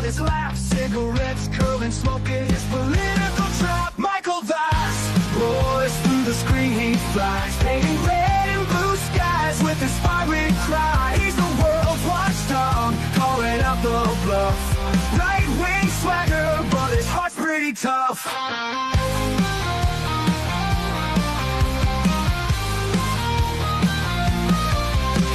his lap, cigarettes curling, smoking his political trap. Michael Vass roars through the screen, he flies, painting red and blue skies with his fiery cry. He's the world's watchdog, calling out the bluff. Right-wing swagger, but his heart's pretty tough.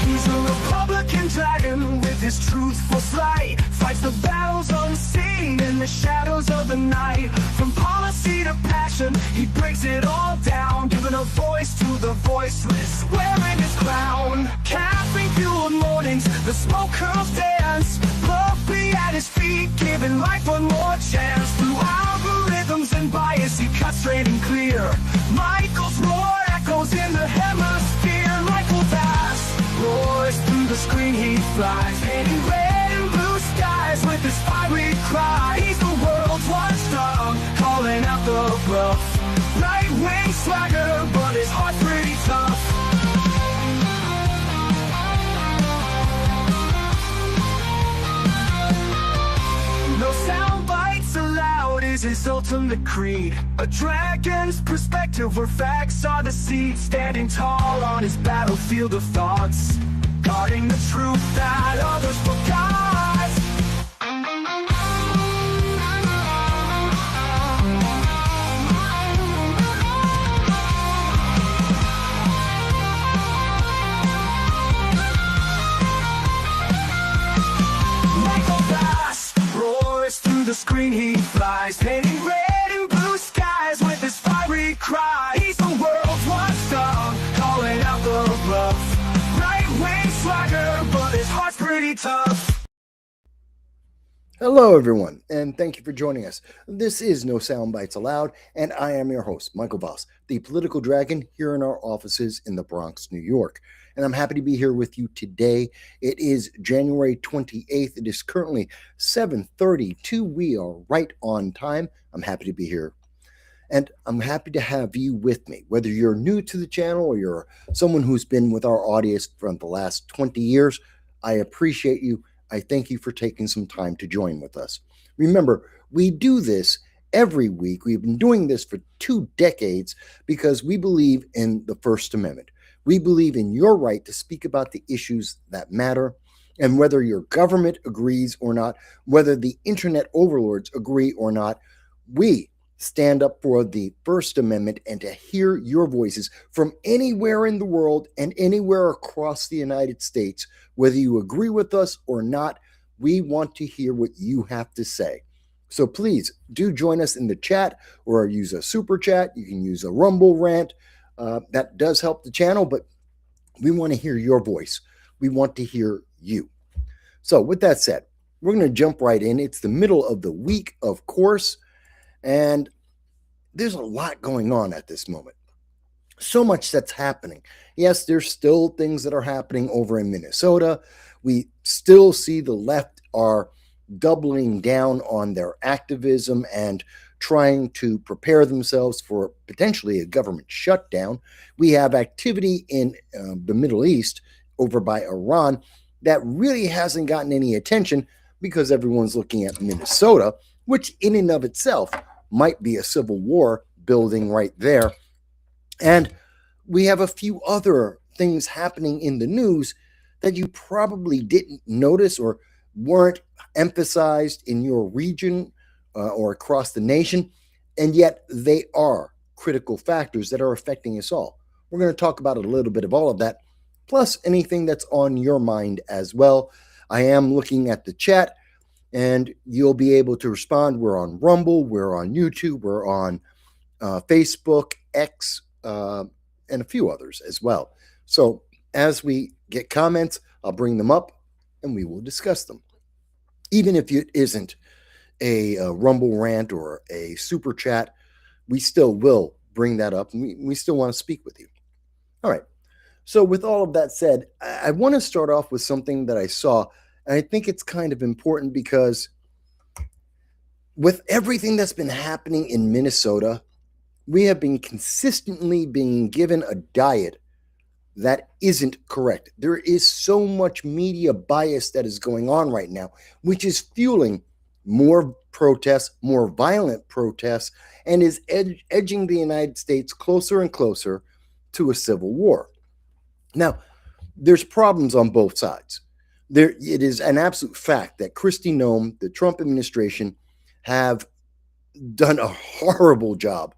He's a Republican dragon with his truthful slight, fights the battles unseen in the shadows of the night. From policy to passion, he breaks it all down, giving a voice to the voiceless, wearing his crown. Caffeine-fueled mornings, the smoke curls dance, Fluffy at his feet, giving life one more chance. Through algorithms and bias, he cuts straight and clear. Michael's roar echoes in the hemisphere. Michael Vass roars through the screen, he flies, painting red and blue skies with his fiery cry. He's the world's watchdog, calling out the bluff. Right-wing swagger, but his heart's pretty tough. No soundbites allowed is his ultimate creed. A dragon's perspective where facts are the seed. Standing tall on his battlefield of thoughts, guarding the truth that others forgot. Michael Vass roars through the screen, he flies, painting red and blue skies with his fiery cry. He's the world's watchdog, calling out the bluff. Right-wing swagger, but his heart's pretty tough. Hello, everyone, and thank you for joining us. This is No Soundbites Allowed, and I am your host, Michael Voss, the political dragon here in our offices in the Bronx, New York. And I'm happy to be here with you today. It is January 28th. It is currently 7:32. We are right on time. I'm happy to be here. And I'm happy to have you with me. Whether you're new to the channel or you're someone who's been with our audience for the last 20 years, I appreciate you. I thank you for taking some time to join with us. Remember, we do this every week. We've been doing this for 2 decades because we believe in the First Amendment. We believe in your right to speak about the issues that matter, and whether your government agrees or not, whether the internet overlords agree or not, we stand up for the First Amendment and to hear your voices from anywhere in the world and anywhere across the United States. Whether you agree with us or not, we want to hear what you have to say. So please do join us in the chat or use a SuperChat. You can use a Rumble rant. That does help the channel, but we want to hear your voice. We want to hear you. So with that said, we're going to jump right in. It's the middle of the week, of course, and there's a lot going on at this moment. So much that's happening. Yes, there's still things that are happening over in Minnesota. We still see the left are doubling down on their activism and trying to prepare themselves for potentially a government shutdown. We have activity in the Middle East over by Iran that really hasn't gotten any attention because everyone's looking at Minnesota, which in and of itself might be a civil war building right there. And we have a few other things happening in the news that you probably didn't notice or weren't emphasized in your region or across the nation, and yet they are critical factors that are affecting us all. We're going to talk about a little bit of all of that, plus anything that's on your mind as well. I am looking at the chat, and you'll be able to respond. We're on Rumble, we're on YouTube, we're on Facebook, X, and a few others as well. So as we get comments, I'll bring them up, and we will discuss them. Even if it isn't a Rumble rant or a super chat, we still will bring that up. And we still want to speak with you. All right. So with all of that said, I want to start off with something that I saw. And I think it's kind of important because with everything that's been happening in Minnesota, we have been consistently being given a diet that isn't correct. There is so much media bias that is going on right now, which is fueling more protests, more violent protests, and is edging the United States closer and closer to a civil war. Now, there's problems on both sides. It is an absolute fact that Kristi Noem, the Trump administration, have done a horrible job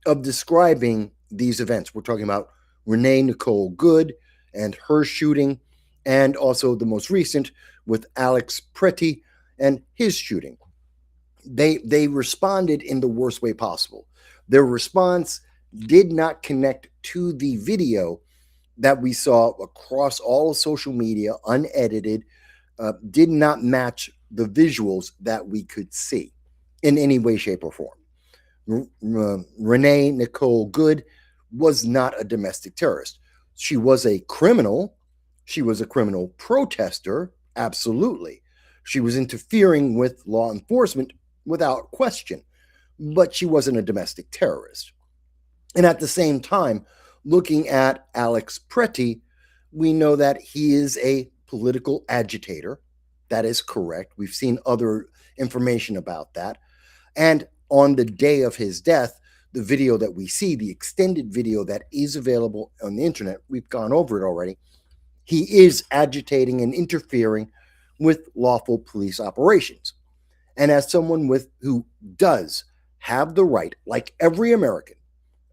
of describing these events. We're talking about Renee Nicole Good and her shooting, and also the most recent with Alex Pretti and his shooting. They responded in the worst way possible. Their response did not connect to the video that we saw across all of social media, unedited, did not match the visuals that we could see in any way, shape, or form. Renee Nicole Good was not a domestic terrorist. She was a criminal. She was a criminal protester, absolutely. She was interfering with law enforcement without question, but she wasn't a domestic terrorist. And at the same time, looking at Alex Pretti, we know that he is a political agitator. That is correct. We've seen other information about that. And on the day of his death, the video that we see, the extended video that is available on the internet, we've gone over it already, he is agitating and interfering with lawful police operations. And as someone who does have the right, like every American,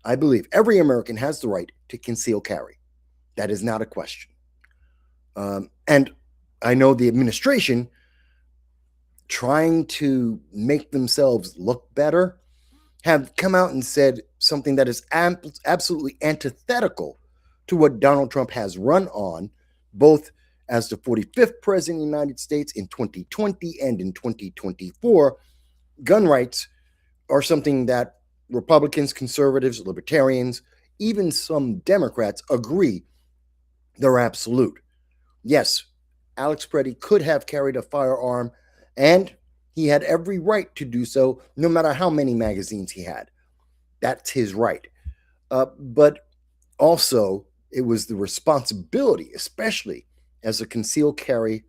I believe every American has the right to conceal carry. That is not a question. And I know the administration, trying to make themselves look better, have come out and said something that is absolutely antithetical to what Donald Trump has run on, both as the 45th president of the United States in 2020 and in 2024. Gun rights are something that Republicans, conservatives, libertarians, even some Democrats agree they're absolute. Yes, Alex Pretti could have carried a firearm, and he had every right to do so, no matter how many magazines he had. That's his right. But also, it was the responsibility, especially as a concealed carry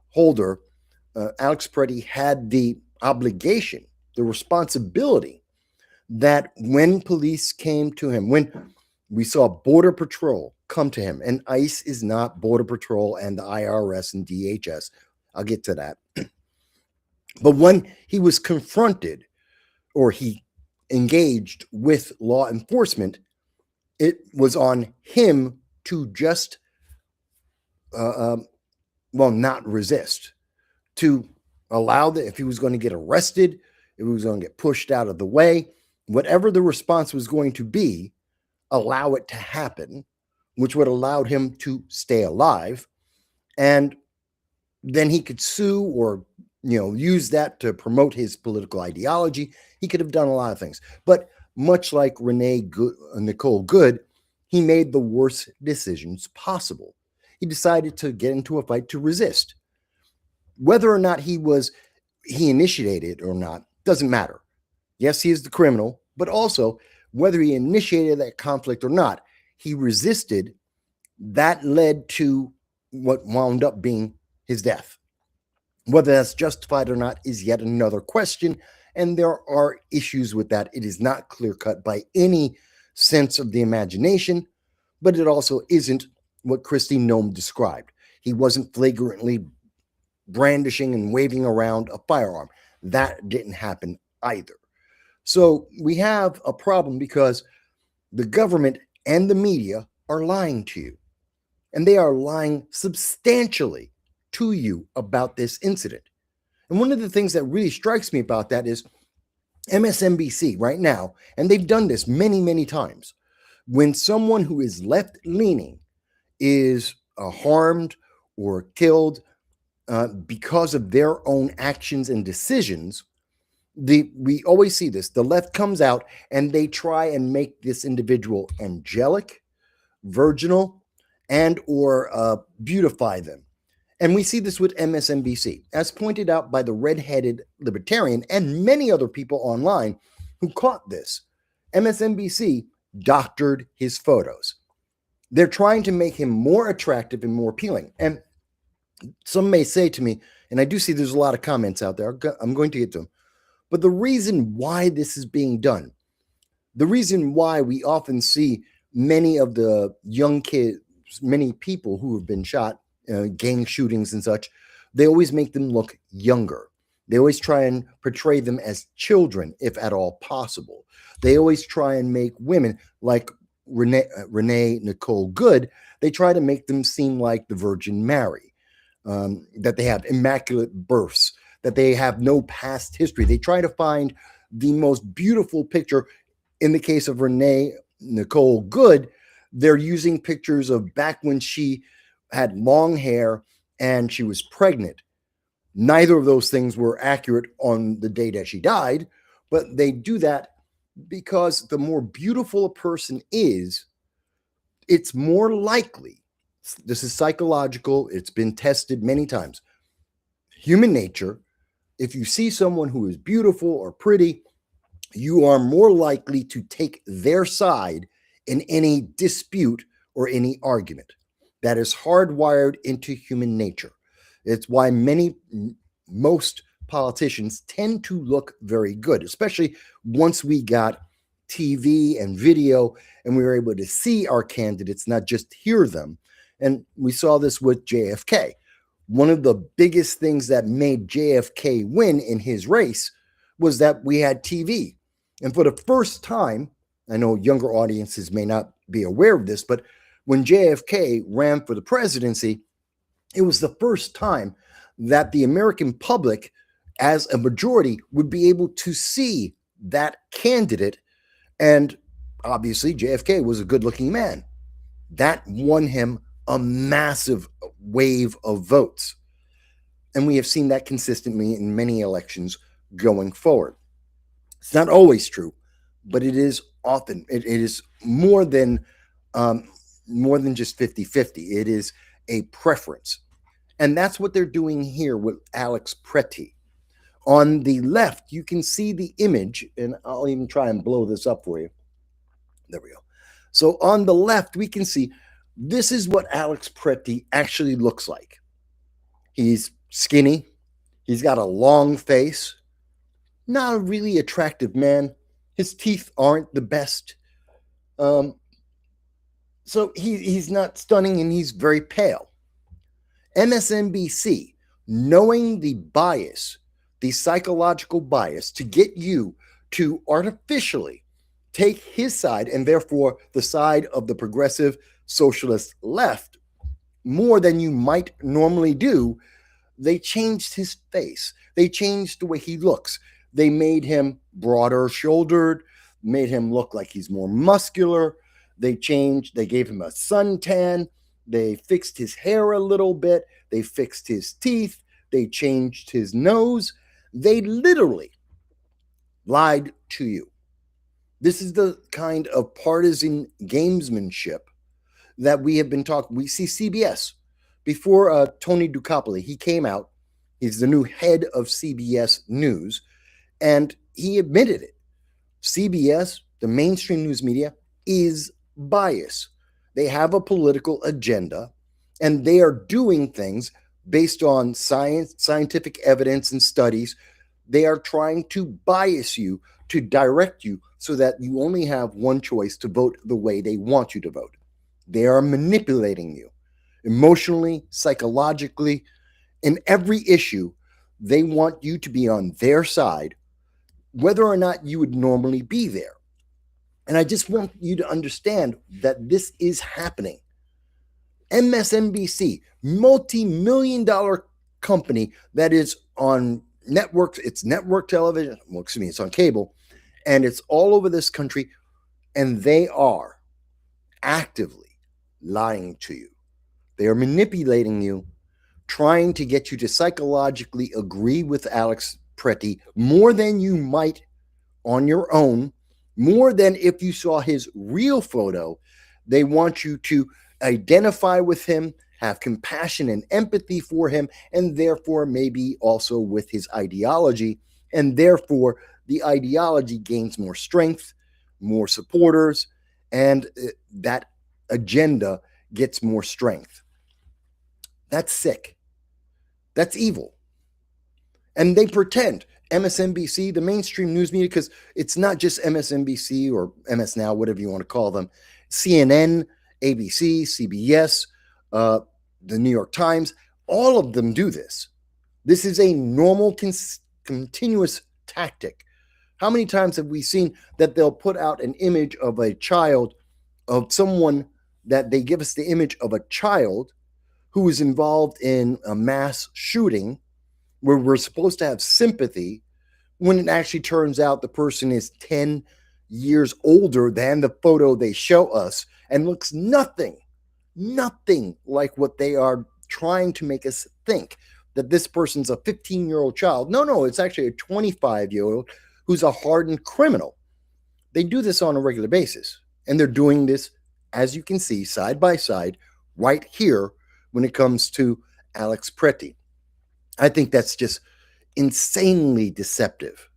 holder. Alex Pretti had the obligation, the responsibility, that when police came to him, when we saw Border Patrol come to him, and ICE is not Border Patrol and the IRS and DHS. I'll get to that. But when he was confronted or he engaged with law enforcement, it was on him to just, not resist, to allow that if he was going to get arrested, if he was going to get pushed out of the way, whatever the response was going to be, allow it to happen, which would allow him to stay alive. And then he could sue or, use that to promote his political ideology. He could have done a lot of things. But much like Nicole Good, he made the worst decisions possible. He decided to get into a fight to resist. Whether or not he initiated it or not, doesn't matter. Yes, he is the criminal, but also whether he initiated that conflict or not, he resisted. That led to what wound up being his death. Whether that's justified or not is yet another question, and there are issues with that. It is not clear-cut by any sense of the imagination, but it also isn't what Kristi Noem described. He wasn't flagrantly brandishing and waving around a firearm. That didn't happen either. So we have a problem because the government and the media are lying to you, and they are lying substantially to you about this incident. And one of the things that really strikes me about that is MSNBC right now, and they've done this many, many times, when someone who is left-leaning is harmed or killed because of their own actions and decisions, we always see this. The left comes out and they try and make this individual angelic, virginal, and or beautify them. And we see this with MSNBC, as pointed out by the red-headed libertarian and many other people online who caught this. MSNBC doctored his photos. They're trying to make him more attractive and more appealing. And Some may say to me, and I do see there's a lot of comments out there, I'm going to get to them, but the reason why this is being done, the reason why we often see many of the young kids, many people who have been shot, gang shootings and such, they always make them look younger. They always try and portray them as children, if at all possible. They always try and make women like Renee Nicole Good, they try to make them seem like the Virgin Mary, that they have immaculate births, that they have no past history. They try to find the most beautiful picture. In the case of Renee Nicole Good, they're using pictures of back when she had long hair and she was pregnant. Neither of those things were accurate on the day that she died, but they do that because the more beautiful a person is, it's more likely. This is psychological, it's been tested many times. Human nature, if you see someone who is beautiful or pretty, you are more likely to take their side in any dispute or any argument. That is hardwired into human nature. It's why most politicians tend to look very good, especially once we got TV and video and we were able to see our candidates, not just hear them. And we saw this with JFK. One of the biggest things that made JFK win in his race was that we had TV. And for the first time, I know younger audiences may not be aware of this, but when JFK ran for the presidency, it was the first time that the American public, as a majority, would be able to see that candidate. And obviously, JFK was a good-looking man. That won him a massive wave of votes. And we have seen that consistently in many elections going forward. It's not always true, but it is often. It is more than just 50-50. It is a preference. And that's what they're doing here with Alex Pretti. On the left, you can see the image, and I'll even try and blow this up for you. There we go. So on the left, we can see this is what Alex Pretti actually looks like. He's skinny. He's got a long face. Not a really attractive man. His teeth aren't the best. So he's not stunning, and he's very pale. MSNBC, knowing the bias, the psychological bias, to get you to artificially take his side, and therefore the side of the progressive socialist left, more than you might normally do, they changed his face. They changed the way he looks. They made him broader shouldered, made him look like he's more muscular. They gave him a suntan. They fixed his hair a little bit. They fixed his teeth. They changed his nose. They literally lied to you. This is the kind of partisan gamesmanship that we have been talking. We see CBS. Before Tony Ducapoli, he came out. He's the new head of CBS News, and he admitted it. CBS, the mainstream news media, is biased. They have a political agenda, and they are doing things based on scientific evidence and studies. They are trying to bias you, to direct you, so that you only have one choice to vote the way they want you to vote. They are manipulating you emotionally, psychologically. In every issue, they want you to be on their side, whether or not you would normally be there. And I just want you to understand that this is happening. MSNBC, multi-million-dollar company that is on networks, it's network television, it's on cable, and it's all over this country, and they are actively lying to you. They are manipulating you, trying to get you to psychologically agree with Alex Pretti more than you might on your own, more than if you saw his real photo. They want you to identify with him, have compassion and empathy for him, and therefore maybe also with his ideology. And therefore, the ideology gains more strength, more supporters, and that agenda gets more strength. That's sick. That's evil. And they pretend MSNBC, the mainstream news media, because it's not just MSNBC or MS Now, whatever you want to call them, CNN, ABC, CBS, uh, the New York Times, all of them do this. This is a normal, continuous tactic. How many times have we seen that they'll put out an image of a child, of someone, that they give us the image of a child who was involved in a mass shooting, where we're supposed to have sympathy, when it actually turns out the person is 10 years older than the photo they show us and looks nothing like what they are trying to make us think, that this person's a 15-year-old child. No, it's actually a 25-year-old who's a hardened criminal. They do this on a regular basis, and they're doing this, as you can see, side by side, right here when it comes to Alex Pretti. I think that's just insanely deceptive.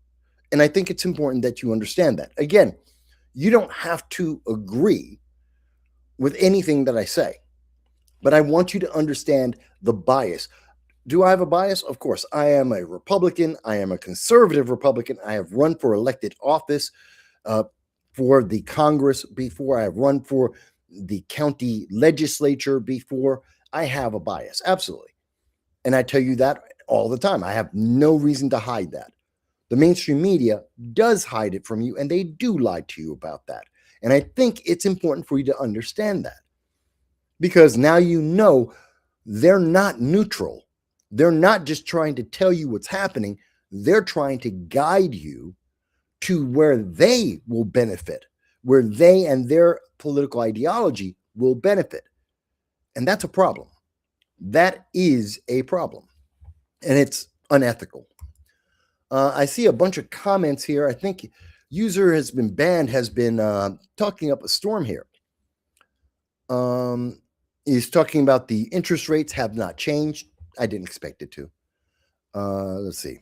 And I think it's important that you understand that. Again, you don't have to agree with anything that I say, but I want you to understand the bias. Do I have a bias? Of course. I am a Republican. I am a conservative Republican. I have run for elected office for the Congress before. I have run for the county legislature before. I have a bias, absolutely. And I tell you that all the time. I have no reason to hide that. The mainstream media does hide it from you, and they do lie to you about that. And I think it's important for you to understand that, because now you know they're not neutral. They're not just trying to tell you what's happening. They're trying to guide you to where they will benefit, where they and their political ideology will benefit. And that's a problem. That is a problem. And it's unethical. I see a bunch of comments here. I think user has been banned, has been talking up a storm here. He's talking about the interest rates have not changed. I didn't expect it to. Let's see.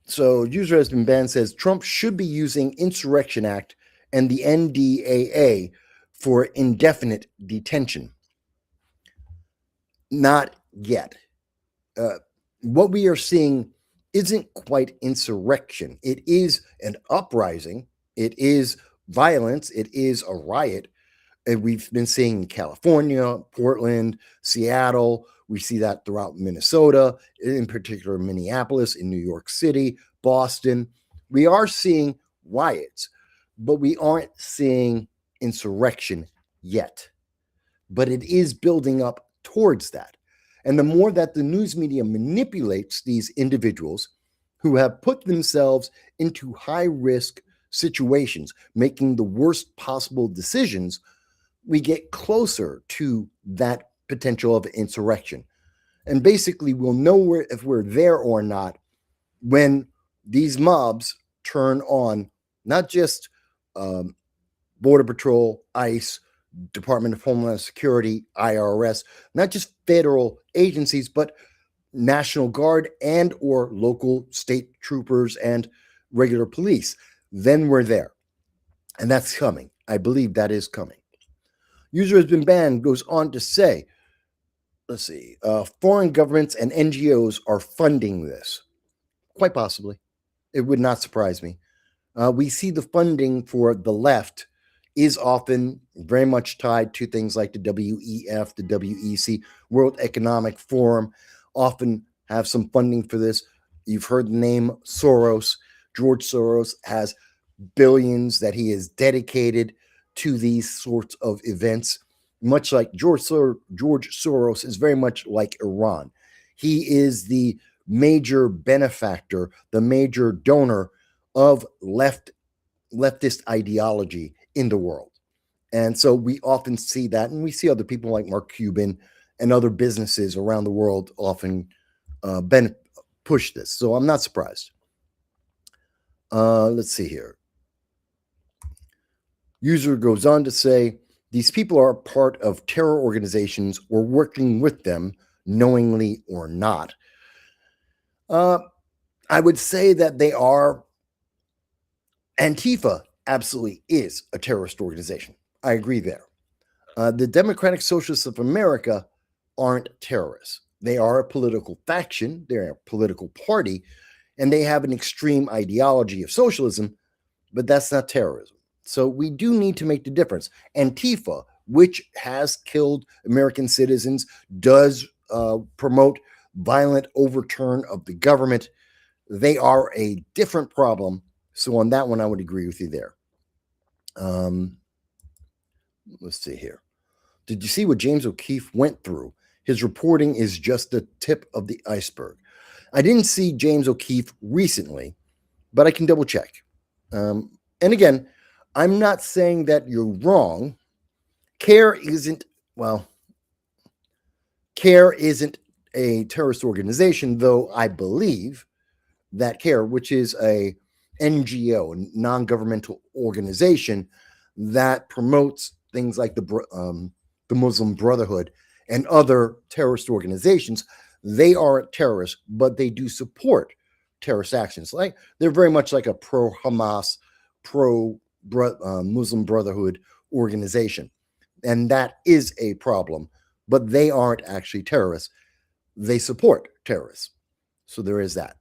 So user has been banned says Trump should be using Insurrection Act and the NDAA for indefinite detention. Not yet. What we are seeing isn't quite insurrection. It is an uprising. It is violence. It is a riot. And we've been seeing in California, Portland, Seattle. We see that throughout Minnesota, in particular Minneapolis, in New York City, Boston. We are seeing riots, but we aren't seeing insurrection yet. But it is building up towards that. And the more that the news media manipulates these individuals who have put themselves into high-risk situations, making the worst possible decisions, we get closer to that potential of insurrection. And basically, we'll know if we're there or not when these mobs turn on not just Border Patrol, ICE, Department of Homeland Security, IRS, not just federal agencies, but National Guard and or local state troopers and regular police. Then we're there. And that's coming. I believe that is coming. User has been banned goes on to say, let's see, foreign governments and NGOs are funding this. Quite possibly. It would not surprise me. We see the funding for the left is often very much tied to things like the WEF, the WEC, World Economic Forum, often have some funding for this. You've heard the name Soros. George Soros has billions that he has dedicated to these sorts of events, much like George Soros is very much like Iran. He is the major benefactor, the major donor of leftist ideology in the world. And so we often see that, and we see other people like Mark Cuban and other businesses around the world often push this. So I'm not surprised. Let's see here. User goes on to say, these people are part of terror organizations or working with them, knowingly or not. I would say that they are. Antifa absolutely is a terrorist organization. I agree there. The Democratic Socialists of America aren't terrorists. They are a political faction, they're a political party, and they have an extreme ideology of socialism, but that's not terrorism. So we do need to make the difference. Antifa, which has killed American citizens, does promote violent overturn of the government. They are a different problem. So on that one, I would agree with you there. Let's see here. Did you see what James O'Keefe went through? His reporting is just the tip of the iceberg. I didn't see James O'Keefe recently, but I can double check. And again, I'm not saying that you're wrong. CARE isn't a terrorist organization, though I believe that CARE, which is a NGO, a non-governmental organization that promotes things like the Muslim Brotherhood and other terrorist organizations, they aren't terrorists, but they do support terrorist actions. Like they're very much like a pro-Hamas, pro-Muslim Brotherhood organization. And that is a problem, but they aren't actually terrorists. They support terrorists. So there is that.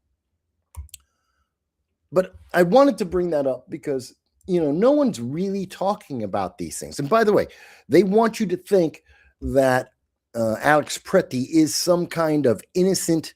But I wanted to bring that up because, no one's really talking about these things. And by the way, they want you to think that Alex Pretti is some kind of innocent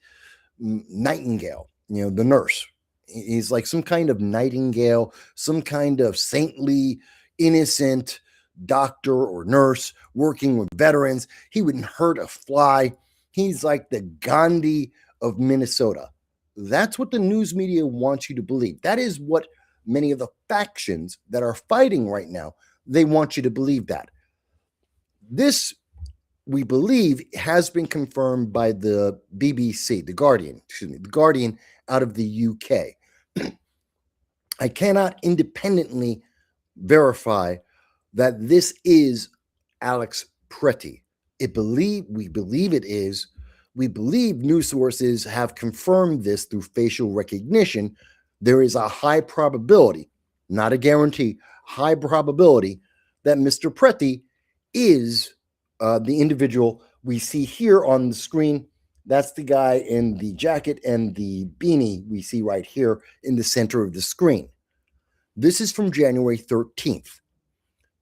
nightingale, the nurse. He's like some kind of nightingale, some kind of saintly, innocent doctor or nurse working with veterans. He wouldn't hurt a fly. He's like the Gandhi of Minnesota. That's what the news media wants you to believe. That is what many of the factions that are fighting right now, they want you to believe that. This, we believe, has been confirmed by the BBC, the Guardian out of the UK. I cannot independently verify that this is Alex Pretti. We believe it is. We believe news sources have confirmed this through facial recognition. There is a high probability, not a guarantee, high probability that Mr. Pretti is the individual we see here on the screen. That's the guy in the jacket and the beanie we see right here in the center of the screen. This is from January 13th.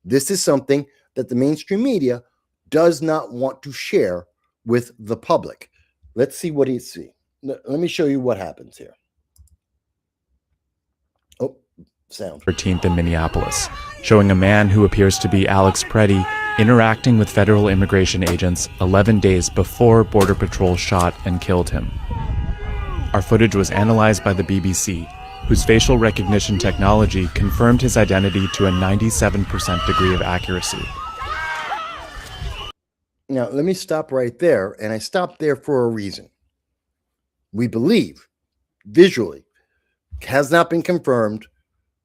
This is something that the mainstream media does not want to share with the public. Let's see what he see. Let me show you what happens here. Oh, sound. 13th in Minneapolis, showing a man who appears to be Alex Pretti interacting with federal immigration agents 11 days before Border Patrol shot and killed him. Our footage was analyzed by the BBC, whose facial recognition technology confirmed his identity to a 97% degree of accuracy. Now, let me stop right there, and I stopped there for a reason. We believe, visually, has not been confirmed,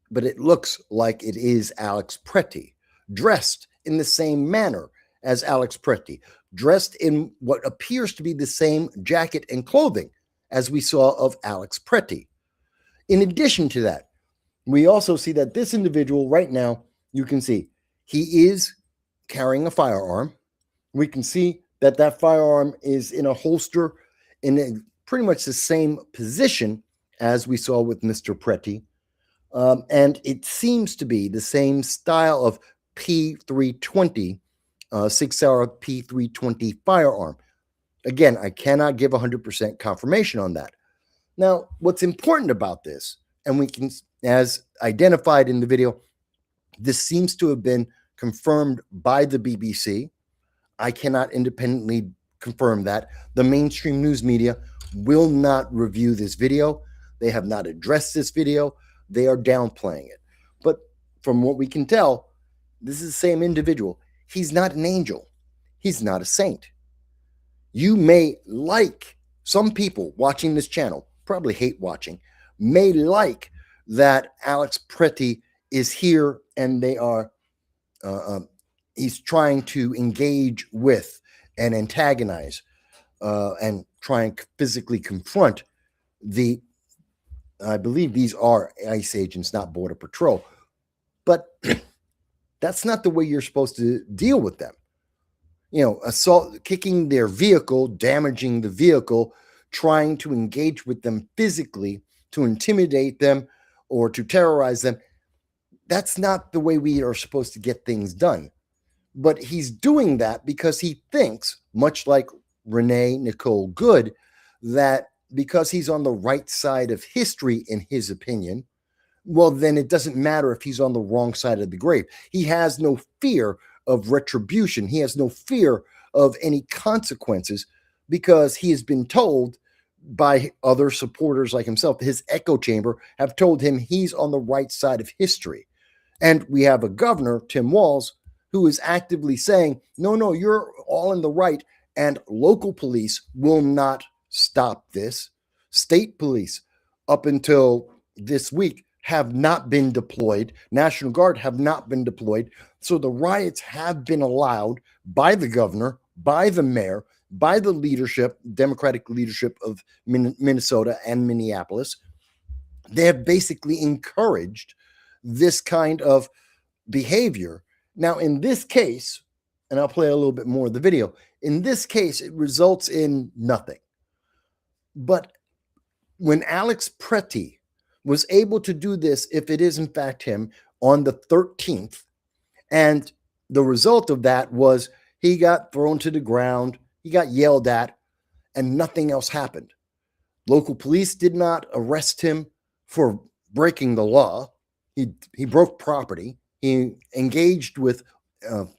but it looks like it is Alex Pretti, dressed in the same manner as Alex Pretti, dressed in what appears to be the same jacket and clothing as we saw of Alex Pretti. In addition to that, we also see that this individual right now, you can see, he is carrying a firearm. We can see that that firearm is in a holster in pretty much the same position as we saw with Mr. Pretti. And it seems to be the same style of P320, 6-hour P320 firearm. Again, I cannot give 100% confirmation on that. Now, what's important about this, and we can, as identified in the video, this seems to have been confirmed by the BBC. I cannot independently confirm that. The mainstream news media will not review this video. They have not addressed this video. They are downplaying it. But from what we can tell, this is the same individual. He's not an angel. He's not a saint. You may like, some people watching this channel, probably hate watching, may like that Alex Pretti is here and they are he's trying to engage with and antagonize and try and physically confront the, I believe these are ICE agents, not Border Patrol. But that's not the way you're supposed to deal with them. assault, kicking their vehicle, damaging the vehicle, trying to engage with them physically, to intimidate them or to terrorize them. That's not the way we are supposed to get things done. But he's doing that because he thinks, much like Renee Nicole Good, that because he's on the right side of history, in his opinion, well, then it doesn't matter if he's on the wrong side of the grave. He has no fear of retribution. He has no fear of any consequences because he has been told by other supporters like himself, his echo chamber, have told him he's on the right side of history. And we have a governor, Tim Walz, who is actively saying, no, you're all in the right, and local police will not stop this. State police, up until this week, have not been deployed. National Guard have not been deployed. So the riots have been allowed by the governor, by the mayor, by the leadership, Democratic leadership of Minnesota and Minneapolis. They have basically encouraged this kind of behavior. Now, in this case, and I'll play a little bit more of the video, in this case, it results in nothing. But when Alex Pretti was able to do this, if it is in fact him, on the 13th, and the result of that was he got thrown to the ground, he got yelled at, and nothing else happened. Local police did not arrest him for breaking the law. He broke property. He engaged with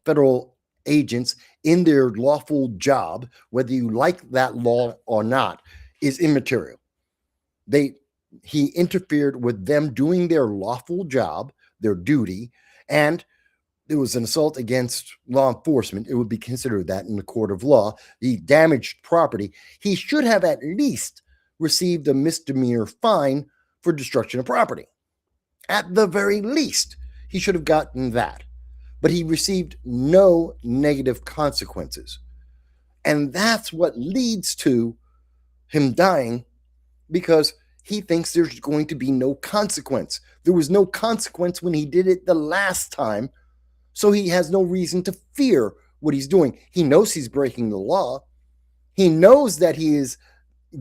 federal agents in their lawful job. Whether you like that law or not is immaterial. He interfered with them doing their lawful job, their duty, and there was an assault against law enforcement. It would be considered that in the court of law. He damaged property. He should have at least received a misdemeanor fine for destruction of property. At the very least, he should have gotten that. But he received no negative consequences. And that's what leads to him dying, because he thinks there's going to be no consequence. There was no consequence when he did it the last time, so he has no reason to fear what he's doing. He knows he's breaking the law. He knows that he is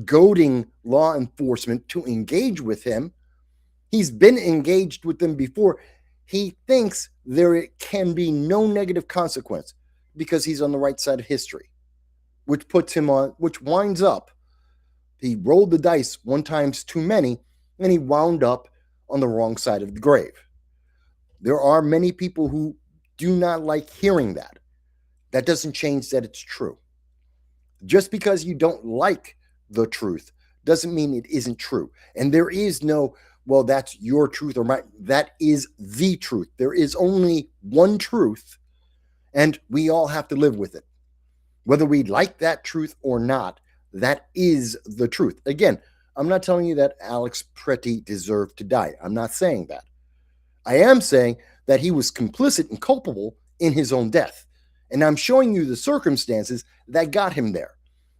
goading law enforcement to engage with him. He's been engaged with them before. He thinks there can be no negative consequence because he's on the right side of history, which winds up, he rolled the dice one times too many, and he wound up on the wrong side of the grave. There are many people who do not like hearing that. That doesn't change that it's true. Just because you don't like the truth doesn't mean it isn't true. And there is no, well, that's your truth or mine. That is the truth. There is only one truth, and we all have to live with it. Whether we like that truth or not, that is the truth. Again, I'm not telling you that Alex Pretti deserved to die. I'm not saying that. I am saying that he was complicit and culpable in his own death. And I'm showing you the circumstances that got him there.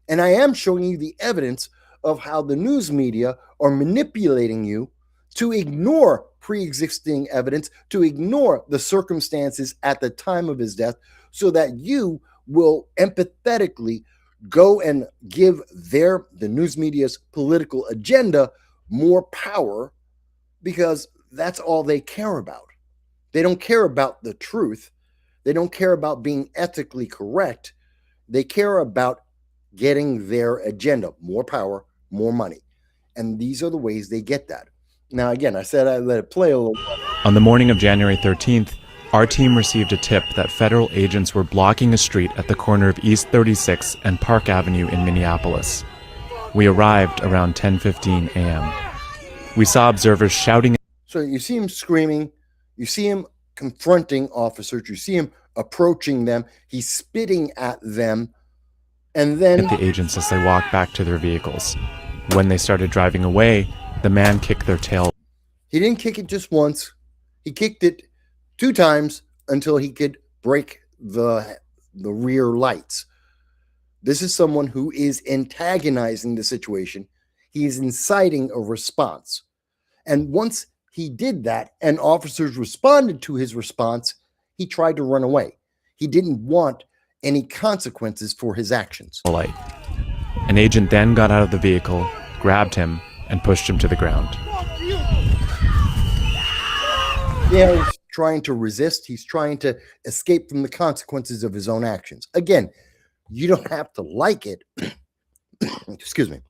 And I am showing you the evidence of how the news media are manipulating you to ignore pre-existing evidence, to ignore the circumstances at the time of his death, so that you will empathetically go and give the news media's political agenda more power, because that's all they care about. They don't care about the truth. They don't care about being ethically correct. They care about getting their agenda, more power, more money. And these are the ways they get that. Now, again, I said I'd let it play a little. On the morning of January 13th, our team received a tip that federal agents were blocking a street at the corner of East 36 and Park Avenue in Minneapolis. We arrived around 10:15 a.m. We saw observers shouting. So you see him screaming, you see him confronting officers, you see him approaching them, he's spitting at them, and then at the agents as they walked back to their vehicles. When they started driving away, the man kicked their tail. He didn't kick it just once. He kicked it 2 times until he could break the rear lights. This is someone who is antagonizing the situation. He is inciting a response. And once he did that and officers responded to his response, he tried to run away. He didn't want any consequences for his actions. light. An agent then got out of the vehicle, grabbed him, and pushed him to the ground. Yeah, he's trying to resist. He's trying to escape from the consequences of his own actions. Again, you don't have to like it. Excuse me.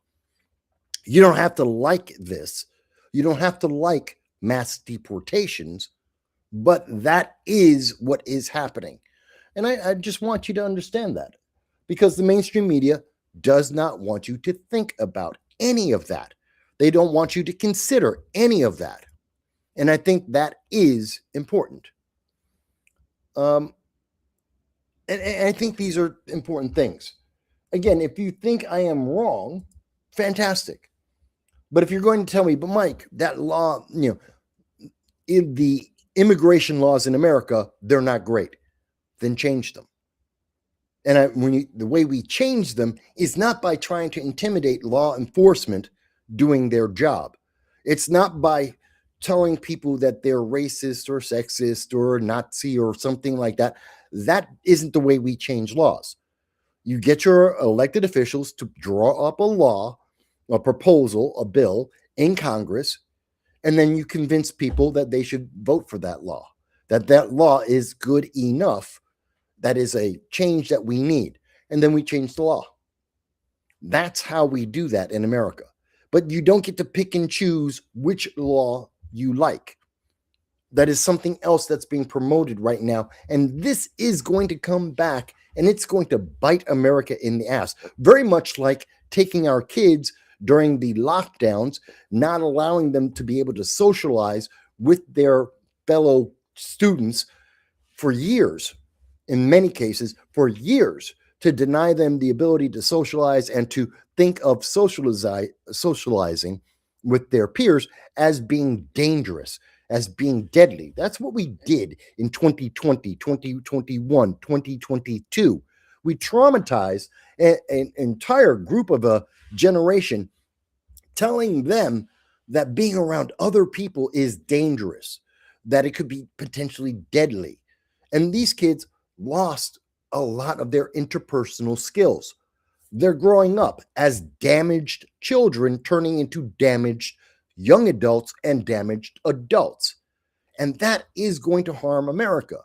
You don't have to like this. You don't have to like mass deportations, but that is what is happening. And I just want you to understand that, because the mainstream media does not want you to think about any of that. They don't want you to consider any of that. And I think that is important. And I think these are important things. Again, if you think I am wrong, fantastic. But if you're going to tell me, but Mike, that law, in the immigration laws in America, they're not great, then change them. And the way we change them is not by trying to intimidate law enforcement doing their job. It's not by telling people that they're racist or sexist or Nazi or something like that. That isn't the way we change laws. You get your elected officials to draw up a law, a proposal, a bill in Congress, and then you convince people that they should vote for that law, that law is good enough, that is a change that we need, and then we change the law. That's how we do that in America. But you don't get to pick and choose which law you like. That is something else that's being promoted right now, and this is going to come back, and it's going to bite America in the ass, very much like taking our kids during the lockdowns, not allowing them to be able to socialize with their fellow students for years, in many cases, for years, to deny them the ability to socialize and to think of socializing with their peers as being dangerous, as being deadly. That's what we did in 2020, 2021, 2022. We traumatized an entire group of a generation, telling them that being around other people is dangerous, that it could be potentially deadly. And these kids lost a lot of their interpersonal skills. They're growing up as damaged children, turning into damaged young adults and damaged adults. And that is going to harm America.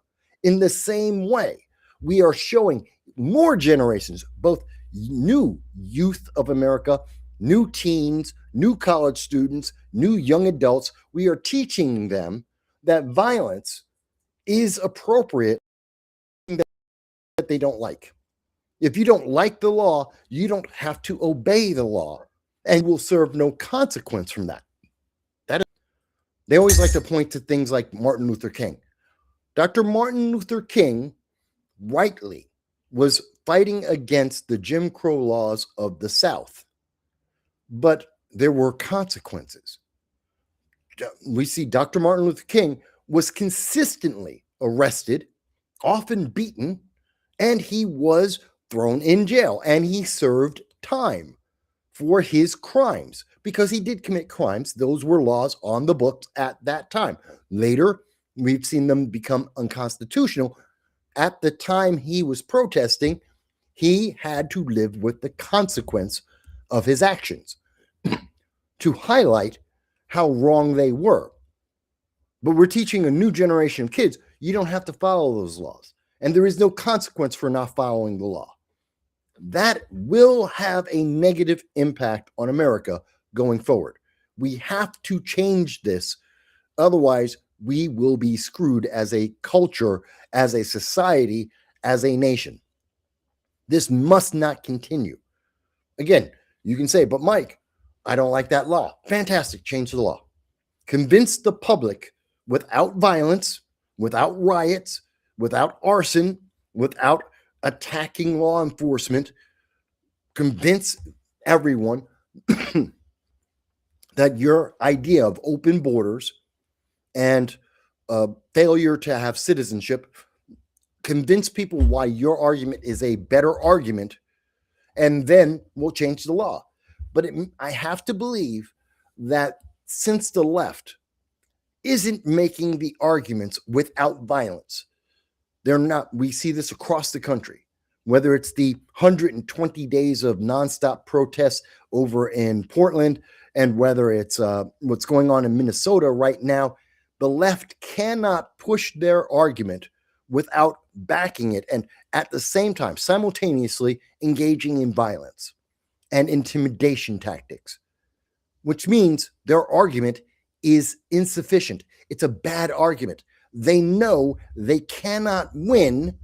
In the same way, we are showing more generations, both new youth of America, new teens, new college students, new young adults. We are teaching them that violence is appropriate, that they don't like. If you don't like the law, you don't have to obey the law, and will serve no consequence from that. They always like to point to things like Martin Luther King. Dr. Martin Luther King rightly was fighting against the Jim Crow laws of the South, but there were consequences. We see Dr. Martin Luther King was consistently arrested, often beaten, and he was thrown in jail, and he served time for his crimes because he did commit crimes. Those were laws on the books at that time. Later, we've seen them become unconstitutional. At the time he was protesting, he had to live with the consequence of his actions to highlight how wrong they were. But we're teaching a new generation of kids, you don't have to follow those laws, and there is no consequence for not following the law. That will have a negative impact on America going forward. We have to change this. Otherwise, we will be screwed as a culture, as a society, as a nation. This must not continue. Again, you can say, but Mike, I don't like that law. Fantastic. Change the law. Convince the public without violence, without riots, without arson, without attacking law enforcement. Convince everyone that your idea of open borders and failure to have citizenship, convince people why your argument is a better argument, and then we'll change the law. But I have to believe that since the left isn't making the arguments without violence, they're not. We see this across the country. whether it's the 120 days of nonstop protests over in Portland, and whether it's what's going on in Minnesota right now, the left cannot push their argument without backing it and at the same time simultaneously engaging in violence and intimidation tactics, which means their argument is insufficient. It's a bad argument. They know they cannot win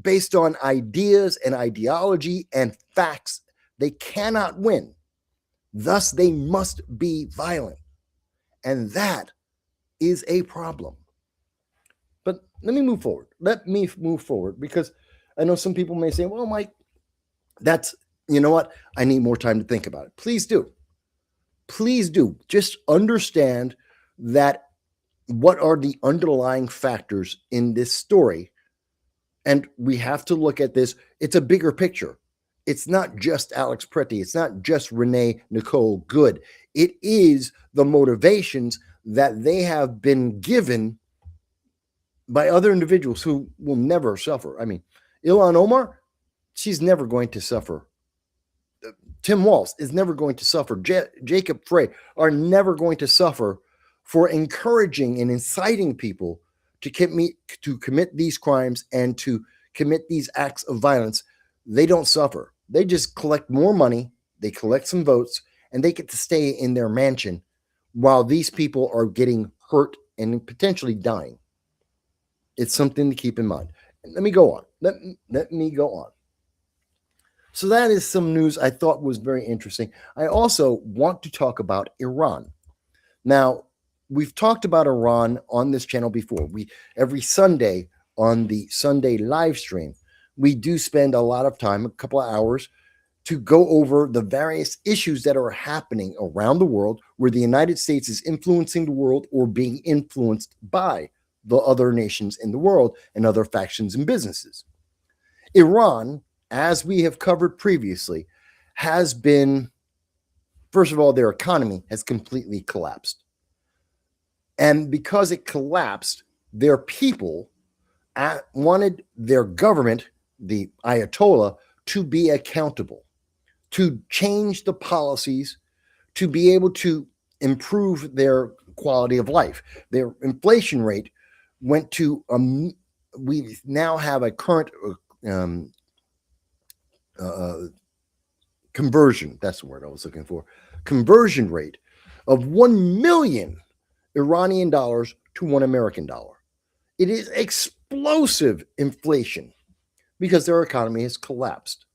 based on ideas and ideology and facts. They cannot win. Thus, they must be violent. And that is a problem. But let me move forward. Because I know some people may say, well, Mike, you know what? I need more time to think about it. Please do. Please do. Just understand that what are the underlying factors in this story. And we have to look at this. It's a bigger picture. It's not just Alex Pretti. It's not just Renee Nicole Good. It is the motivations that they have been given by other individuals who will never suffer. I mean, Ilhan Omar, she's never going to suffer. Tim Walz is never going to suffer. Jacob Frey are never going to suffer for encouraging and inciting people to commit these crimes and to commit these acts of violence. They don't suffer. They just collect more money, they collect some votes, and they get to stay in their mansion while these people are getting hurt and potentially dying. It's something to keep in mind. Let me go on. Let me go on. So that is some news I thought was very interesting. I also want to talk about Iran. Now, we've talked about Iran on this channel before. Every Sunday on the Sunday live stream, we do spend a lot of time, a couple of hours, to go over the various issues that are happening around the world where the United States is influencing the world or being influenced by the other nations in the world and other factions and businesses. Iran, as we have covered previously, has been, first of all, their economy has completely collapsed. And because it collapsed, their people wanted their government, the Ayatollah, to be accountable, to change the policies, to be able to improve their quality of life. Their inflation rate went to, we now have a current conversion, that's the word I was looking for, conversion rate of 1 million Iranian dollars to $1 American dollar. It is explosive inflation because their economy has collapsed.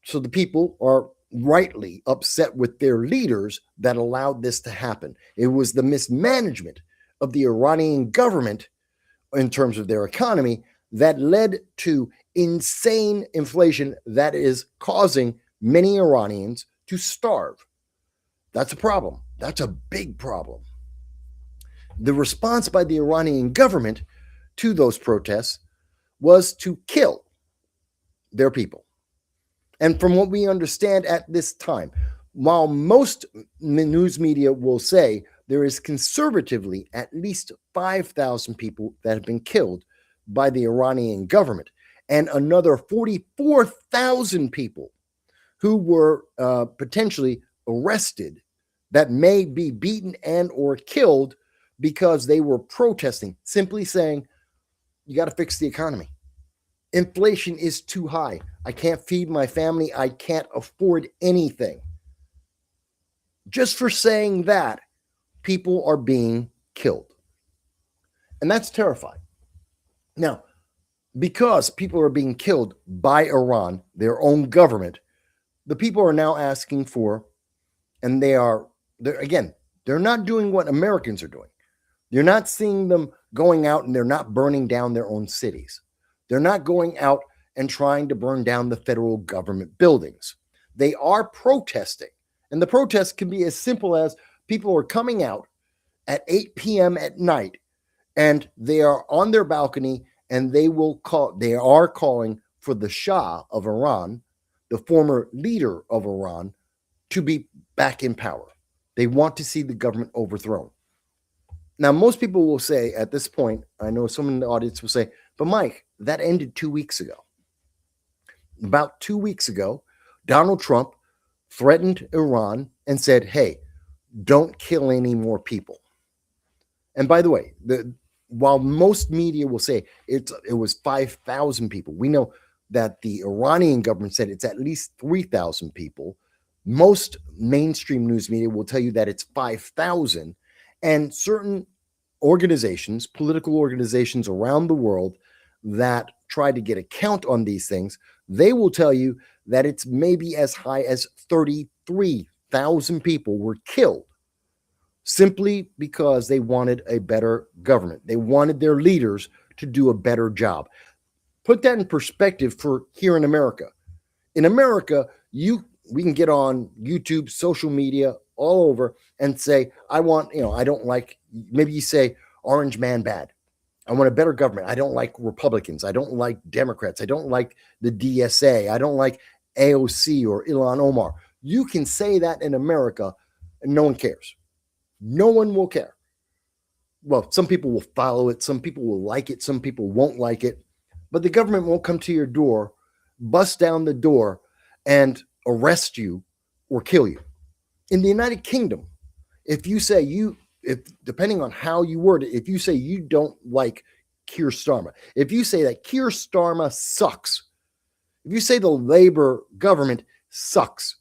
So the people are rightly upset with their leaders that allowed this to happen. It was the mismanagement of the Iranian government in terms of their economy that led to insane inflation that is causing many Iranians to starve. That's a problem. That's a big problem. The response by the Iranian government to those protests was to kill their people. And from what we understand at this time, while most news media will say there is conservatively at least 5,000 people that have been killed by the Iranian government, and another 44,000 people who were potentially arrested that may be beaten and or killed because they were protesting, simply saying, you got to fix the economy. Inflation is too high. I can't feed my family. I can't afford anything. Just for saying that, people are being killed. And that's terrifying. Now, because people are being killed by Iran, their own government, the people are now asking for, and they're not doing what Americans are doing. You're not seeing them going out and they're not burning down their own cities. They're not going out and trying to burn down the federal government buildings. They are protesting. And the protest can be as simple as people are coming out at 8 p.m. at night and they are on their balcony and they are calling for the Shah of Iran, the former leader of Iran, to be back in power. They want to see the government overthrown. Now, most people will say at this point, I know someone in the audience will say, but Mike, that ended 2 weeks ago. about 2 weeks ago, Donald Trump threatened Iran and said, hey, don't kill any more people. And by the way, while most media will say it was 5,000 people, we know that the Iranian government said it's at least 3,000 people. Most mainstream news media will tell you that it's 5,000. And certain organizations, political organizations around the world that try to get a count on these things, they will tell you that it's maybe as high as 33,000 people were killed simply because they wanted a better government. They wanted their leaders to do a better job. Put that in perspective for here in America. In America, we can get on YouTube, social media, all over and say, I don't like, maybe you say orange man bad. I want a better government. I don't like Republicans. I don't like Democrats. I don't like the DSA. I don't like AOC or Ilhan Omar. You can say that in America and no one cares. No one will care. Well, some people will follow it. Some people will like it. Some people won't like it. But the government won't come to your door, bust down the door, and arrest you or kill you. In the United Kingdom, if you say depending on how you word it, if you say you don't like Keir Starmer, if you say that Keir Starmer sucks, if you say the Labour government sucks,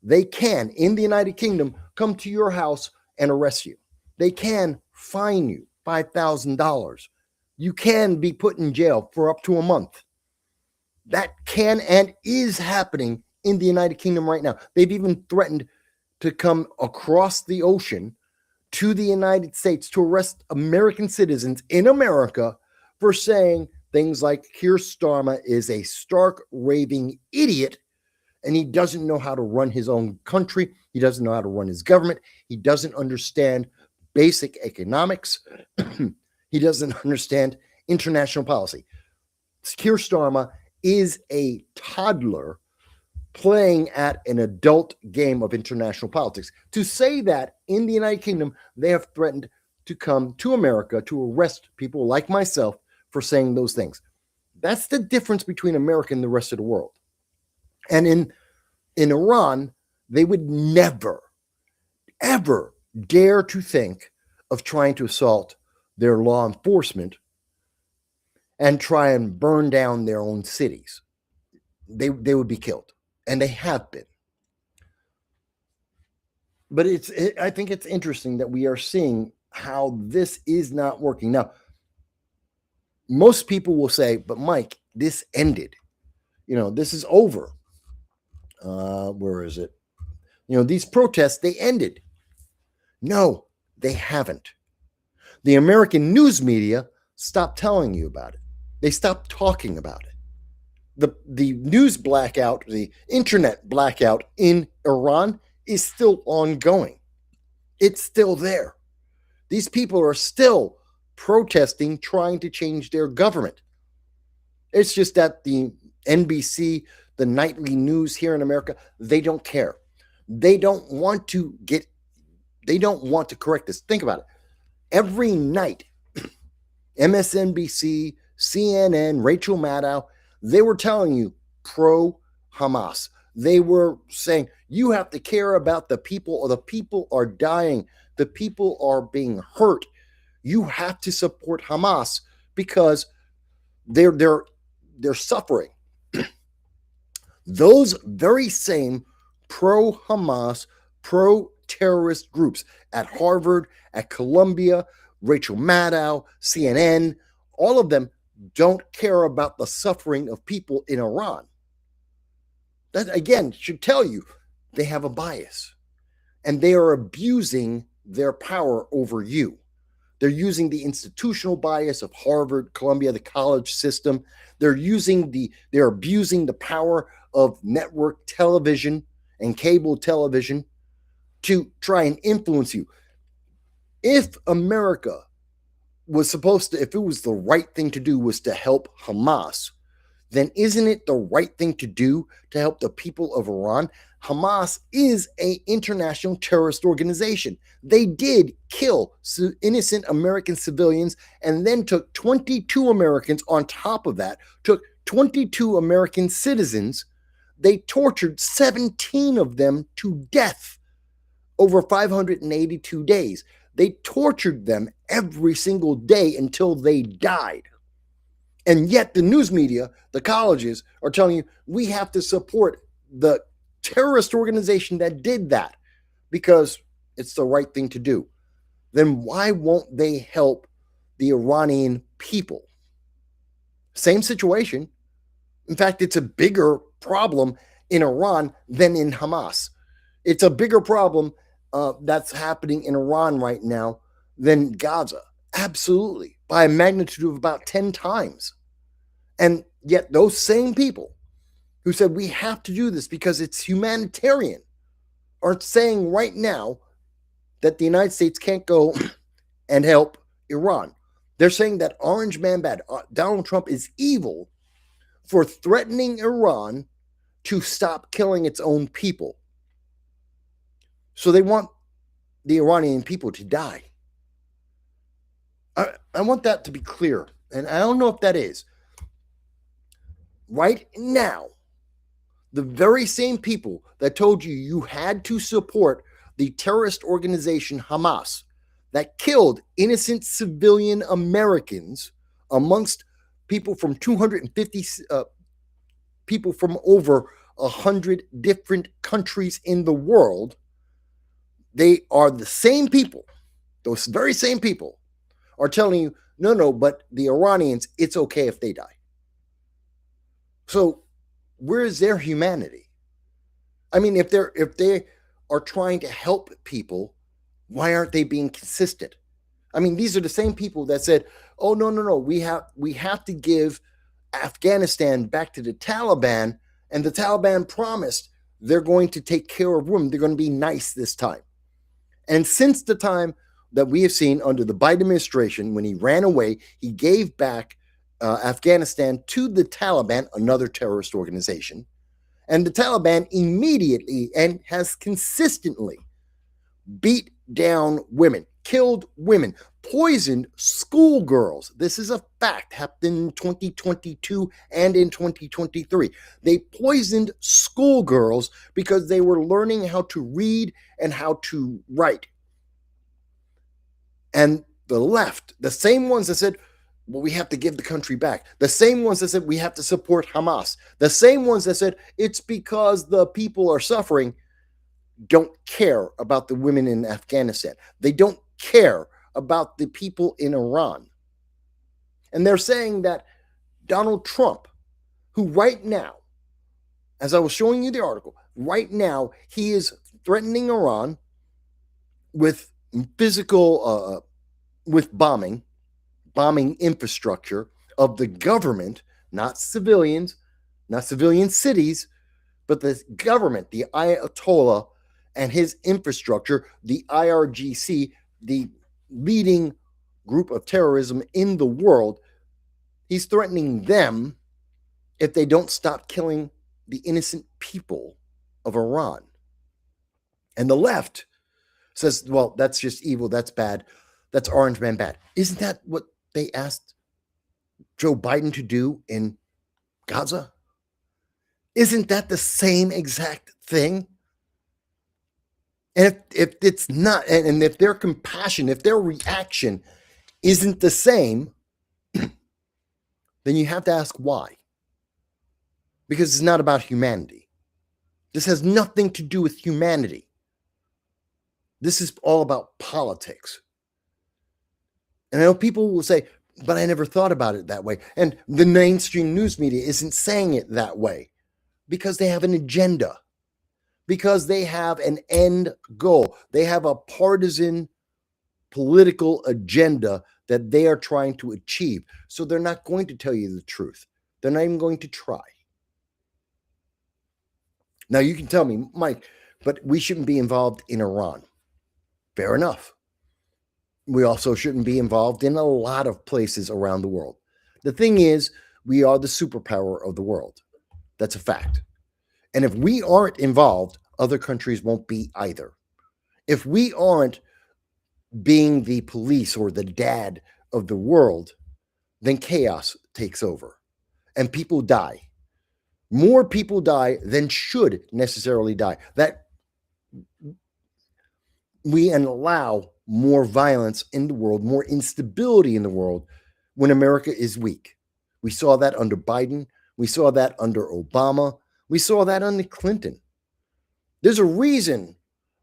they can, in the United Kingdom, come to your house and arrest you. They can fine you $5,000. You can be put in jail for up to a month. That can and is happening in the United Kingdom right now. They've even threatened to come across the ocean to the United States to arrest American citizens in America for saying things like Keir Starmer is a stark, raving idiot, and he doesn't know how to run his own country. He doesn't know how to run his government. He doesn't understand basic economics. He doesn't understand international policy. Keir Starmer is a toddler playing at an adult game of international politics. To say that in the United Kingdom, they have threatened to come to America to arrest people like myself for saying those things. That's the difference between America and the rest of the world. And in Iran, they would never, ever dare to think of trying to assault their law enforcement and try and burn down their own cities. They would be killed, and they have been. But I think it's interesting that we are seeing how this is not working. Now, most people will say, but Mike, this ended. This is over. Where is it? These protests, they ended. No, they haven't. The American news media stopped telling you about it. They stopped talking about it. The news blackout, the internet blackout in Iran is still ongoing. It's still there. These people are still protesting, trying to change their government. It's just that the NBC, the nightly news here in America, they don't care. They don't want to correct this. Think about it. Every night, MSNBC, CNN, Rachel Maddow, they were telling you pro-Hamas. They were saying you have to care about the people, or the people are dying. The people are being hurt. You have to support Hamas because they're suffering. Those very same pro-Hamas, pro-terrorist groups at Harvard, at Columbia, Rachel Maddow, CNN, all of them don't care about the suffering of people in Iran. That, again, should tell you they have a bias, and they are abusing their power over you. They're using the institutional bias of Harvard, Columbia, the college system. They're abusing the power of network television and cable television to try and influence you. If America was if it was the right thing to do was to help Hamas, then isn't it the right thing to do to help the people of Iran? Hamas is an international terrorist organization. They did kill innocent American civilians and then took 22 Americans on top of that, took 22 American citizens. They tortured 17 of them to death over 582 days. They tortured them every single day until they died. And yet the news media, the colleges, are telling you we have to support the terrorist organization that did that because it's the right thing to do. Then why won't they help the Iranian people? Same situation. In fact, it's a bigger problem in Iran than in Hamas. It's a bigger problem that's happening in Iran right now than Gaza. Absolutely. By a magnitude of about 10 times. And yet those same people who said we have to do this because it's humanitarian are saying right now that the United States can't go and help Iran. They're saying that Orange Man bad. Donald Trump is evil for threatening Iran to stop killing its own people. So they want the Iranian people to die. I want that to be clear. And I don't know if that is. Right now, the very same people that told you you had to support the terrorist organization Hamas that killed innocent civilian Americans amongst people from 250 people from over 100 different countries in the world, they are the same people, those very same people are telling you, no, but the Iranians, it's okay if they die. So where is their humanity? I mean, if they are trying to help people, why aren't they being consistent? I mean, these are the same people that said, oh, no, we have to give Afghanistan back to the Taliban, and the Taliban promised they're going to take care of women. They're going to be nice this time. And since the time that we have seen under the Biden administration, when he ran away, he gave back Afghanistan to the Taliban, another terrorist organization. And the Taliban immediately and has consistently beat down women, killed women, poisoned schoolgirls. This is a fact, happened in 2022 and in 2023. They poisoned schoolgirls because they were learning how to read and how to write. And the left, the same ones that said, well, we have to give the country back. The same ones that said we have to support Hamas. The same ones that said it's because the people are suffering don't care about the women in Afghanistan. They don't care about the people in Iran. And they're saying that Donald Trump, who right now, as I was showing you the article, right now he is threatening Iran with physical, with bombing infrastructure of the government, not civilians, not civilian cities, but the government, the Ayatollah and his infrastructure, the IRGC, the leading group of terrorism in the world. He's threatening them if they don't stop killing the innocent people of Iran. And the left says, well, that's just evil, that's bad, that's Orange Man bad. Isn't that what they asked Joe Biden to do in Gaza? Isn't that the same exact thing? And if it's not, and if their compassion, if their reaction isn't the same, then you have to ask why. Because it's not about humanity. This has nothing to do with humanity. This is all about politics. And I know people will say, but I never thought about it that way. And the mainstream news media isn't saying it that way because they have an agenda. Because they have an end goal. They have a partisan political agenda that they are trying to achieve. So they're not going to tell you the truth. They're not even going to try. Now you can tell me, Mike, but we shouldn't be involved in Iran. Fair enough. We also shouldn't be involved in a lot of places around the world. The thing is, we are the superpower of the world. That's a fact. And if we aren't involved, other countries won't be either. If we aren't being the police or the dad of the world, then chaos takes over. and people die. More people die than should necessarily die. That we allow more violence in the world, more instability in the world when America is weak. We saw that under Biden. We saw that under Obama. We saw that under Clinton. There's a reason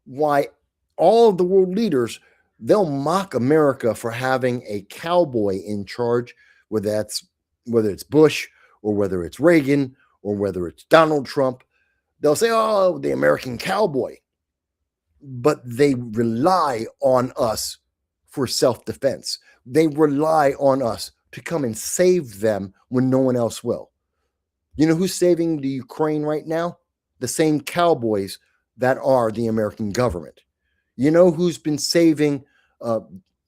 why all of the world leaders, they'll mock America for having a cowboy in charge, whether it's Bush or whether it's Reagan or whether it's Donald Trump. They'll say, oh, the American cowboy. But they rely on us for self-defense. They rely on us to come and save them when no one else will. You know who's saving the Ukraine right now? The same cowboys that are the American government. You know who's been saving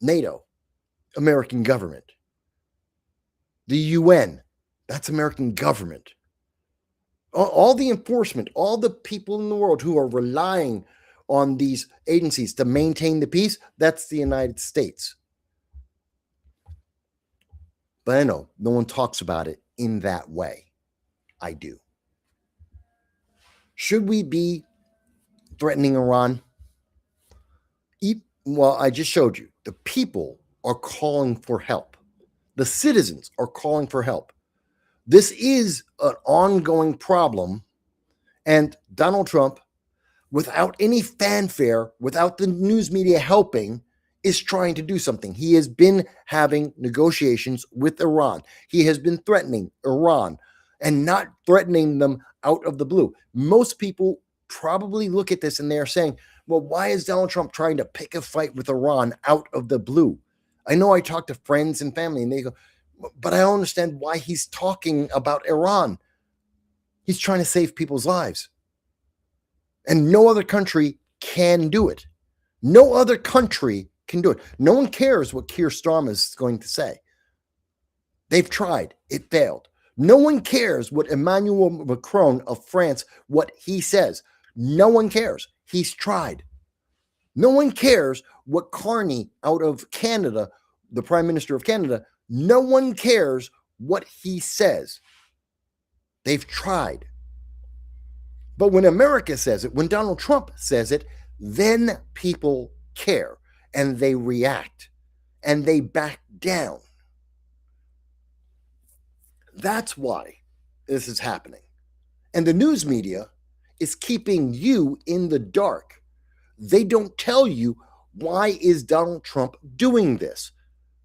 NATO? American government. The UN, that's American government. All the enforcement, all the people in the world who are relying on these agencies to maintain the peace, that's the United States. But I know no one talks about it in that way. I do. Should we be threatening Iran? Well, I just showed you. The people are calling for help. The citizens are calling for help. This is an ongoing problem. And Donald Trump, without any fanfare, without the news media helping, is trying to do something. He has been having negotiations with Iran. He has been threatening Iran and not threatening them out of the blue. Most people probably look at this and they're saying, well, why is Donald Trump trying to pick a fight with Iran out of the blue? I know I talk to friends and family and they go, but I don't understand why he's talking about Iran. He's trying to save people's lives. And no other country can do it. No other country can do it. No one cares what Keir Starmer is going to say. They've tried. It failed. No one cares what Emmanuel Macron of France, what he says. No one cares. He's tried. No one cares what Carney out of Canada, the Prime Minister of Canada, no one cares what he says. They've tried. But when America says it, when Donald Trump says it, then people care and they react and they back down. That's why this is happening. And the news media is keeping you in the dark. They don't tell you, why is Donald Trump doing this?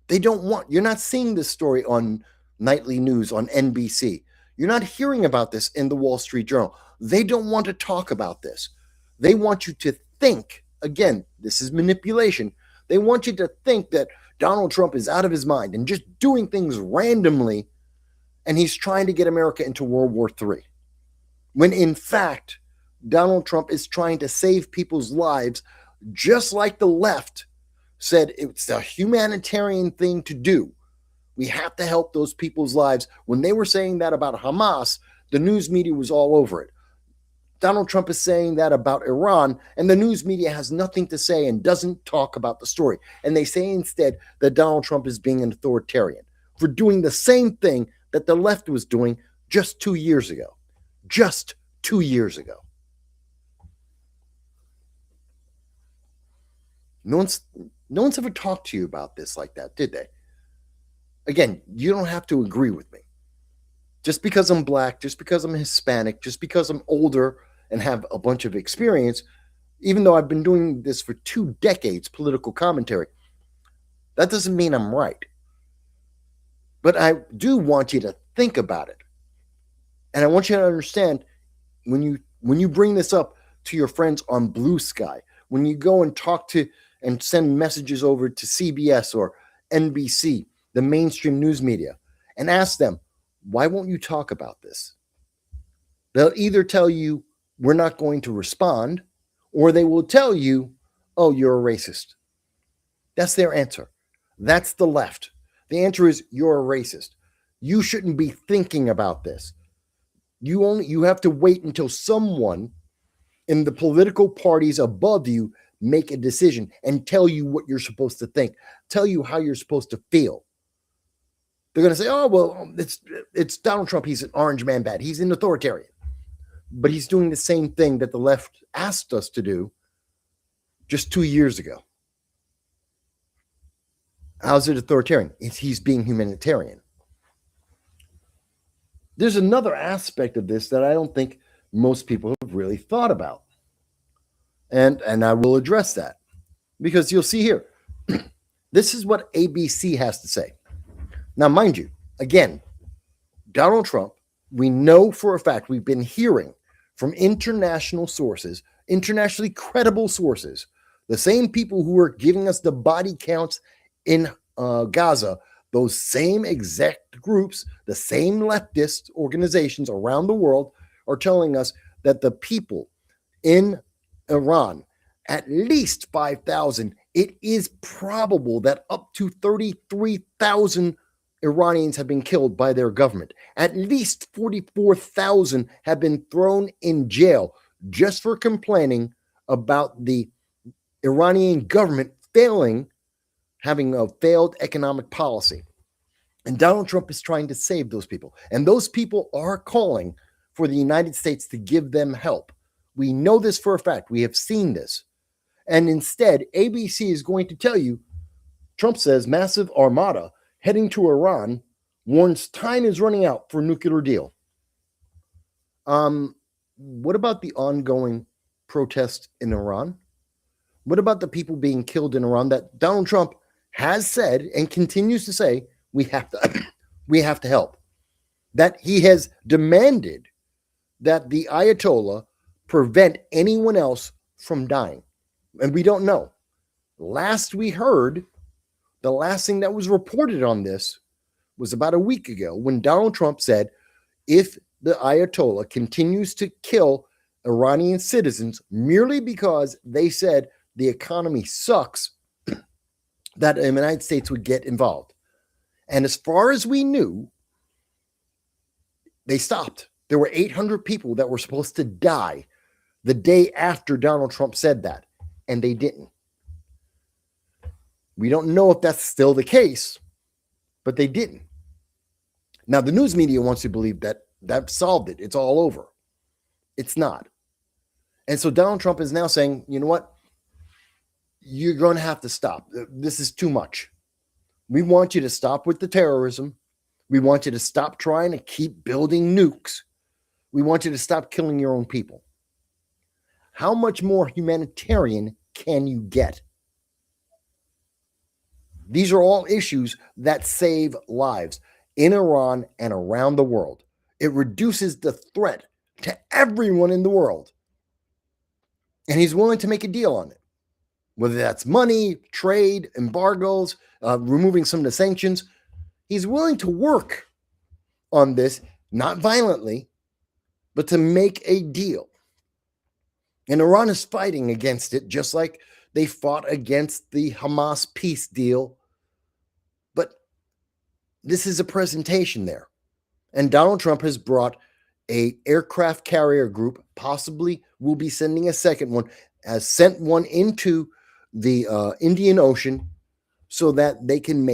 You're not seeing this story on nightly news on NBC. You're not hearing about this in the Wall Street Journal. They don't want to talk about this. They want you to think, again, this is manipulation. They want you to think that Donald Trump is out of his mind and just doing things randomly, and he's trying to get America into World War III. When in fact, Donald Trump is trying to save people's lives, just like the left said it's a humanitarian thing to do. We have to help those people's lives. When they were saying that about Hamas, the news media was all over it. Donald Trump is saying that about Iran, and the news media has nothing to say and doesn't talk about the story. And they say instead that Donald Trump is being an authoritarian for doing the same thing that the left was doing just 2 years ago. Just 2 years ago. No one's ever talked to you about this like that, did they? Again, you don't have to agree with me. Just because I'm black, just because I'm Hispanic, just because I'm older and have a bunch of experience, even though I've been doing this for 2 decades, political commentary, that doesn't mean I'm right. But I do want you to think about it. And I want you to understand, when you bring this up to your friends on Blue Sky, when you go and talk to and send messages over to CBS or NBC, the mainstream news media, and ask them, why won't you talk about this? They'll either tell you, we're not going to respond, or they will tell you, oh, you're a racist. That's their answer. That's the left. The answer is, you're a racist. You shouldn't be thinking about this. You have to wait until someone in the political parties above you make a decision and tell you what you're supposed to think, tell you how you're supposed to feel. They're going to say, oh, well, it's Donald Trump. He's an orange man bad. He's an authoritarian. But he's doing the same thing that the left asked us to do just 2 years ago. How's it authoritarian? He's being humanitarian. There's another aspect of this that I don't think most people have really thought about. And I will address that because you'll see here. This is what ABC has to say. Now, mind you, again, Donald Trump, we know for a fact, we've been hearing from international sources, internationally credible sources, the same people who are giving us the body counts in Gaza, those same exact groups, the same leftist organizations around the world are telling us that the people in Iran, at least 5,000, it is probable that up to 33,000 Iranians have been killed by their government. At least 44,000 have been thrown in jail just for complaining about the Iranian government having a failed economic policy. And Donald Trump is trying to save those people. And those people are calling for the United States to give them help. We know this for a fact. We have seen this. And instead, ABC is going to tell you, Trump says massive armada heading to Iran, warns time is running out for a nuclear deal. What about the ongoing protests in Iran? What about the people being killed in Iran that Donald Trump has said and continues to say we have to help? That he has demanded that the Ayatollah prevent anyone else from dying. And we don't know. Last we heard, the last thing that was reported on this was about a week ago when Donald Trump said, if the Ayatollah continues to kill Iranian citizens merely because they said the economy sucks, that the United States would get involved. And as far as we knew, they stopped. There were 800 people that were supposed to die the day after Donald Trump said that, and they didn't. We don't know if that's still the case, but they didn't. Now, the news media wants to believe that that solved it. It's all over. It's not. And so Donald Trump is now saying, you know what? You're going to have to stop. This is too much. We want you to stop with the terrorism. We want you to stop trying to keep building nukes. We want you to stop killing your own people. How much more humanitarian can you get? These are all issues that save lives in Iran and around the world. It reduces the threat to everyone in the world. And he's willing to make a deal on it. Whether that's money, trade, embargoes, removing some of the sanctions. He's willing to work on this, not violently, but to make a deal. And Iran is fighting against it, just like they fought against the Hamas peace deal. But this is a presentation there. And Donald Trump has brought an aircraft carrier group, possibly will be sending a second one, has sent one into the Indian Ocean so that they can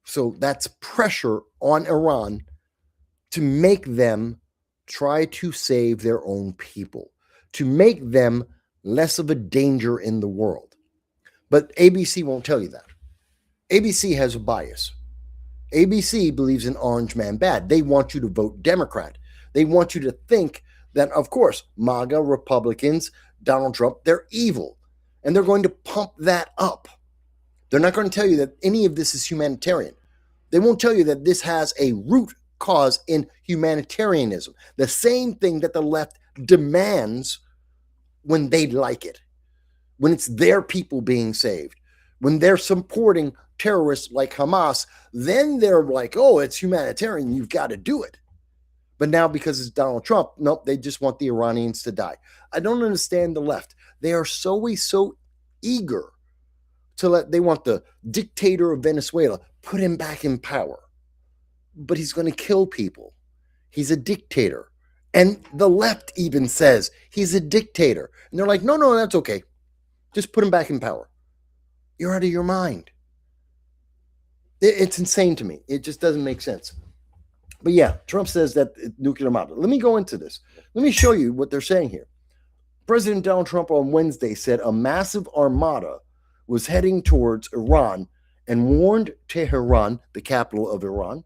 so that's pressure on Iran to make them try to save their own people, to make them less of a danger in the world. But ABC won't tell you that. ABC has a bias. ABC believes in orange man bad. They want you to vote Democrat. They want you to think that, of course, MAGA, Republicans, Donald Trump, they're evil. And they're going to pump that up. They're not going to tell you that any of this is humanitarian. They won't tell you that this has a root cause in humanitarianism. The same thing that the left demands when they like it, when it's their people being saved, when they're supporting terrorists like Hamas, then they're like, oh, it's humanitarian, you've got to do it. But now because it's Donald Trump, nope, they just want the Iranians to die. I don't understand the left. They are so eager to they want the dictator of Venezuela, put him back in power. But he's going to kill people. He's a dictator. And the left even says he's a dictator. And they're like, no, that's okay. Just put him back in power. You're out of your mind. It's insane to me. It just doesn't make sense. But yeah, Trump says that nuclear armada. Let me go into this. Let me show you what they're saying here. President Donald Trump on Wednesday said a massive armada was heading towards Iran and warned Tehran, the capital of Iran,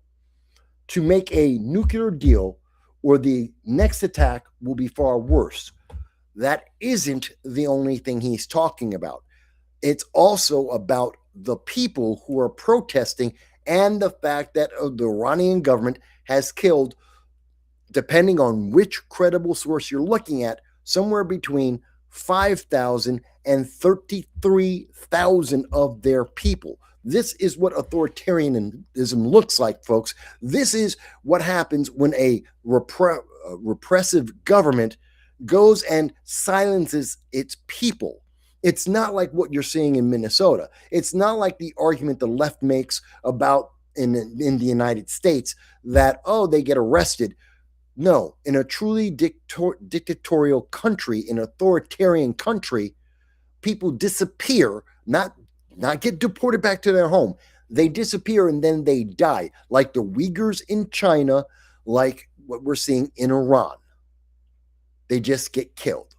to make a nuclear deal or the next attack will be far worse. That isn't the only thing he's talking about. It's also about the people who are protesting and the fact that the Iranian government has killed, depending on which credible source you're looking at, somewhere between 5,000 and 33,000 of their people. This is what authoritarianism looks like, folks. This is what happens when a repressive government goes and silences its people. It's not like what you're seeing in Minnesota. It's not like the argument the left makes about in the United States that, oh, they get arrested. No, in a truly dictatorial country, an authoritarian country, people disappear, not get deported back to their home. They disappear and then they die, like the Uyghurs in China, like what we're seeing in Iran. They just get killed.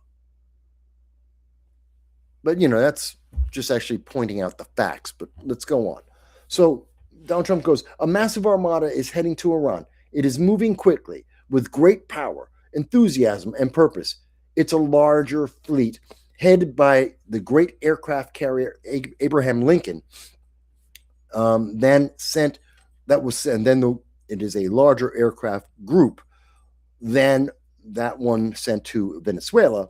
But, that's just actually pointing out the facts. But let's go on. So Donald Trump goes, a massive armada is heading to Iran. It is moving quickly with great power, enthusiasm, and purpose. It's a larger fleet headed by the great aircraft carrier Abraham Lincoln. It is a larger aircraft group than that one sent to Venezuela.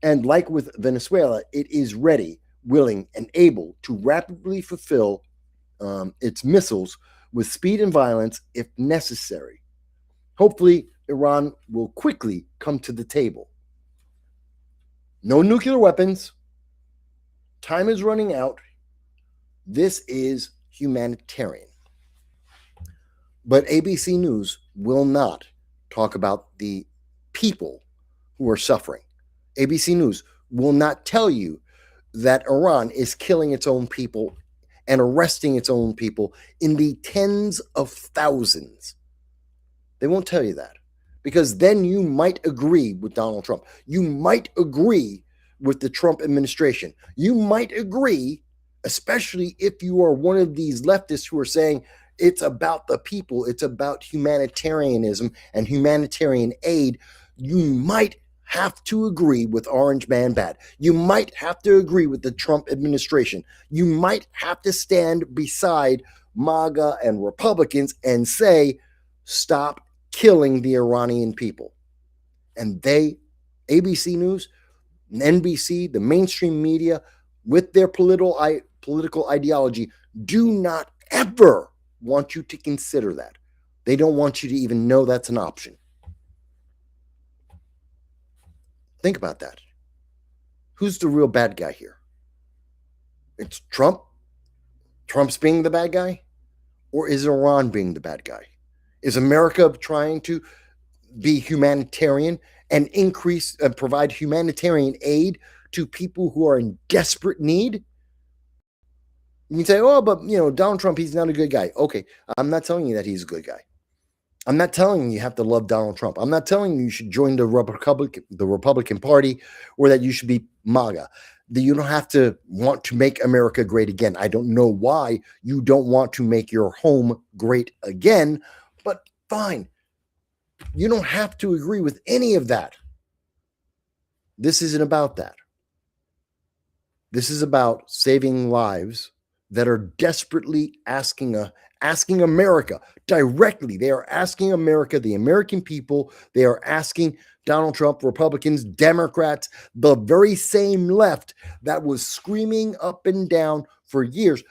And like with Venezuela, it is ready, willing, and able to rapidly fulfill its missiles with speed and violence if necessary. Hopefully, Iran will quickly come to the table. No nuclear weapons. Time is running out. This is humanitarian. But ABC News will not talk about the people who are suffering. ABC News will not tell you that Iran is killing its own people and arresting its own people in the tens of thousands. They won't tell you that, because then you might agree with Donald Trump. You might agree with the Trump administration. You might agree, especially if you are one of these leftists who are saying it's about the people, it's about humanitarianism and humanitarian aid. You might have to agree with Orange Man Bad. You might have to agree with the Trump administration. You might have to stand beside MAGA and Republicans and say, stop killing the Iranian people. And ABC News, NBC, the mainstream media, with their political ideology, do not ever want you to consider that. They don't want you to even know that's an option. Think about that. Who's the real bad guy here? It's Trump? Trump's being the bad guy? Or is Iran being the bad guy? Is America trying to be humanitarian and increase and provide humanitarian aid to people who are in desperate need? You can say, oh, but Donald Trump, he's not a good guy. Okay, I'm not telling you that he's a good guy. I'm not telling you have to love Donald Trump. I'm not telling you should join the Republican Party or that you should be MAGA. That you don't have to want to make America great again. I don't know why you don't want to make your home great again, but fine. You don't have to agree with any of that. This isn't about that. This is about saving lives that are desperately asking America directly. They are asking America, the American people, they are asking Donald Trump, Republicans, Democrats, the very same left that was screaming up and down for years,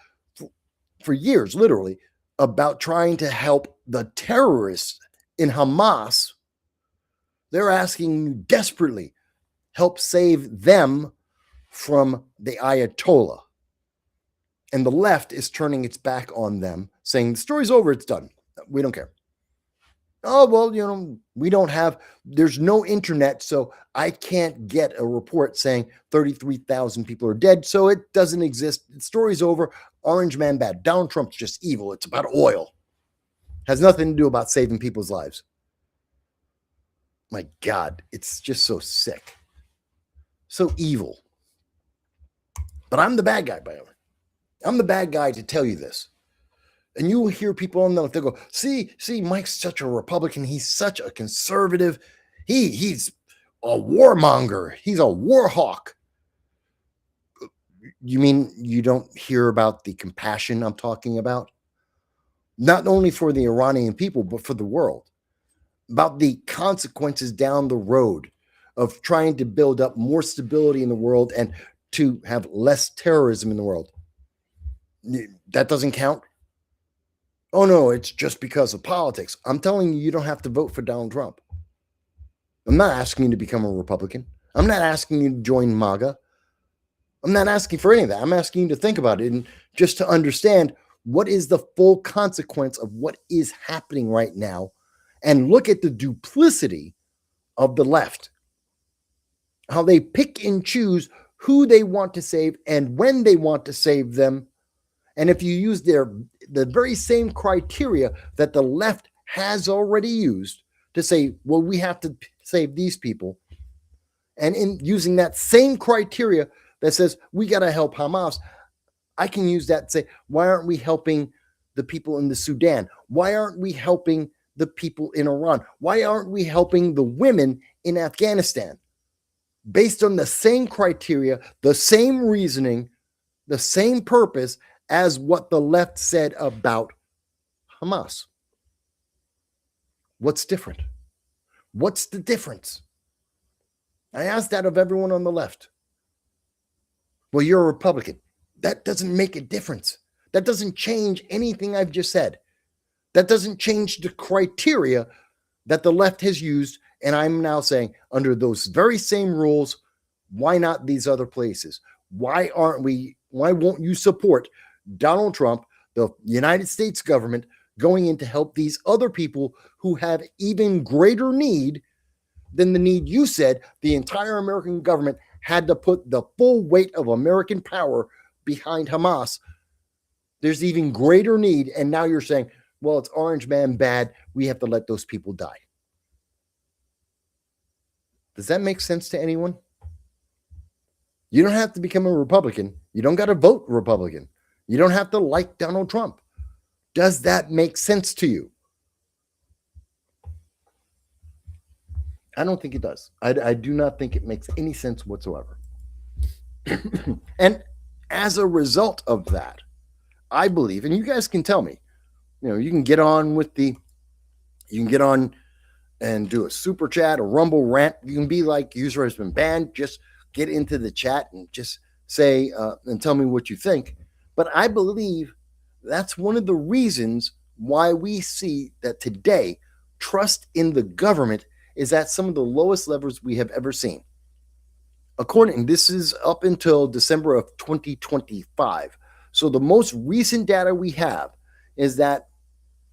literally, about trying to help the terrorists in Hamas. They're asking you desperately, help save them from the Ayatollah. And the left is turning its back on them, saying the story's over, it's done. We don't care. Oh, well, we don't have, there's no internet, so I can't get a report saying 33,000 people are dead, so it doesn't exist. The story's over. Orange man bad. Donald Trump's just evil. It's about oil. Has nothing to do about saving people's lives. My God, it's just so sick. So evil. But I'm the bad guy, by the way. I'm the bad guy to tell you this. And you will hear people on the left, they'll go, see, Mike's such a Republican. He's such a conservative. He's a warmonger. He's a war hawk. You mean you don't hear about the compassion I'm talking about? Not only for the Iranian people, but for the world. About the consequences down the road of trying to build up more stability in the world and to have less terrorism in the world. That doesn't count? Oh, no, it's just because of politics. I'm telling you, you don't have to vote for Donald Trump. I'm not asking you to become a Republican. I'm not asking you to join MAGA. I'm not asking for any of that. I'm asking you to think about it and just to understand what is the full consequence of what is happening right now and look at the duplicity of the left, how they pick and choose who they want to save and when they want to save them. And if you use the very same criteria that the left has already used to say, well, we have to save these people, and in using that same criteria that says we got to help Hamas, I can use that and say, why aren't we helping the people in the Sudan? Why aren't we helping the people in Iran? Why aren't we helping the women in Afghanistan? Based on the same criteria, the same reasoning, the same purpose as what the left said about Hamas. What's different? What's the difference? I asked that of everyone on the left. Well, you're a Republican. That doesn't make a difference. That doesn't change anything I've just said. That doesn't change the criteria that the left has used. And I'm now saying, under those very same rules, why not these other places? Why won't you support Donald Trump, the United States government, going in to help these other people who have even greater need than the need you said the entire American government had to put the full weight of American power behind Hamas? There's even greater need. And now you're saying, well, it's orange man bad. We have to let those people die. Does that make sense to anyone? You don't have to become a Republican. You don't got to vote Republican. You don't have to like Donald Trump. Does that make sense to you? I don't think it does. I do not think it makes any sense whatsoever. And as a result of that, I believe, and you guys can tell me, you can get on and do a super chat, a Rumble rant. You can be like, user has been banned. Just get into the chat and just say and tell me what you think. But I believe that's one of the reasons why we see that today trust in the government is at some of the lowest levels we have ever seen. This is up until December of 2025. So the most recent data we have is that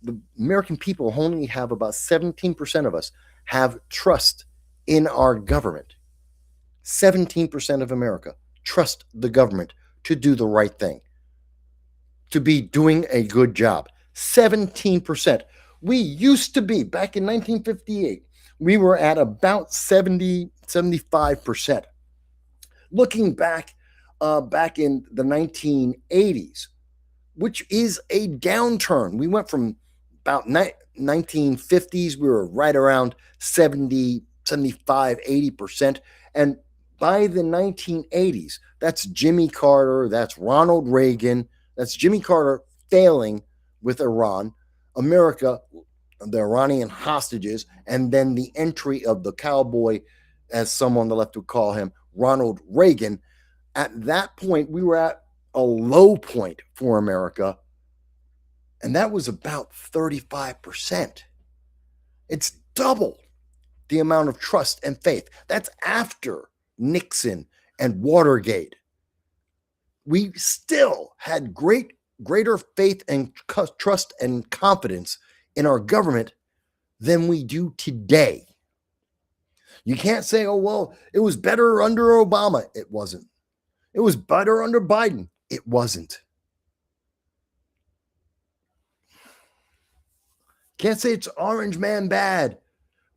the American people only have about 17% of us have trust in our government. 17% of America trust the government to do the right thing, to be doing a good job. 17%. We used to be, back in 1958, we were at about 75%. Looking back in the 1980s, which is a downturn. We went from about 1950s, we were right around 70, 75, 80%. And by the 1980s, that's Jimmy Carter, that's Ronald Reagan, that's Jimmy Carter failing with Iran, America, the Iranian hostages, and then the entry of the cowboy, as some on the left would call him, Ronald Reagan. At that point, we were at a low point for America, and that was about 35%. It's double the amount of trust and faith. That's after Nixon and Watergate. We still had greater faith and trust and confidence in our government than we do today. You can't say, oh, well, it was better under Obama. It wasn't. It was better under Biden. It wasn't. Can't say it's orange man bad.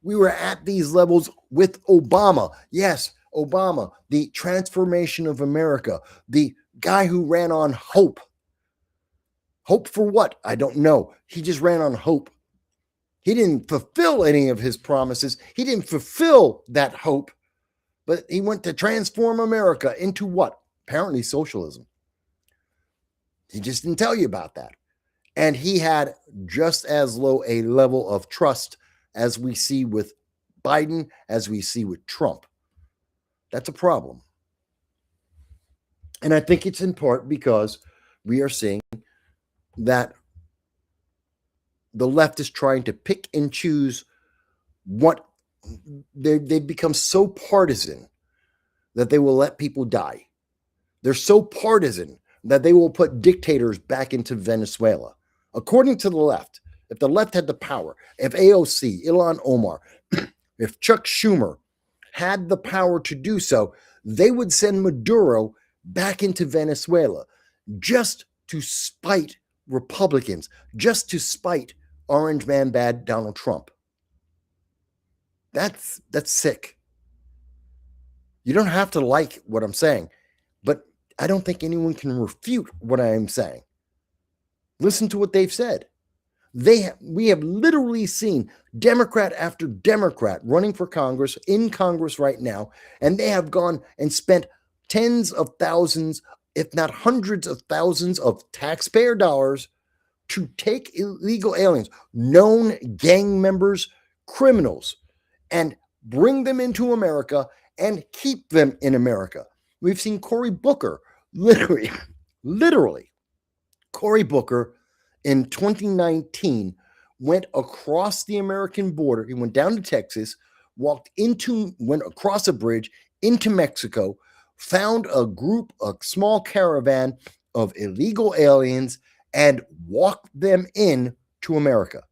We were at these levels with Obama. Yes, Obama, the transformation of America, the guy who ran on hope. Hope for what? I don't know. He just ran on hope. He didn't fulfill any of his promises. He didn't fulfill that hope, but he went to transform America into what? Apparently socialism. He just didn't tell you about that. And he had just as low a level of trust as we see with Biden, as we see with Trump. That's a problem. And I think it's in part because we are seeing that the left is trying to pick and choose what they've become so partisan that they will let people die. They're so partisan that they will put dictators back into Venezuela. According to the left, if the left had the power, if AOC, Ilhan Omar, if Chuck Schumer had the power to do so, they would send Maduro back into Venezuela just to spite Republicans, just to spite Orange Man Bad Donald Trump. That's sick. You don't have to like what I'm saying, but I don't think anyone can refute what I am saying. Listen to what they've said. We have literally seen Democrat after Democrat running for Congress, in Congress right now, and they have gone and spent tens of thousands, if not hundreds of thousands of taxpayer dollars to take illegal aliens, known gang members, criminals, and bring them into America and keep them in America. We've seen Cory Booker, literally, Cory Booker in 2019 went across the American border. He went down to Texas, went across a bridge into Mexico, found a small caravan of illegal aliens, and walked them in to America.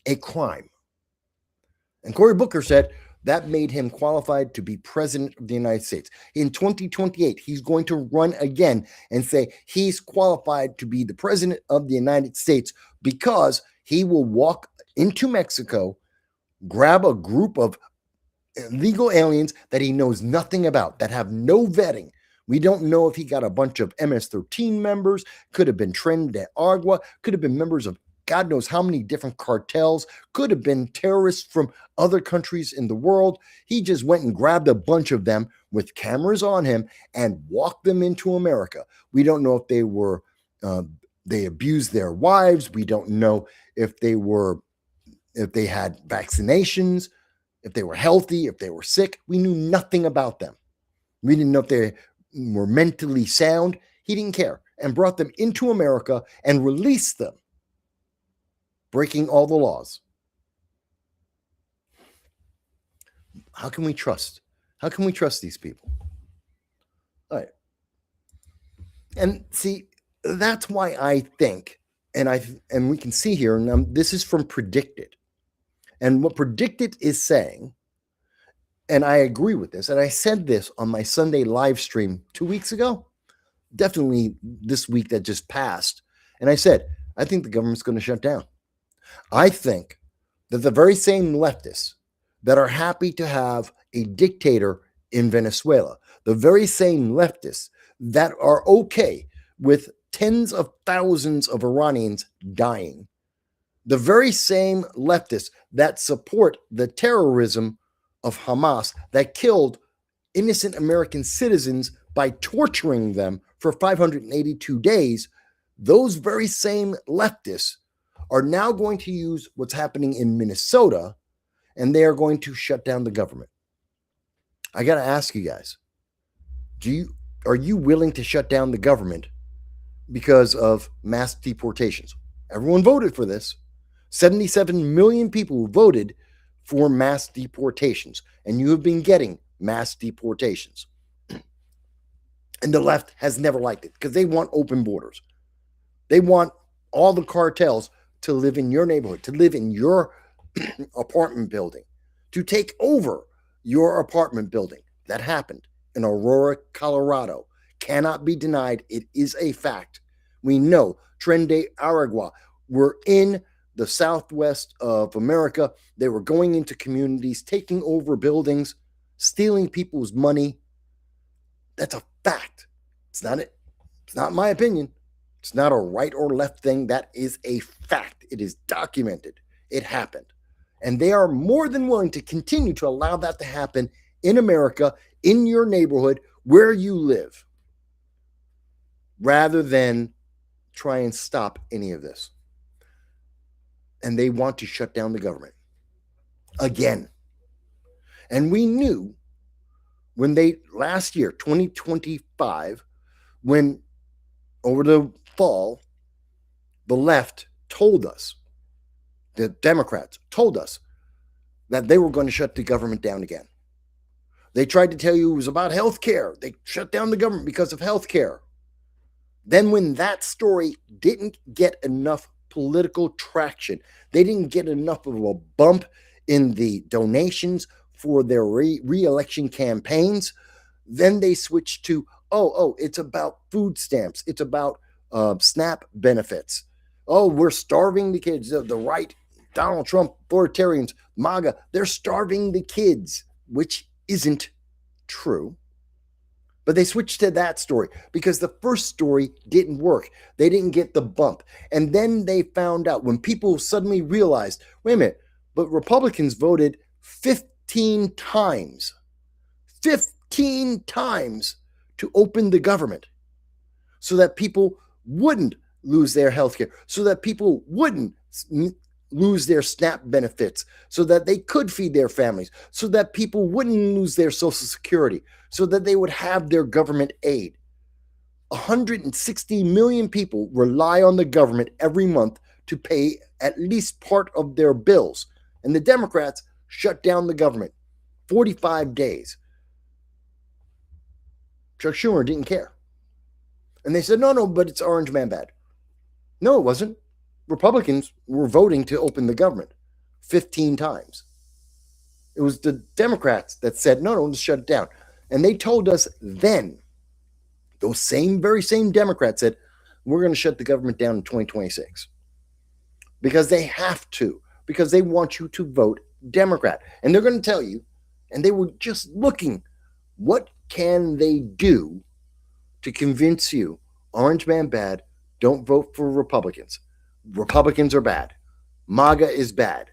A crime. And Cory Booker said that made him qualified to be president of the United States. In 2028, he's going to run again and say he's qualified to be the president of the United States because he will walk into Mexico, grab a group of illegal aliens that he knows nothing about, that have no vetting. We don't know if he got a bunch of MS-13 members, could have been Tren Agua, could have been members of God knows how many different cartels, could have been terrorists from other countries in the world. He just went and grabbed a bunch of them with cameras on him and walked them into America. We don't know if they abused their wives. We don't know if they had vaccinations, if they were healthy, if they were sick. We knew nothing about them. We didn't know if they were mentally sound. He didn't care, and brought them into America and released them, breaking all the laws. How can we trust? How can we trust these people? All right. And see, that's why I think, and we can see here, and this is from Predicted. And what Predicted is saying, and I agree with this, and I said this on my Sunday live stream 2 weeks ago, definitely this week that just passed, and I said, I think the government's going to shut down. I think that the very same leftists that are happy to have a dictator in Venezuela, the very same leftists that are okay with tens of thousands of Iranians dying, the very same leftists that support the terrorism of Hamas that killed innocent American citizens by torturing them for 582 days, those very same leftists are now going to use what's happening in Minnesota, and they are going to shut down the government. I got to ask you guys, are you willing to shut down the government because of mass deportations? Everyone voted for this. 77 million people voted for mass deportations, and you have been getting mass deportations. And the left has never liked it because they want open borders. They want all the cartels to live in your neighborhood, to live in your apartment building, to take over your apartment building. That happened in Aurora, Colorado. Cannot be denied. It is a fact. We know Tren de Aragua were in the southwest of America. They were going into communities, taking over buildings, stealing people's money. That's a fact. It's not my opinion. It's not a right or left thing. That is a fact. It is documented. It happened. And they are more than willing to continue to allow that to happen in America, in your neighborhood, where you live, rather than try and stop any of this. And they want to shut down the government again. And we knew when last year, 2025, when over the fall, the left told us, the Democrats told us that they were going to shut the government down again. They tried to tell you it was about health care. They shut down the government because of health care. Then when that story didn't get enough political traction, they didn't get enough of a bump in the donations for their re-election campaigns, then they switched to, it's about food stamps. It's about SNAP benefits. Oh, we're starving the kids. The right, Donald Trump, authoritarians, MAGA, they're starving the kids, which isn't true. But they switched to that story because the first story didn't work. They didn't get the bump. And then they found out when people suddenly realized, wait a minute, but Republicans voted 15 times to open the government so that people wouldn't lose their health care, so that people wouldn't lose their SNAP benefits, so that they could feed their families, so that people wouldn't lose their Social Security, so that they would have their government aid. 160 million people rely on the government every month to pay at least part of their bills. And the Democrats shut down the government. 45 days. Chuck Schumer didn't care. And they said, no, but it's Orange Man bad. No, it wasn't. Republicans were voting to open the government 15 times. It was the Democrats that said, no, just shut it down. And they told us then, those very same Democrats said, we're going to shut the government down in 2026. Because they have to. Because they want you to vote Democrat. And they're going to tell you, and they were just looking, what can they do to convince you, Orange Man bad, don't vote for Republicans. Republicans are bad. MAGA is bad.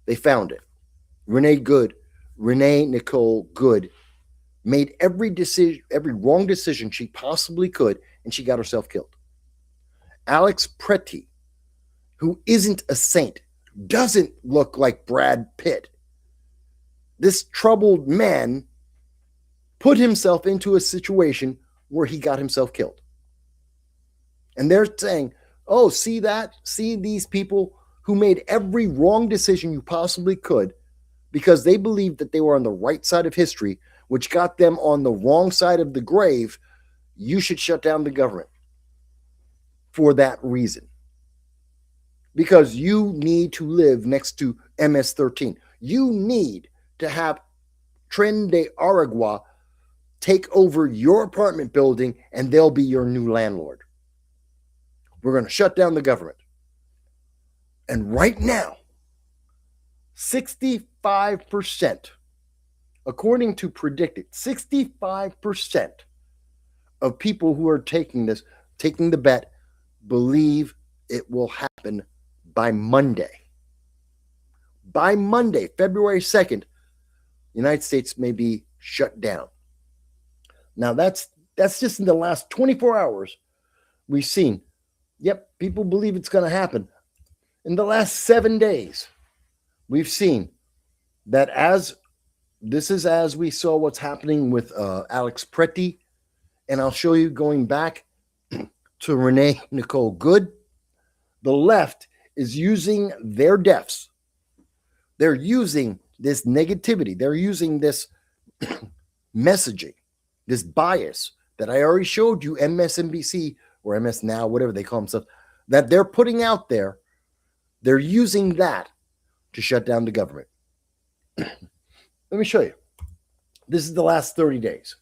They found it. Renee Nicole Good made every wrong decision she possibly could, and she got herself killed. Alex Pretti, who isn't a saint, doesn't look like Brad Pitt. This troubled man put himself into a situation where he got himself killed. And they're saying, oh, see that? See these people who made every wrong decision you possibly could because they believed that they were on the right side of history, which got them on the wrong side of the grave. You should shut down the government for that reason. Because you need to live next to MS-13. You need to have Tren de Aragua take over your apartment building and they'll be your new landlord. We're going to shut down the government. And right now, 65%, according to Predicted, 65% of people who are taking the bet, believe it will happen by Monday. By Monday, February 2nd, the United States may be shut down. Now, that's just in the last 24 hours we've seen. Yep, people believe it's going to happen. In the last 7 days, we've seen that as we saw what's happening with Alex Pretti, and I'll show you going back to Renee Nicole Good, the left is using their deaths. They're using this negativity. They're using this messaging, this bias that I already showed you, MSNBC or MS Now, whatever they call themselves, that they're putting out there. They're using that to shut down the government. Let me show you. This is the last 30 days.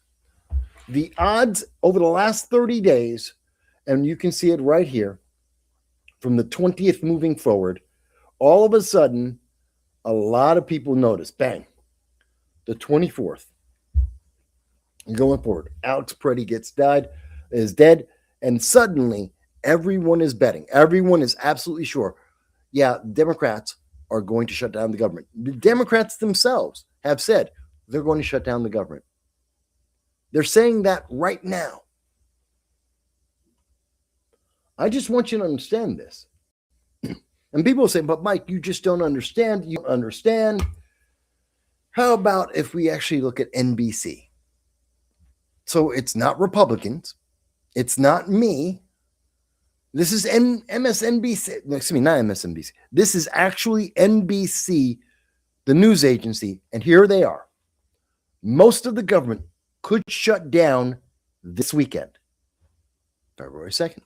The odds over the last 30 days, and you can see it right here, from the 20th moving forward, all of a sudden, a lot of people notice, bang, the 24th, going forward, Alex Pretti is dead, and suddenly everyone is betting. Everyone is absolutely sure, yeah, Democrats are going to shut down the government. The Democrats themselves have said they're going to shut down the government. They're saying that right now. I just want you to understand this. And people say, but Mike, you just don't understand. You don't understand. How about if we actually look at NBC? So it's not Republicans. It's not me. This is MSNBC. Excuse me, not MSNBC. This is actually NBC, the news agency. And here they are. Most of the government could shut down this weekend, February 2nd.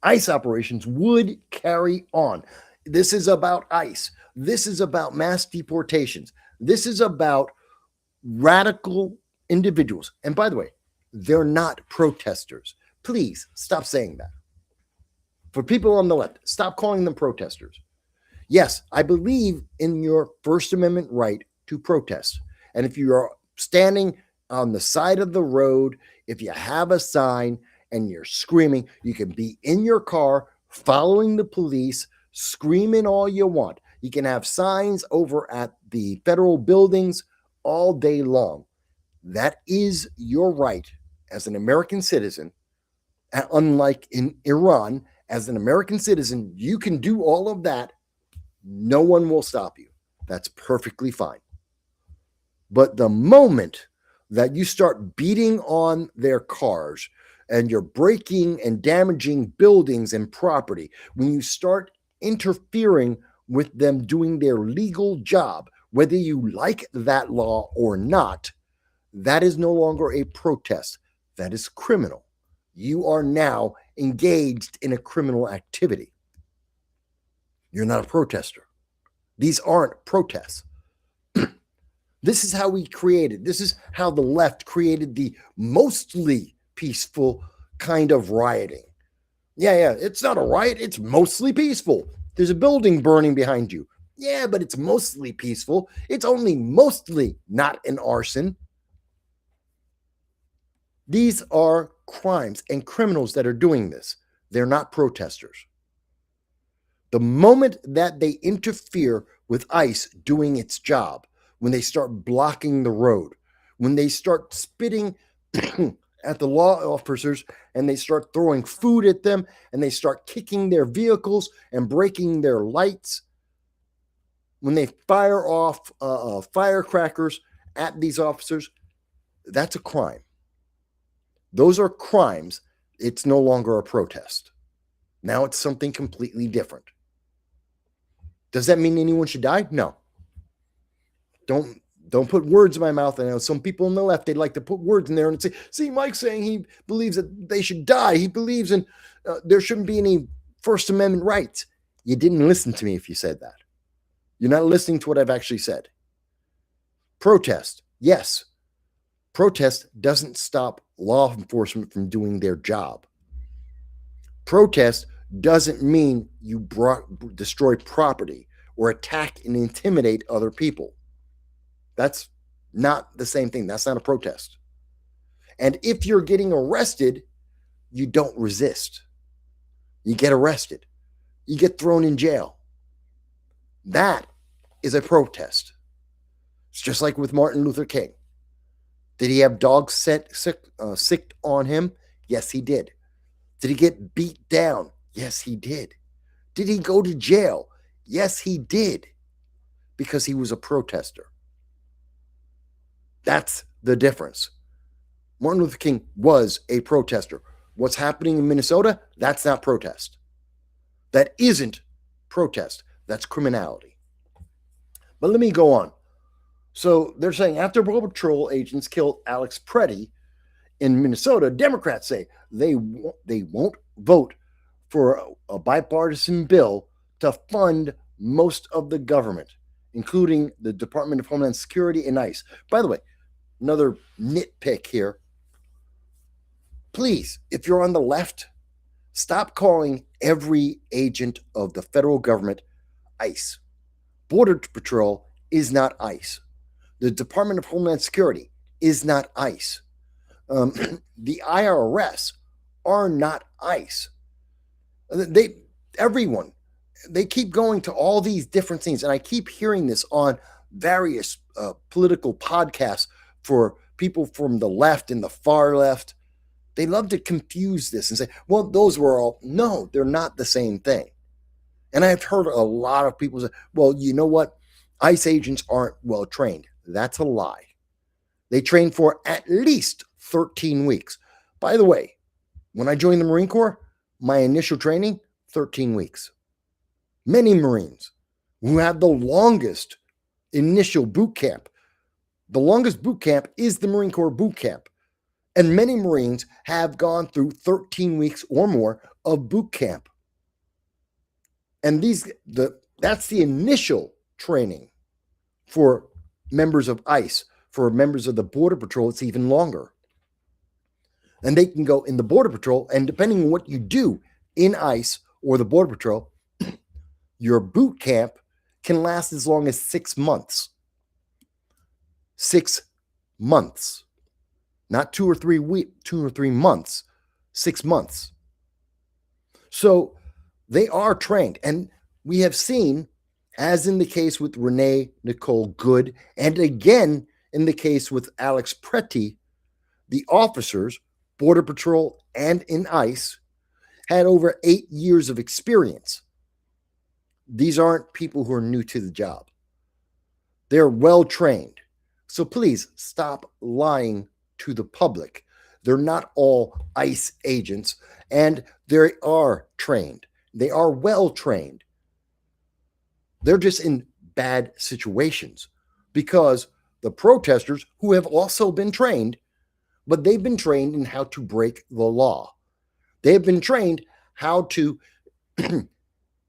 ICE operations would carry on. This is about ICE. This is about mass deportations. This is about radical individuals. And by the way, they're not protesters. Please stop saying that. For people on the left, stop calling them protesters. Yes, I believe in your First Amendment right to protest. And if you are standing on the side of the road, if you have a sign and you're screaming, you can be in your car following the police, screaming all you want. You can have signs over at the federal buildings all day long. That is your right as an American citizen. Unlike in Iran, as an American citizen, you can do all of that. No one will stop you. That's perfectly fine. But the moment that you start beating on their cars and you're breaking and damaging buildings and property, when you start interfering with them doing their legal job, whether you like that law or not, that is no longer a protest. That is criminal. You are now engaged in a criminal activity. You're not a protester. These aren't protests. This is how this is how the left created the mostly peaceful kind of rioting. Yeah, it's not a riot. It's mostly peaceful. There's a building burning behind you. Yeah, but it's mostly peaceful. It's only mostly not an arson. These are crimes and criminals that are doing this. They're not protesters. The moment that they interfere with ICE doing its job, when they start blocking the road, when they start spitting at the law officers and they start throwing food at them and they start kicking their vehicles and breaking their lights, when they fire off firecrackers at these officers, that's a crime. Those are crimes. It's no longer a protest. Now it's something completely different. Does that mean anyone should die? No. Don't put words in my mouth. I know some people on the left, they'd like to put words in there and say, see, Mike's saying he believes that they should die. He believes in there shouldn't be any First Amendment rights. You didn't listen to me if you said that. You're not listening to what I've actually said. Protest, yes. Protest doesn't stop law enforcement from doing their job. Protest doesn't mean you destroy property or attack and intimidate other people. That's not the same thing. That's not a protest. And if you're getting arrested, you don't resist. You get arrested. You get thrown in jail. That is a protest. It's just like with Martin Luther King. Did he have dogs sicked on him? Yes, he did. Did he get beat down? Yes, he did. Did he go to jail? Yes, he did. Because he was a protester. That's the difference. Martin Luther King was a protester. What's happening in Minnesota? That's not protest. That isn't protest. That's criminality. But let me go on. So they're saying after Border Patrol agents killed Alex Pretti in Minnesota, Democrats say they won't vote for a bipartisan bill to fund most of the government, including the Department of Homeland Security and ICE. By the way, another nitpick here. Please, if you're on the left, stop calling every agent of the federal government ICE. Border Patrol is not ICE. The Department of Homeland Security is not ICE. The IRS are not ICE. Everyone, they keep going to all these different things, and I keep hearing this on various political podcasts for people from the left and the far left. They love to confuse this and say, well, those were all. No, they're not the same thing. And I've heard a lot of people say, well, you know what? ICE agents aren't well trained. That's a lie. They train for at least 13 weeks. By the way, when I joined the Marine Corps, my initial training, 13 weeks. Many Marines who have the longest initial boot camp, the longest boot camp is the Marine Corps boot camp. And many Marines have gone through 13 weeks or more of boot camp. And that's the initial training for members of ICE. For members of the Border Patrol, it's even longer. And they can go in the Border Patrol, and depending on what you do in ICE or the Border Patrol, your boot camp can last as long as 6 months. 6 months. Not 2 or 3 weeks, 2 or 3 months, 6 months. So they are trained. And we have seen, as in the case with Renee Nicole Good, and again in the case with Alex Pretti, the officers, Border Patrol and in ICE, had over 8 years of experience. These aren't people who are new to the job. They're well trained. So please stop lying to the public. They're not all ICE agents, and they are trained. They are well trained. They're just in bad situations because the protesters, who have also been trained, but they've been trained in how to break the law. They have been trained how to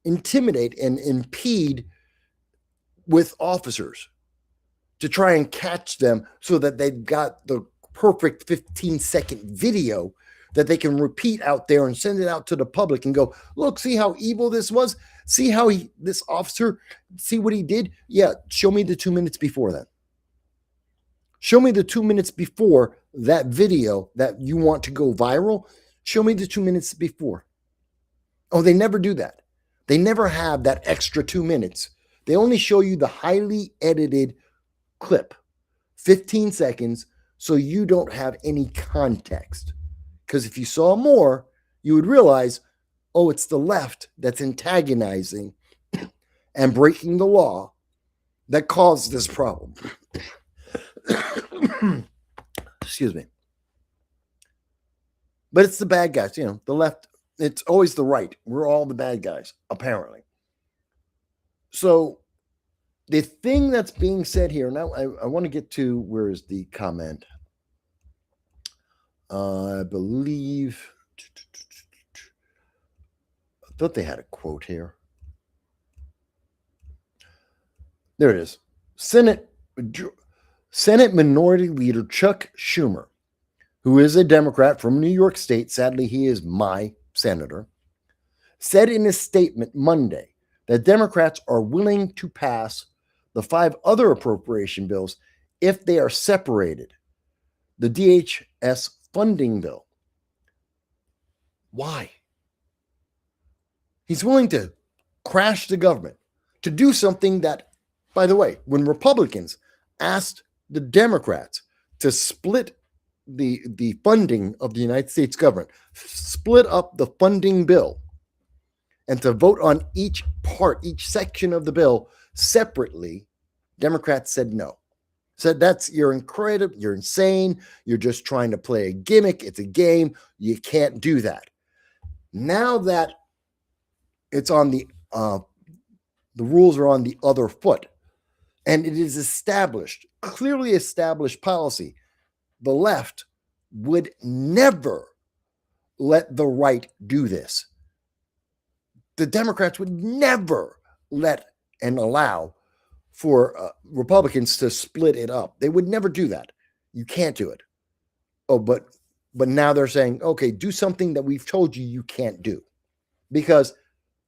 intimidate and impede with officers to try and catch them so that they've got the perfect 15-second video that they can repeat out there and send it out to the public and go, look, see how evil this was? See how this officer, see what he did? Yeah, show me the 2 minutes before that. Show me the 2 minutes before that video that you want to go viral. Show me the 2 minutes before. Oh, they never do that. They never have that extra 2 minutes. They only show you the highly edited clip, 15 seconds, so you don't have any context. Because if you saw more, you would realize, oh, it's the left that's antagonizing and breaking the law that caused this problem. Excuse me. But it's the bad guys, the left. It's always the right. We're all the bad guys, apparently. So the thing that's being said here, now I want to get to, where is the comment? I believe, I thought they had a quote here. There it is. Senate Minority Leader Chuck Schumer, who is a Democrat from New York State, sadly he is my senator, said in a statement Monday that Democrats are willing to pass the 5 other appropriation bills if they are separated. The DHS funding bill. Why? He's willing to crash the government, to do something that, by the way, when Republicans asked the Democrats to split the funding of the United States government, split up the funding bill, and to vote on each part, each section of the bill separately, Democrats said no. Said you're incredible, you're insane, you're just trying to play a gimmick, it's a game, you can't do that. Now that it's on the rules are on the other foot, and it is established, clearly established policy, the left would never let the right do this. The Democrats would never let and allow for Republicans to split it up. They would never do that. You can't do it. Oh, but now they're saying, okay, do something that we've told you can't do, because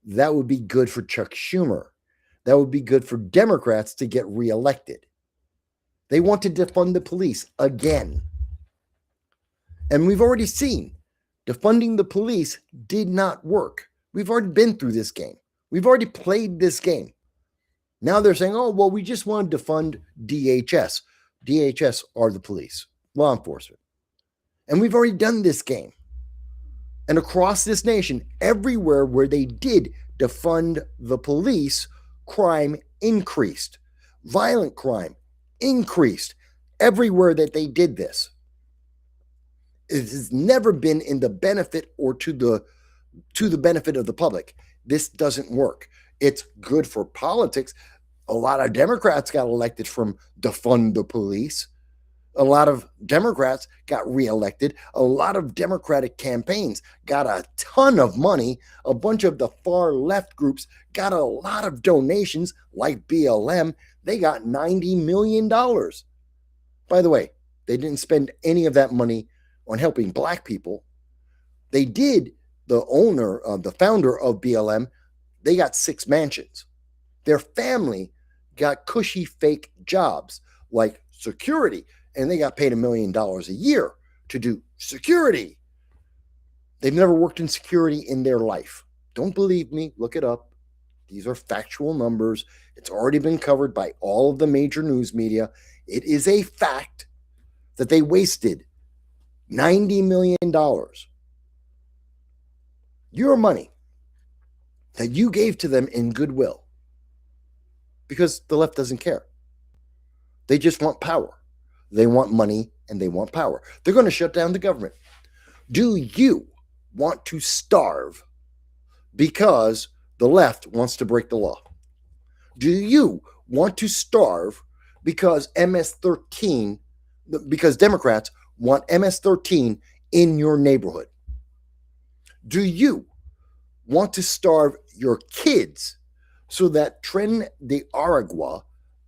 that would be good for Chuck Schumer. That would be good for Democrats to get reelected. They want to defund the police again. And we've already seen defunding the police did not work. We've already been through this game. We've already played this game. Now they're saying, oh, well, we just want to defund DHS. DHS are the police, law enforcement. And we've already done this game. And across this nation, everywhere where they did defund the police, crime increased. Violent crime increased everywhere that they did this. It has never been in the benefit or to the benefit of the public. This doesn't work. It's good for politics. A lot of Democrats got elected from defund the police. A lot of Democrats got reelected. A lot of Democratic campaigns got a ton of money. A bunch of the far left groups got a lot of donations, like BLM. They got $90 million. By the way, they didn't spend any of that money on helping black people. They did. The founder of BLM, they got 6 mansions. Their family got cushy fake jobs like security, and they got paid $1 million a year to do security. They've never worked in security in their life. Don't believe me? Look it up. These are factual numbers. It's already been covered by all of the major news media. It is a fact that they wasted $90 million. Your money that you gave to them in goodwill, because the left doesn't care. They just want power. They want money and they want power. They're going to shut down the government. Do you want to starve because the left wants to break the law? Do you want to starve because because Democrats want MS-13 in your neighborhood? Do you want to starve your kids so that Tren de Aragua,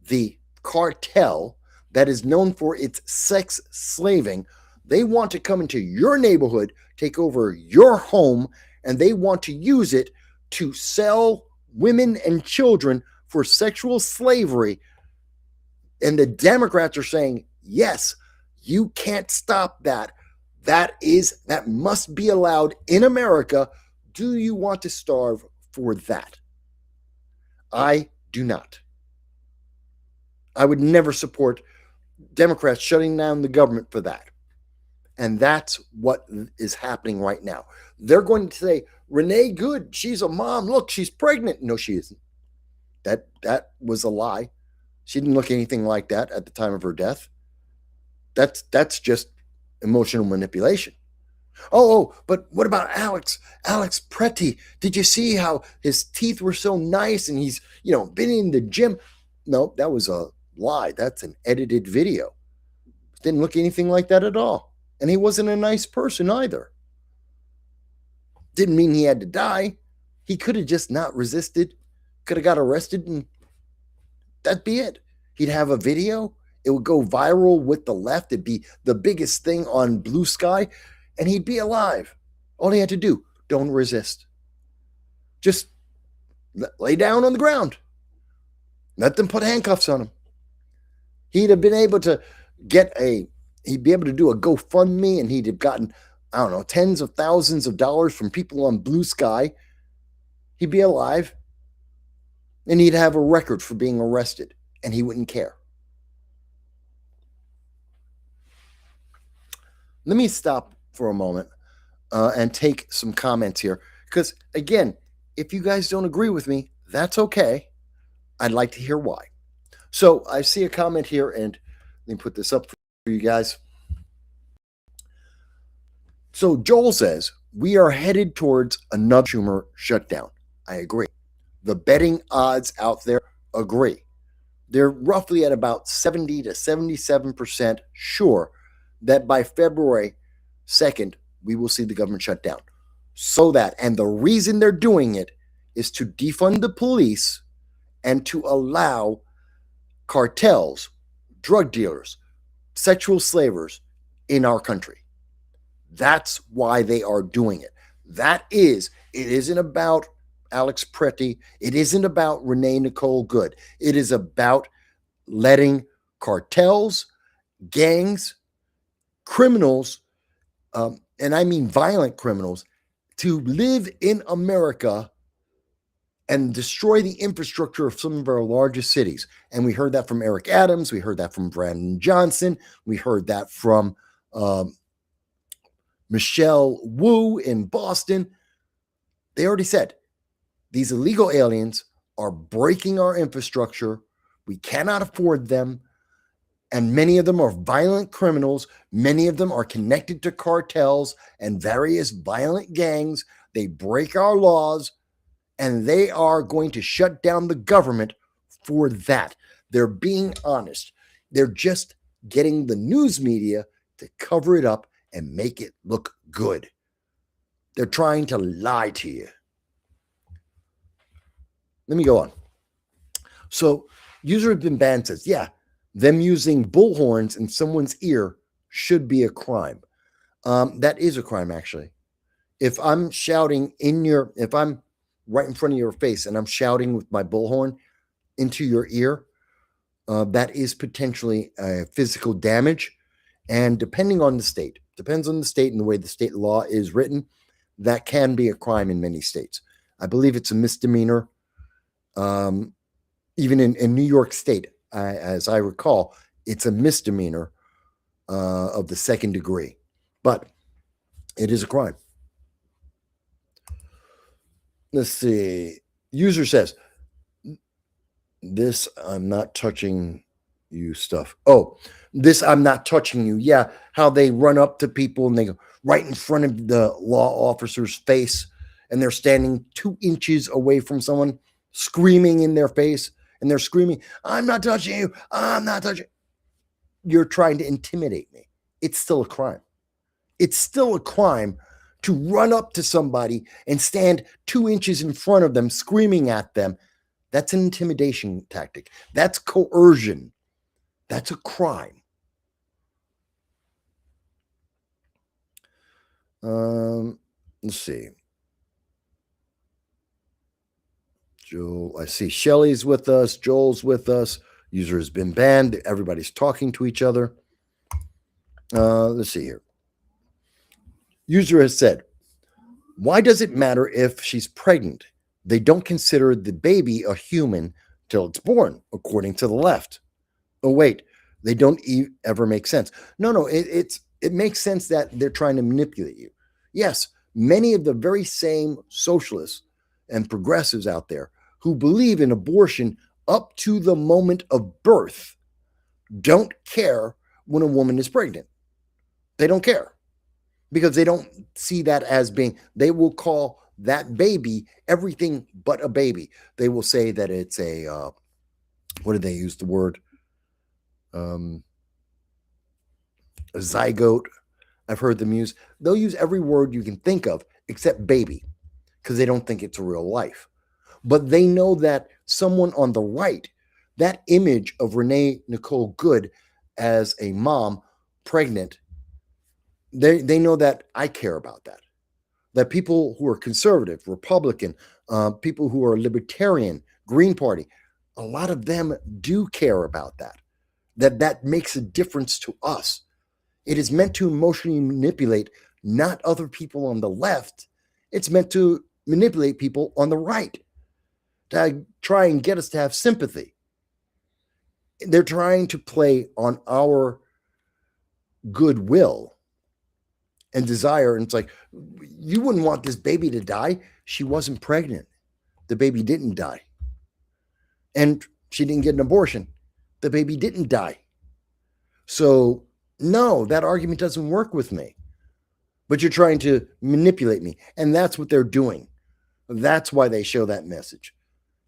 the cartel that is known for its sex slaving, they want to come into your neighborhood, take over your home, and they want to use it to sell women and children for sexual slavery? And the Democrats are saying, yes, you can't stop that. That must be allowed in America. Do you want to starve for that? I do not. I would never support Democrats shutting down the government for that. And that's what is happening right now. They're going to say, Renee Good, she's a mom. Look, she's pregnant. No, she isn't. That was a lie. She didn't look anything like that at the time of her death. That's just emotional manipulation. Oh, but what about Alex Pretti? Did you see how his teeth were so nice and he's, been in the gym? No, that was a lie. That's an edited video. Didn't look anything like that at all. And he wasn't a nice person either. Didn't mean he had to die. He could have just not resisted, could have got arrested, and that'd be it. He'd have a video. It would go viral with the left. It'd be the biggest thing on Blue Sky, and he'd be alive. All he had to do, don't resist. Just lay down on the ground. Let them put handcuffs on him. He'd have been able to he'd be able to do a GoFundMe, and he'd have gotten, tens of thousands of dollars from people on Blue Sky. He'd be alive, and he'd have a record for being arrested, and he wouldn't care. Let me stop for a moment and take some comments here, because, again, if you guys don't agree with me, that's okay. I'd like to hear why. So I see a comment here, and let me put this up for you guys. So Joel says, we are headed towards another Schumer shutdown. I agree. The betting odds out there agree. They're roughly at about 70 to 77% sure that by February 2nd, we will see the government shut down. And the reason they're doing it is to defund the police and to allow cartels, drug dealers, sexual slavers in our country. That's why they are doing it. It isn't about Alex Pretti. It isn't about Renee Nicole Good. It is about letting cartels, gangs, criminals, and I mean violent criminals, to live in America and destroy the infrastructure of some of our largest cities. And we heard that from Eric Adams. We heard that from Brandon Johnson. We heard that from Michelle Wu in Boston. They already said these illegal aliens are breaking our infrastructure. We cannot afford them. And many of them are violent criminals. Many of them are connected to cartels and various violent gangs. They break our laws, and they are going to shut down the government for that. They're being honest. They're just getting the news media to cover it up and make it look good. They're trying to lie to you. Let me go on. So, user has been banned says, yeah, them using bullhorns in someone's ear should be a crime. That is a crime, actually. If I'm shouting if I'm right in front of your face and I'm shouting with my bullhorn into your ear, that is potentially physical damage. And depends on the state and the way the state law is written, that can be a crime in many states. I believe it's a misdemeanor. Even in New York State, as I recall, it's a misdemeanor of the second degree, but it is a crime. Let's see. User says, this I'm not touching you stuff. Oh, this I'm not touching you. Yeah, how they run up to people and they go right in front of the law officer's face and they're standing 2 inches away from someone, screaming in their face, and they're screaming, I'm not touching you. I'm not touching you. You're trying to intimidate me. It's still a crime. It's still a crime to run up to somebody and stand 2 inches in front of them, screaming at them. That's an intimidation tactic. That's coercion. That's a crime. Let's see. Joel, I see Shelly's with us. Joel's with us. User has been banned. Everybody's talking to each other. Let's see here. User has said, why does it matter if she's pregnant? They don't consider the baby a human till it's born, according to the left. Oh, wait, they don't ever make sense. No, it makes sense that they're trying to manipulate you. Yes, many of the very same socialists and progressives out there who believe in abortion up to the moment of birth don't care when a woman is pregnant. They don't care because they don't see that as being, they will call that baby everything but a baby. They will say that it's a, what did they use the word? A zygote. I've heard them use, they'll use every word you can think of except baby because they don't think it's a real life. But they know that someone on the right, that image of Renee Nicole Good as a mom pregnant, they know that I care about that. That people who are conservative, Republican, people who are libertarian, Green Party, a lot of them do care about that. That makes a difference to us. It is meant to emotionally manipulate not other people on the left. It's meant to manipulate people on the right to try and get us to have sympathy. They're trying to play on our goodwill and desire. And it's like, you wouldn't want this baby to die. She wasn't pregnant. The baby didn't die. And she didn't get an abortion. The baby didn't die. So, no, that argument doesn't work with me. But you're trying to manipulate me. And that's what they're doing. That's why they show that message.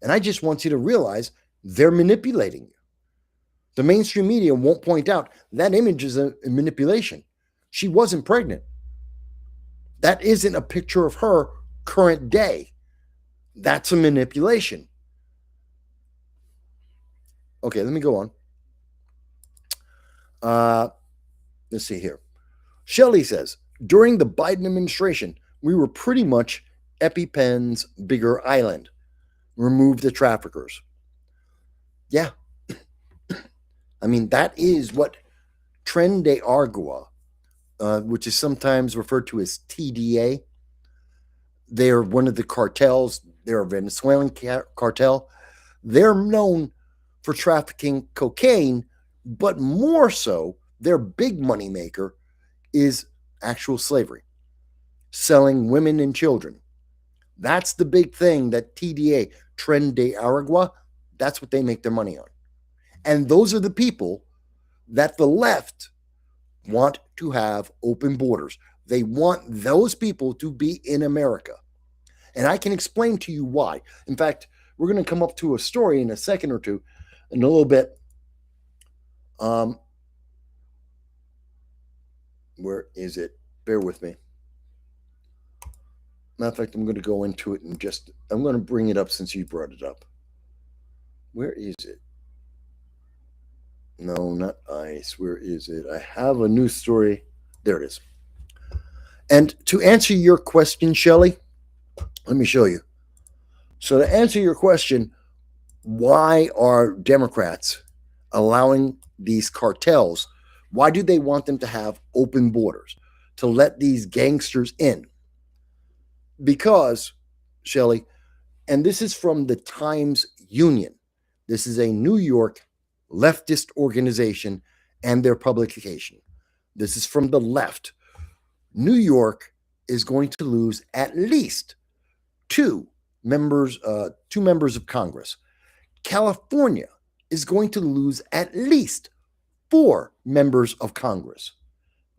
And I just want you to realize they're manipulating you. The mainstream media won't point out that image is a manipulation. She wasn't pregnant. That isn't a picture of her current day. That's a manipulation. Okay, let me go on. Let's see here. Shelley says, during the Biden administration, we were pretty much EpiPen's bigger island. Remove the traffickers. Yeah. I mean, that is what Tren de Aragua, which is sometimes referred to as TDA. They're one of the cartels. They're a Venezuelan cartel. They're known for trafficking cocaine, but more so, their big money maker is actual slavery, selling women and children. That's the big thing that TDA, Tren de Aragua, that's what they make their money on. And those are the people that the left want to have open borders. They want those people to be in America. And I can explain to you why. In fact, we're going to come up to a story in a second or two, in a little bit. Where is it? Bear with me. Matter of fact, I'm going to go into it and I'm going to bring it up since you brought it up. Where is it? No, not ICE. Where is it? I have a news story. There it is. And to answer your question, Shelley, let me show you. So to answer your question, why are Democrats allowing these cartels? Why do they want them to have open borders, to let these gangsters in? Because, Shelley, and this is from the Times Union. This is a New York leftist organization and their publication. This is from the left. New York is going to lose at least two members of Congress. California is going to lose at least 4 members of Congress.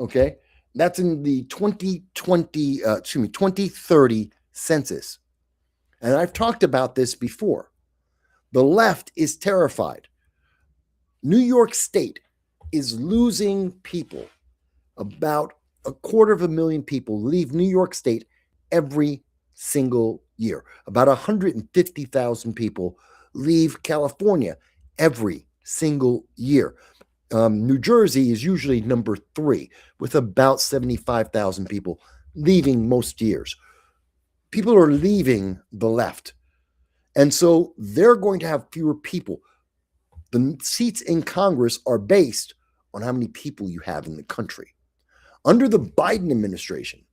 Okay? That's in the 2030 census. And I've talked about this before. The left is terrified. New York State is losing people. About 250,000 people leave New York State every single year. About 150,000 people leave California every single year. New Jersey is usually number 3 with about 75,000 people leaving most years. People are leaving the left. And so they're going to have fewer people. The seats in Congress are based on how many people you have in the country. Under the Biden administration,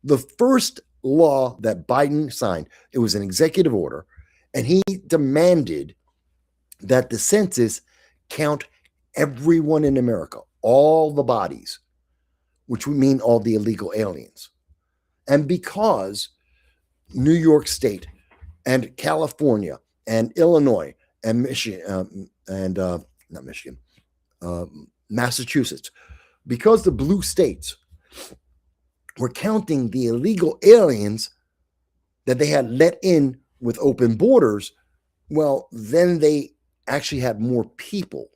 the first law that Biden signed, it was an executive order, and he demanded that the census count everyone in America, all the bodies, which would mean all the illegal aliens. And because New York State and California and Illinois and Michigan Massachusetts, because the blue states were counting the illegal aliens that they had let in with open borders, well, then they actually had more people.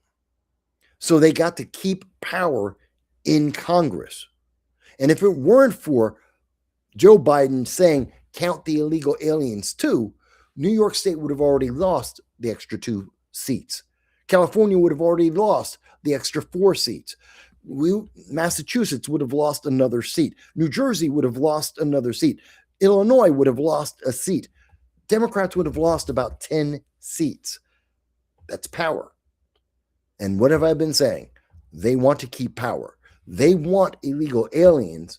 So they got to keep power in Congress. And if it weren't for Joe Biden saying, count the illegal aliens too, New York State would have already lost the extra 2 seats. California would have already lost the extra 4 seats. Massachusetts would have lost another seat. New Jersey would have lost another seat. Illinois would have lost a seat. Democrats would have lost about 10 seats. That's power. And what have I been saying? They want to keep power. They want illegal aliens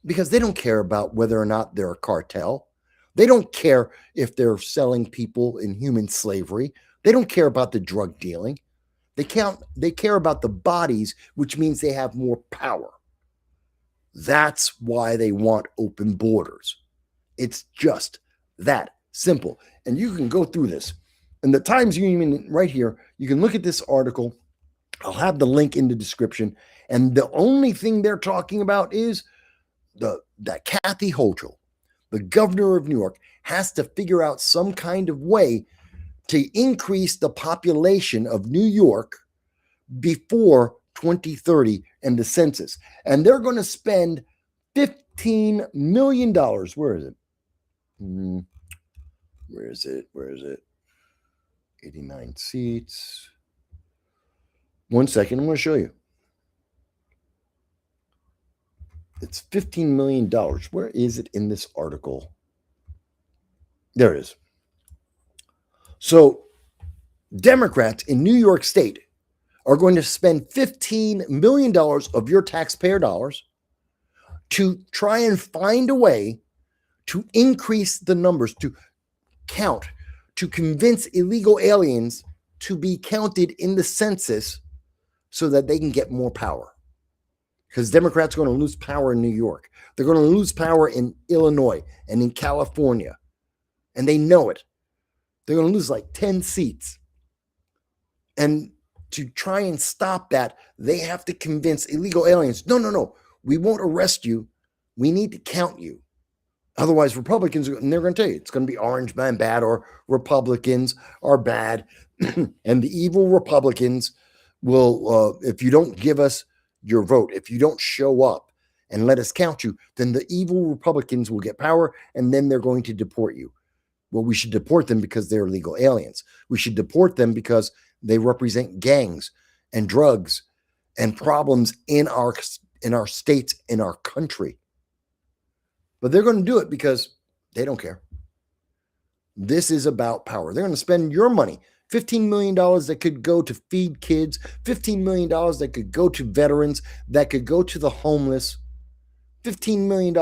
because they don't care about whether or not they're a cartel. They don't care if they're selling people in human slavery. They don't care about the drug dealing. They care about the bodies, which means they have more power. That's why they want open borders. It's just that simple. And you can go through this. In the Times Union right here, you can look at this article. I'll have the link in the description. And the only thing they're talking about is that Kathy Hochul, the governor of New York, has to figure out some kind of way to increase the population of New York before 2030 and the census. And they're going to spend $15 million. Where is it? Where is it? 89 seats. 1 second, I'm going to show you. It's $15 million. Where is it in this article? There it is. So Democrats in New York State are going to spend $15 million of your taxpayer dollars to try and find a way to increase the numbers, to count, to convince illegal aliens to be counted in the census so that they can get more power. Because Democrats are going to lose power in New York. They're going to lose power in Illinois and in California. And they know it. They're going to lose like 10 seats. And to try and stop that, they have to convince illegal aliens, no, we won't arrest you. We need to count you. Otherwise, Republicans, and they're going to tell you, it's going to be Orange Man bad or Republicans are bad. And the evil Republicans will, if you don't give us your vote, if you don't show up and let us count you, then the evil Republicans will get power and then they're going to deport you. Well, we should deport them because they're illegal aliens. We should deport them because they represent gangs and drugs and problems in our states, in our country. But they're going to do it because they don't care. This is about power. They're going to spend your money, $15 million that could go to feed kids, $15 million that could go to veterans, that could go to the homeless, $15 million.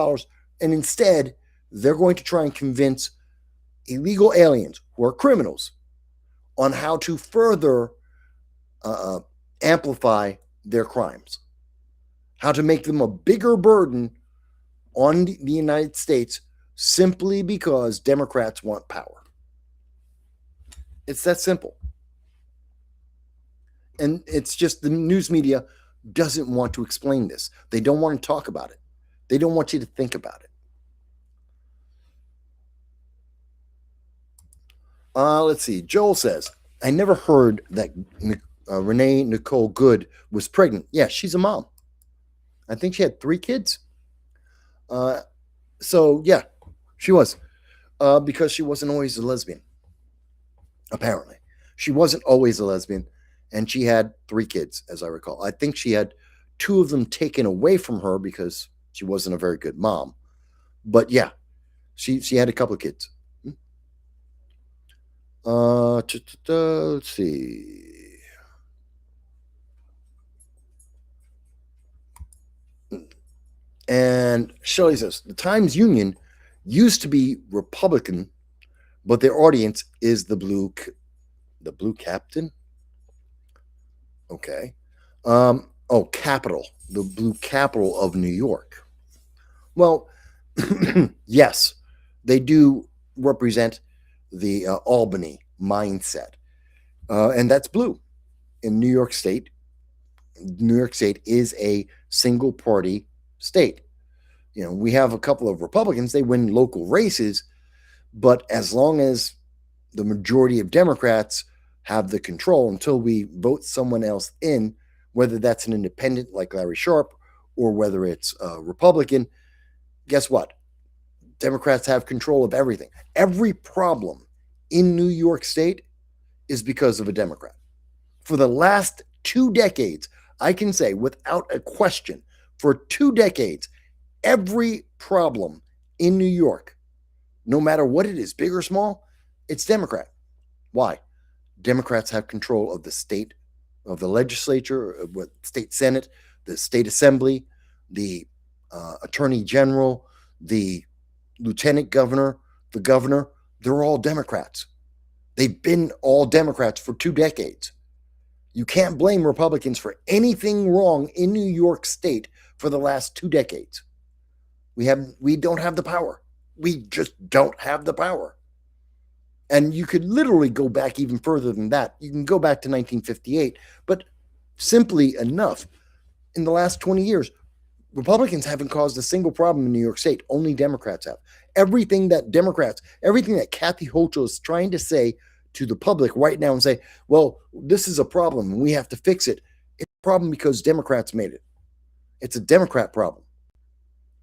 And instead, they're going to try and convince illegal aliens who are criminals on how to further amplify their crimes, how to make them a bigger burden on the United States simply because Democrats want power. It's that simple. And it's just the news media doesn't want to explain this. They don't want to talk about it. They don't want you to think about it. Let's see. Joel says, I never heard that Renee Nicole Good was pregnant. Yeah, she's a mom. I think she had 3 kids. So, yeah, she was. Because she wasn't always a lesbian. Apparently. She wasn't always a lesbian. And she had 3 kids, as I recall. I think she had 2 of them taken away from her because she wasn't a very good mom. But, yeah, she had a couple of kids. Let's see. And Shelley says, the Times Union used to be Republican, but their audience is the blue captain. Okay. Capital, the blue capital of New York. Well, yes, they do represent the Albany mindset. And that's blue. In New York State, New York State is a single party state. You know, we have a couple of Republicans, they win local races, but as long as the majority of Democrats have the control until we vote someone else in, whether that's an independent like Larry Sharpe or whether it's a Republican, guess what? Democrats have control of everything. Every problem in New York State is because of a Democrat. For the last 2 decades, I can say without a question, for 2 decades, every problem in New York, no matter what it is, big or small, it's Democrat. Why? Democrats have control of the state, of the legislature, of what state senate, the state assembly, the attorney general, the lieutenant governor, the governor. They're all Democrats. They've been all Democrats for 2 decades. You can't blame Republicans for anything wrong in New York State for the last 2 decades. We don't have the power. We just don't have the power. And you could literally go back even further than that. You can go back to 1958, but simply enough, in the last 20 years, Republicans haven't caused a single problem in New York State. Only Democrats have. Everything that Kathy Hochul is trying to say to the public right now and say, well, this is a problem and we have to fix it. It's a problem because Democrats made it. It's a Democrat problem.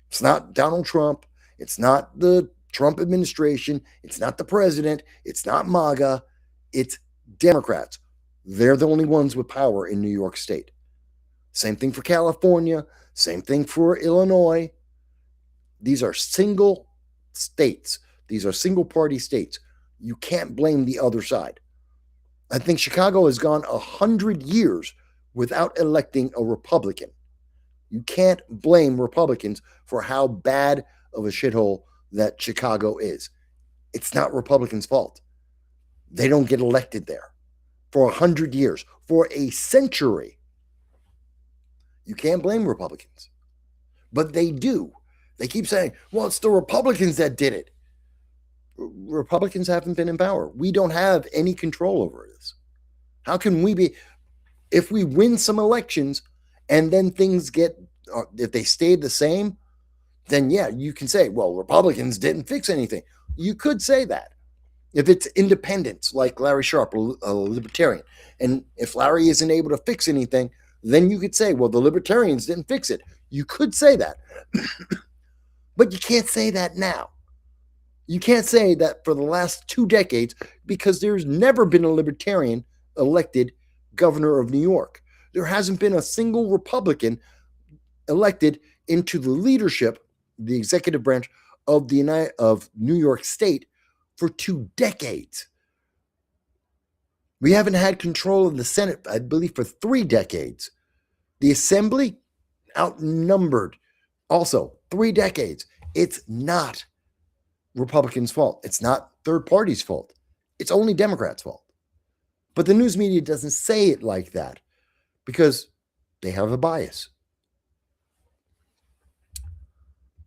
It's not Donald Trump. It's not the Trump administration. It's not the president. It's not MAGA. It's Democrats. They're the only ones with power in New York State. Same thing for California. Same thing for Illinois. These are single states. These are single party states. You can't blame the other side. I think Chicago has gone 100 years without electing a Republican. You can't blame Republicans for how bad of a shithole that Chicago is. It's not Republicans' fault. They don't get elected there for 100 years, for a century. You can't blame Republicans. But they do. They keep saying, well, it's the Republicans that did it. Republicans haven't been in power. We don't have any control over this. How can we be, if we win some elections and then things get, if they stay the same, then yeah, you can say, well, Republicans didn't fix anything. You could say that. If it's independents like Larry Sharpe, a libertarian, and if Larry isn't able to fix anything, then you could say, well, the libertarians didn't fix it. You could say that. But you can't say that now. You can't say that for the last 2 decades because there's never been a libertarian elected governor of New York. There hasn't been a single Republican elected into the leadership, the executive branch of New York State for 2 decades. We haven't had control of the Senate, I believe, for 3 decades. The Assembly, outnumbered, also 3 decades. It's not Republicans' fault. It's not third parties' fault. It's only Democrats' fault. But the news media doesn't say it like that because they have a bias.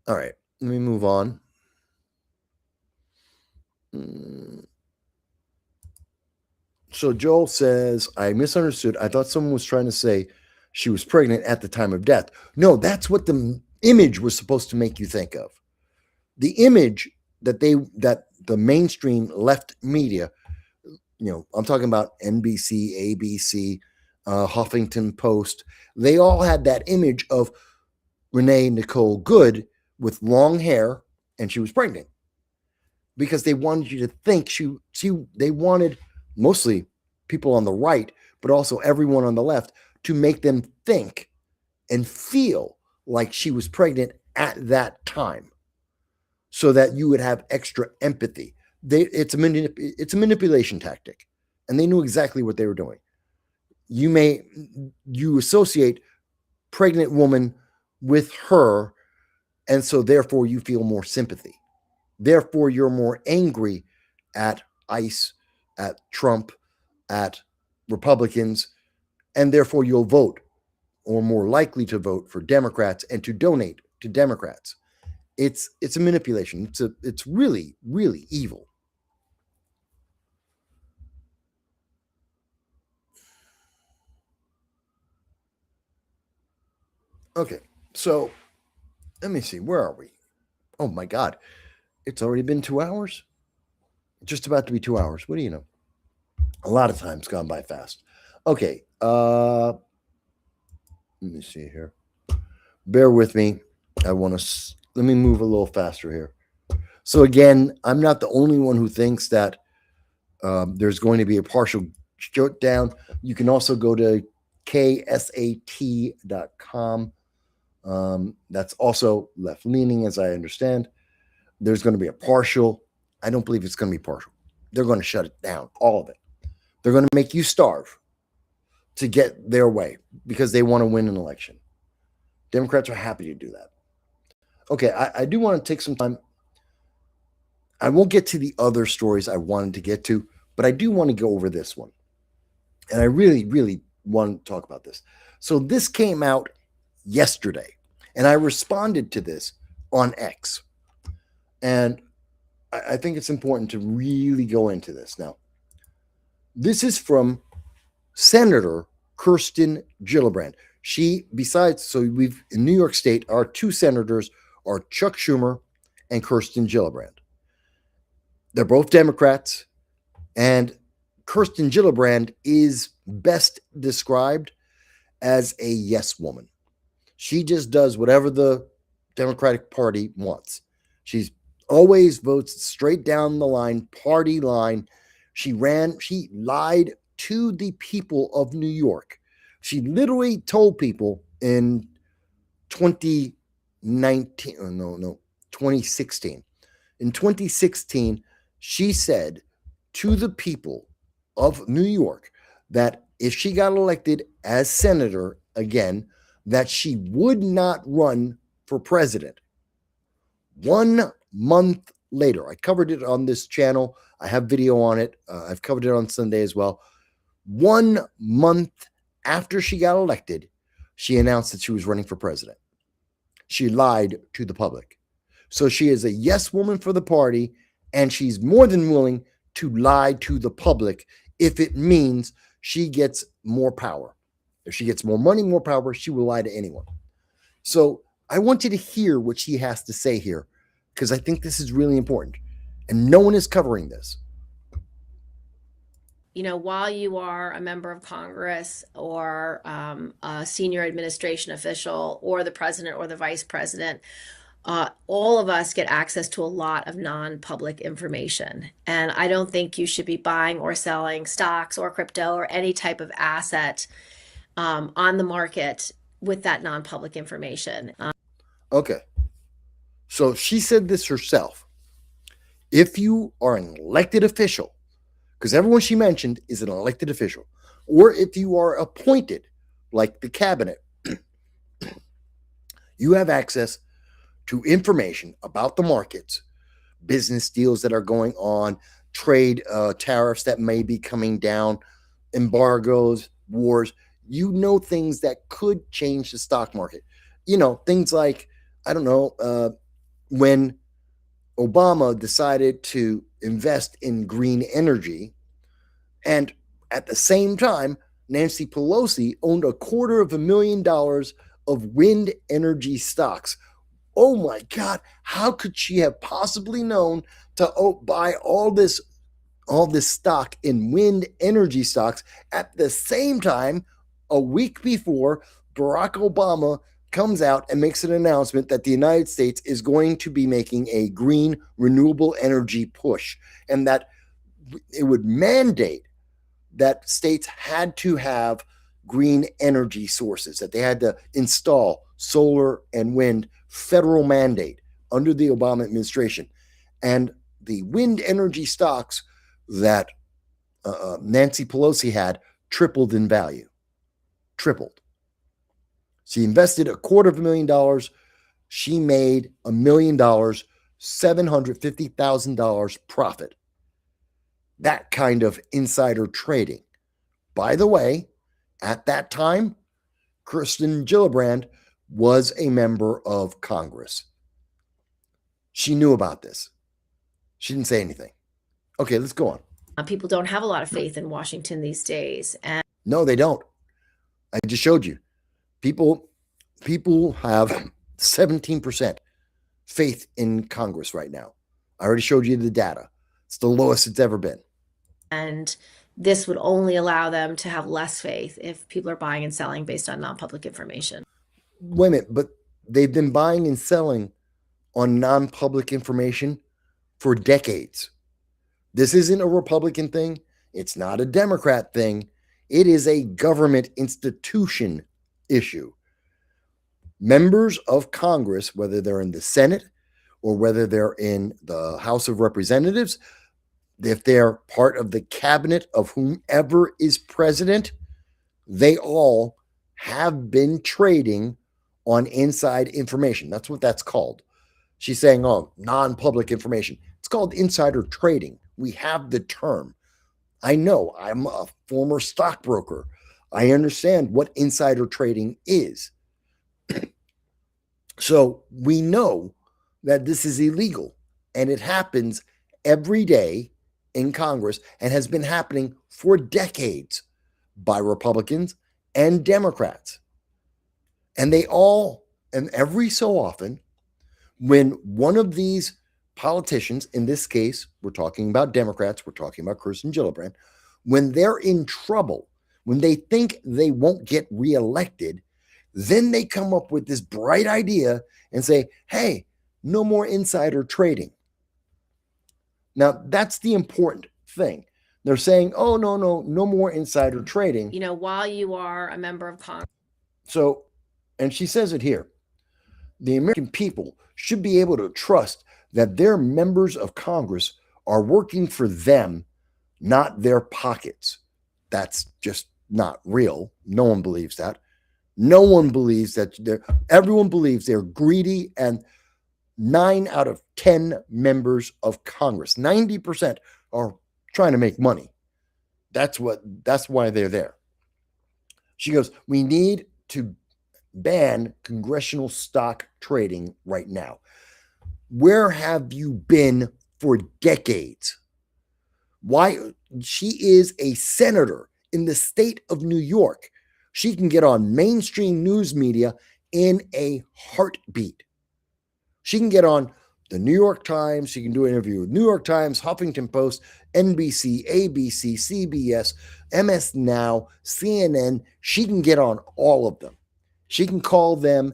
All right, let me move on. So Joel says, I misunderstood. I thought someone was trying to say she was pregnant at the time of death. No, that's what the image was supposed to make you think of. The image that the mainstream left media, I'm talking about NBC, ABC, Huffington Post, they all had that image of Renee Nicole Good with long hair and she was pregnant because they wanted you to think they wanted mostly people on the right, but also everyone on the left to make them think and feel like she was pregnant at that time so that you would have extra empathy. It's a manipulation tactic, and they knew exactly what they were doing. You associate pregnant woman with her, and so therefore you feel more sympathy. Therefore, you're more angry at ICE, at Trump, at Republicans, and therefore you'll vote or more likely to vote for Democrats and to donate to Democrats. It's a manipulation. It's really, really evil. Okay, so let me see. Where are we? Oh my God. It's already been 2 hours? Just about to be 2 hours. What do you know? A lot of time's gone by fast. Okay. Let me see here. Bear with me. Let me move a little faster here. So again, I'm not the only one who thinks that there's going to be a partial shutdown. You can also go to ksat.com. That's also left-leaning, as I understand. There's going to be a partial. I don't believe it's going to be partial. They're going to shut it down, all of it. They're going to make you starve to get their way because they want to win an election. Democrats are happy to do that. Okay, I do want to take some time. I won't get to the other stories I wanted to get to, but I do want to go over this one. And I really, really want to talk about this. So this came out yesterday, and I responded to this on X. And I think it's important to really go into this. Now, this is from Senator Kirsten Gillibrand. In New York State, our 2 senators are Chuck Schumer and Kirsten Gillibrand. They're both Democrats, and Kirsten Gillibrand is best described as a yes woman. She just does whatever the Democratic Party wants. She's always votes straight down the line, party line. She lied to the people of New York. She literally told people in 2019, 2016. In 2016, she said to the people of New York that if she got elected as senator again, that she would not run for president. 1 month later, I covered it on this channel. I have video on it. I've covered it on Sunday as well. 1 month after she got elected, she announced that she was running for president. She lied to the public. So she is a yes woman for the party, and she's more than willing to lie to the public if it means she gets more power. If she gets more money, more power, she will lie to anyone. So I want you to hear what she has to say here, because I think this is really important. And no one is covering this. You know, while you are a member of Congress or a senior administration official or the president or the vice president, all of us get access to a lot of non-public information. And I don't think you should be buying or selling stocks or crypto or any type of asset on the market with that non-public information. Okay. So she said this herself. If you are an elected official, because everyone she mentioned is an elected official, or if you are appointed, like the cabinet, you have access to information about the markets, business deals that are going on, trade tariffs that may be coming down, embargoes, wars. You know things that could change the stock market. You know, things like, I don't know, when Obama decided to invest in green energy, and at the same time, Nancy Pelosi owned $250,000 of wind energy stocks. Oh my God, how could she have possibly known to buy all this stock in wind energy stocks at the same time, a week before Barack Obama comes out and makes an announcement that the United States is going to be making a green renewable energy push, and that it would mandate that states had to have green energy sources, that they had to install solar and wind, federal mandate under the Obama administration. And the wind energy stocks that Nancy Pelosi had tripled in value. Tripled. She invested $250,000. She made $1 million, $750,000 profit. That kind of insider trading. By the way, at that time, Kirsten Gillibrand was a member of Congress. She knew about this. She didn't say anything. Okay, let's go on. People don't have a lot of faith in Washington these days. And no, they don't. I just showed you. People have 17% faith in Congress right now. I already showed you the data. It's the lowest it's ever been. And this would only allow them to have less faith if people are buying and selling based on non-public information. Wait a minute, but they've been buying and selling on non-public information for decades. This isn't a Republican thing. It's not a Democrat thing. It is a government institution issue. Members of Congress, whether they're in the Senate or whether they're in the House of Representatives, if they're part of the cabinet of whomever is president, they all have been trading on inside information. That's what that's called. She's saying, oh, non-public information. It's called insider trading. We have the term. I know. I'm a former stockbroker. I understand what insider trading is. So we know that this is illegal, and it happens every day in Congress and has been happening for decades by Republicans and Democrats. And they all, and every so often, when one of these politicians, in this case, we're talking about Democrats, we're talking about Kirsten Gillibrand, when they're in trouble, when they think they won't get reelected, then they come up with this bright idea and say, hey, no more insider trading. Now, that's the important thing. They're saying, oh, no more insider trading. You know, while you are a member of Congress. So, and she says it here, the American people should be able to trust that their members of Congress are working for them, not their pockets. That's just not real. No one believes that. No one believes that. Everyone believes they're greedy, and 9 out of 10 members of Congress, 90%, are trying to make money. That's why they're there. She goes, we need to ban congressional stock trading right now. Where have you been for decades? Why? She is a senator in the state of New York. She can get on mainstream news media in a heartbeat. She can get on the New York Times. She can do an interview with New York Times, Huffington Post, NBC, ABC, CBS, MS Now, CNN. She can get on all of them. She can call them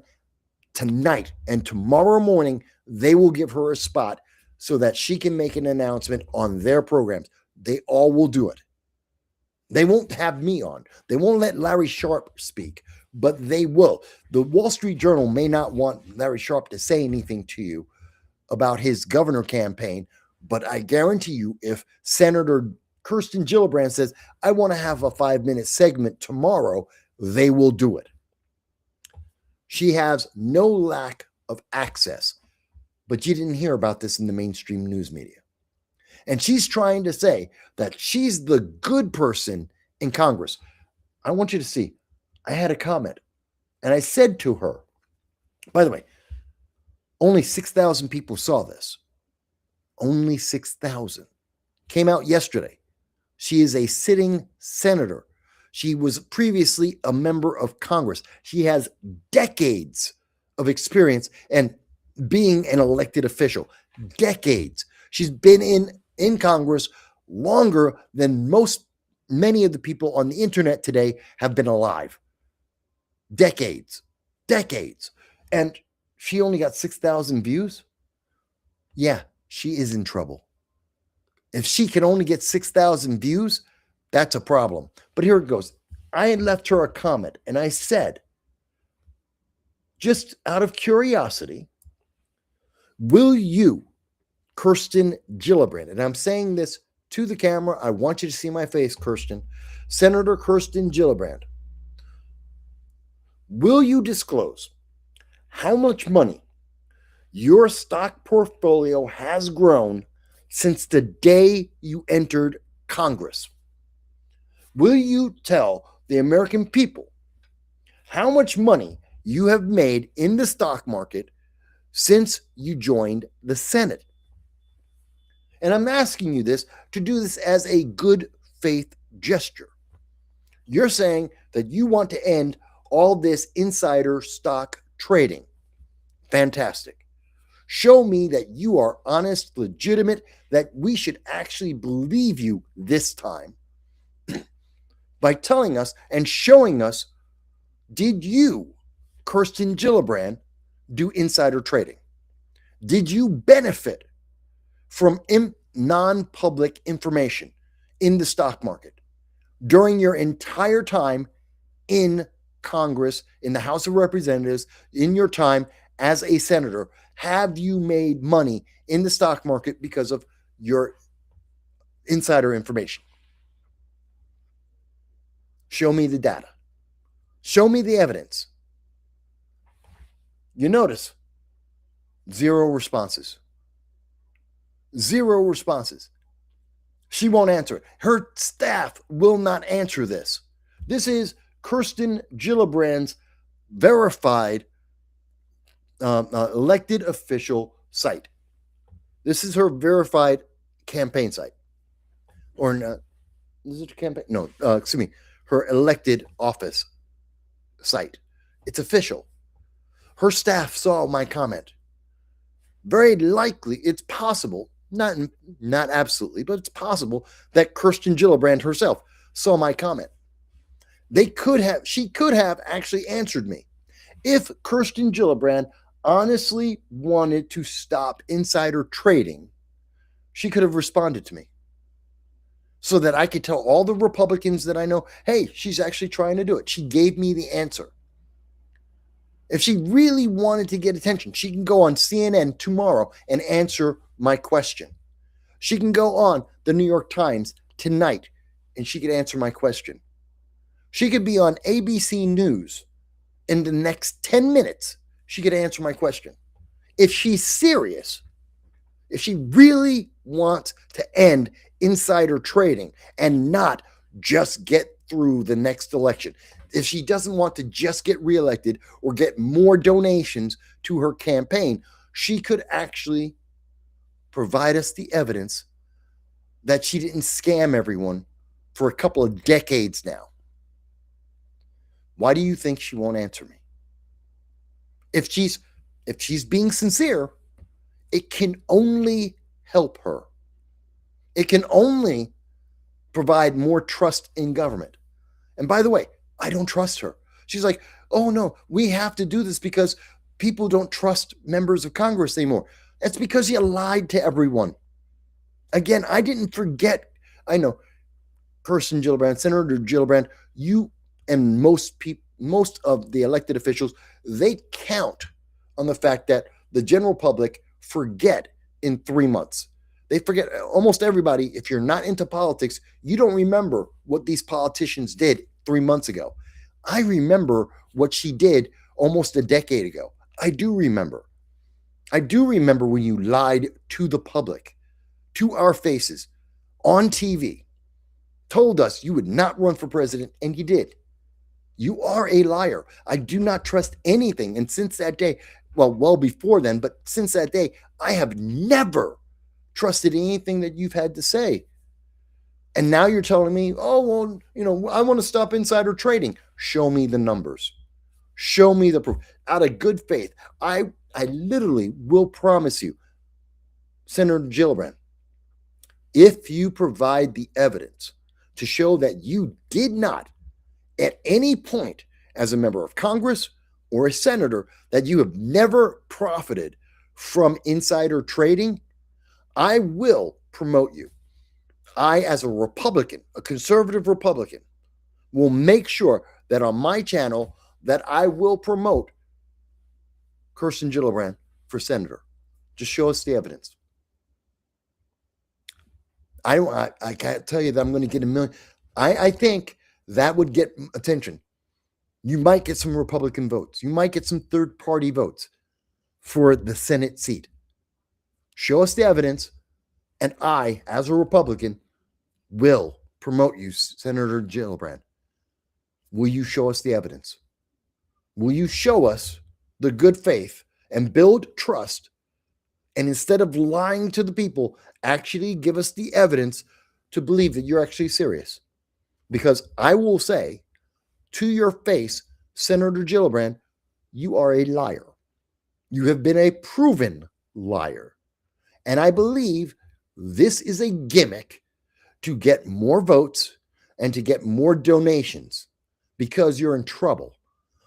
tonight, and tomorrow morning they will give her a spot so that she can make an announcement on their programs. They all will do it. They won't have me on. They won't let Larry Sharpe speak, but they will. The Wall Street Journal may not want Larry Sharpe to say anything to you about his governor campaign, but I guarantee you, if Senator Kirsten Gillibrand says, I want to have a 5-minute segment tomorrow, they will do it. She has no lack of access, but you didn't hear about this in the mainstream news media. And she's trying to say that she's the good person in Congress. I want you to see, I had a comment, and I said to her, by the way, only 6,000 people saw this. Only 6,000. Came out yesterday. She is a sitting senator. She was previously a member of Congress. She has decades of experience and being an elected official. Decades. She's been in Congress longer than many of the people on the internet today have been alive. Decades. And she only got 6,000 views. Yeah, she is in trouble. If she can only get 6,000 views, that's a problem. But here it goes. I had left her a comment, and I said, just out of curiosity, will you, Kirsten Gillibrand, and I'm saying this to the camera, I want you to see my face, Kirsten, Senator Kirsten Gillibrand, will you disclose how much money your stock portfolio has grown since the day you entered Congress? Will you tell the American people how much money you have made in the stock market since you joined the Senate? And I'm asking you this to do this as a good faith gesture. You're saying that you want to end all this insider stock trading. Fantastic. Show me that you are honest, legitimate, that we should actually believe you this time by telling us and showing us, did you, Kirsten Gillibrand, do insider trading? Did you benefit from non-public information in the stock market during your entire time in Congress, in the House of Representatives, in your time as a senator? Have you made money in the stock market because of your insider information? Show me the data. Show me the evidence. You notice 0 responses. 0 responses. She won't answer it. Her staff will not answer this. This is Kirsten Gillibrand's verified elected official site. This is her verified campaign site. Or not. Is it a campaign? No, excuse me. Her elected office site. It's official. Her staff saw my comment. Very likely, it's possible, not absolutely, but it's possible that Kirsten Gillibrand herself saw my comment. She could have actually answered me. If Kirsten Gillibrand honestly wanted to stop insider trading, she could have responded to me. so that I could tell all the Republicans that I know, hey, she's actually trying to do it. She gave me the answer. If she really wanted to get attention, she can go on CNN tomorrow and answer my question. She can go on the New York Times tonight and she could answer my question. She could be on ABC News in the next 10 minutes. She could answer my question. If she's serious, if she really wants to end insider trading and not just get through the next election, if she doesn't want to just get reelected or get more donations to her campaign, she could actually provide us the evidence that she didn't scam everyone for a couple of decades now. Why do you think she won't answer me? If she's being sincere, it can only help her. It can only provide more trust in government. And by the way, I don't trust her. She's like, oh no, we have to do this because people don't trust members of Congress anymore. That's because you lied to everyone. Again, I didn't forget. I know, Kirsten Gillibrand, Senator Gillibrand, you and most of the elected officials, they count on the fact that the general public forget in 3 months. They forget. Almost everybody, if you're not into politics, you don't remember what these politicians did 3 months ago. I remember what she did almost a decade ago. I do remember. I do remember when you lied to the public, to our faces, on TV, told us you would not run for president, and you did. You are a liar. I do not trust anything. And since that day, well before then, but since that day, I have never trusted anything that you've had to say. And now you're telling me, oh, well, I want to stop insider trading. Show me the numbers. Show me the proof. Out of good faith, I literally will promise you, Senator Gillibrand, if you provide the evidence to show that you did not at any point as a member of Congress or a senator, that you have never profited from insider trading, I will promote you. I, as a Republican, a conservative Republican, will make sure that on my channel that I will promote Kirsten Gillibrand for senator. Just show us the evidence. I can't tell you that I'm going to get a million. I think that would get attention. You might get some Republican votes. You might get some third-party votes for the Senate seat. Show us the evidence, and I, as a Republican, will promote you, Senator Gillibrand. Will you show us the evidence? Will you show us the good faith and build trust? And instead of lying to the people, actually give us the evidence to believe that you're actually serious. Because I will say to your face, Senator Gillibrand, you are a liar. You have been a proven liar. And I believe this is a gimmick to get more votes and to get more donations because you're in trouble.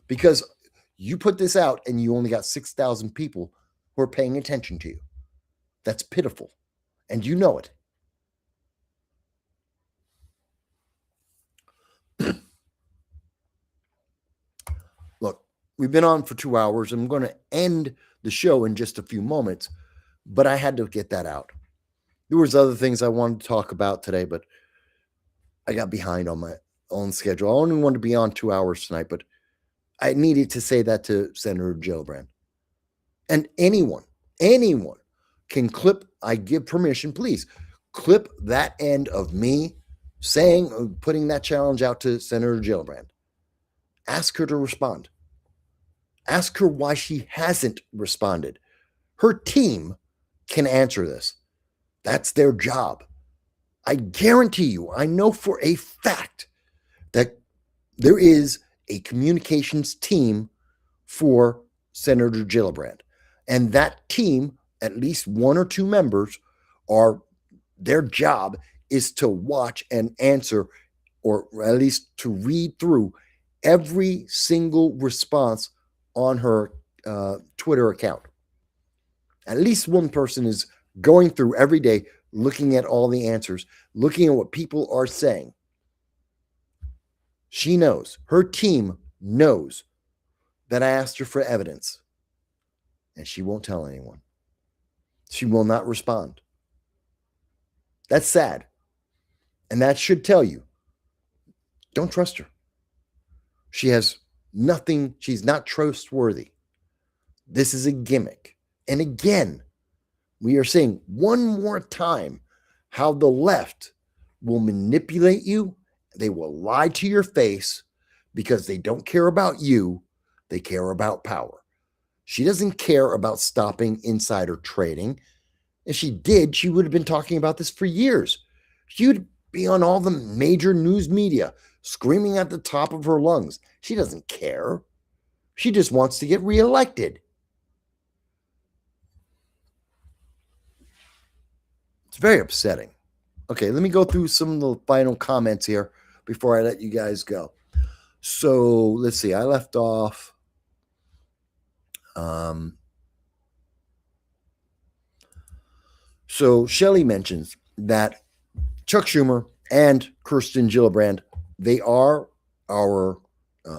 Because you put this out and you only got 6,000 people who are paying attention to you. That's pitiful. And you know it. Look, we've been on for 2 hours. I'm going to end the show in just a few moments, but I had to get that out. There was other things I wanted to talk about today, but I got behind on my own schedule. I only wanted to be on 2 hours tonight, but I needed to say that to Senator Gillibrand. And anyone can clip, I give permission, please, clip that end of me saying, putting that challenge out to Senator Gillibrand. Ask her to respond. Ask her why she hasn't responded. Her team can answer this. That's their job. I guarantee you, I know for a fact that there is a communications team for Senator Gillibrand. And that team, at least 1 or 2 members, their job is to watch and answer, or at least to read through every single response on her Twitter account. At least one person is going through every day, looking at all the answers, looking at what people are saying. She knows, her team knows that I asked her for evidence, and she won't tell anyone. She will not respond. That's sad. And that should tell you, don't trust her. She has nothing, she's not trustworthy. This is a gimmick. And again, we are saying one more time how the left will manipulate you. They will lie to your face because they don't care about you. They care about power. She doesn't care about stopping insider trading. If she did, she would have been talking about this for years. She would be on all the major news media screaming at the top of her lungs. She doesn't care. She just wants to get reelected. It's very upsetting. Okay, let me go through some of the final comments here before I let you guys go. So let's see. I left off. So Shelley mentions that Chuck Schumer and Kirsten Gillibrand, they are our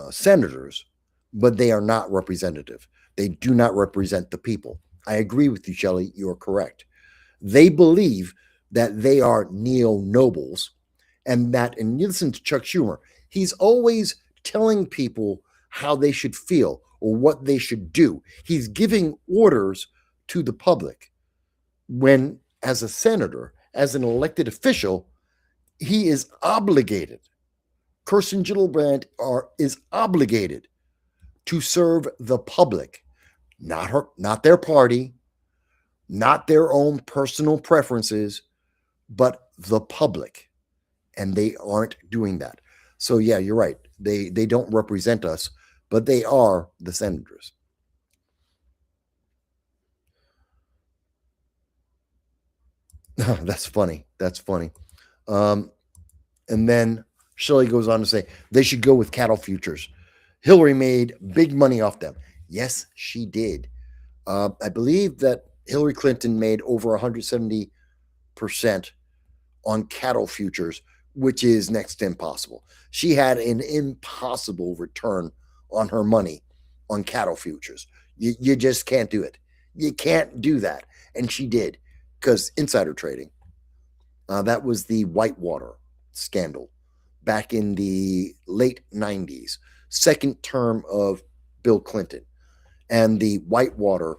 senators, but they are not representative. They do not represent the people. I agree with you, Shelley. You are correct. They believe that they are neo-nobles, and you listen to Chuck Schumer, he's always telling people how they should feel or what they should do. He's giving orders to the public. When, as a senator, as an elected official, he is obligated. Kirsten Gillibrand is obligated to serve the public, not their party, not their own personal preferences, but the public. And they aren't doing that. So yeah, you're right. They don't represent us, but they are the senators. That's funny. That's funny. And then Shelley goes on to say they should go with cattle futures. Hillary made big money off them. Yes, she did. I believe that Hillary Clinton made over 170% on cattle futures, which is next to impossible. She had an impossible return on her money on cattle futures. You just can't do it. You can't do that. And she did, because insider trading. That was the Whitewater scandal back in the late 90s, second term of Bill Clinton. And the Whitewater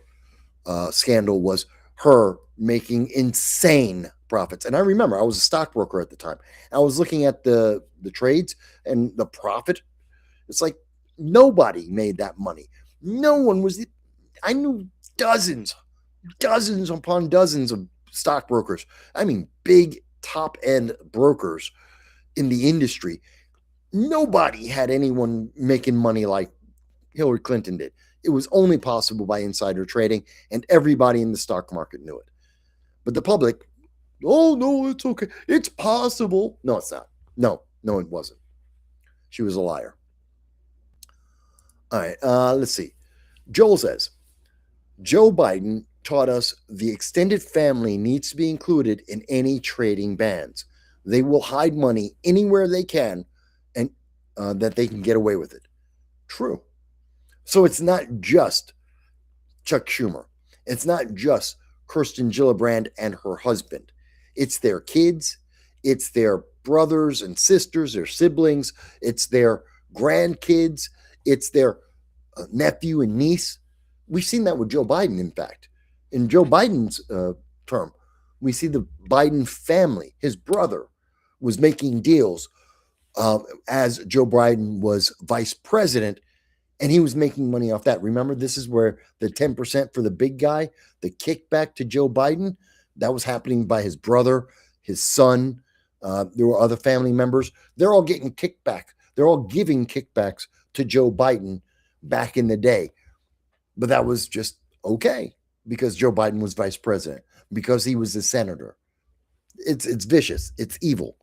scandal was her making insane profits. And I remember I was a stockbroker at the time. I was looking at the trades and the profit. It's like nobody made that money. No one was. I knew dozens upon dozens of stockbrokers. I mean, big top end brokers in the industry. Nobody had anyone making money like Hillary Clinton did. It was only possible by insider trading, and everybody in the stock market knew it. But the public, oh, no, it's okay. It's possible. No, it's not. No, it wasn't. She was a liar. All right, let's see. Joel says, Joe Biden taught us the extended family needs to be included in any trading bans. They will hide money anywhere they can, and that they can get away with it. True. So it's not just Chuck Schumer. It's not just Kirsten Gillibrand and her husband. It's their kids. It's their brothers and sisters, their siblings. It's their grandkids. It's their nephew and niece. We've seen that with Joe Biden, in fact. In Joe Biden's term, we see the Biden family, his brother, was making deals as Joe Biden was vice president, and he was making money off that. Remember, this is where the 10% for the big guy, the kickback to Joe Biden, that was happening by his brother, his son. There were other family members. They're all getting kickback. They're all giving kickbacks to Joe Biden back in the day. But that was just okay because Joe Biden was vice president, because he was a senator. It's vicious. It's evil.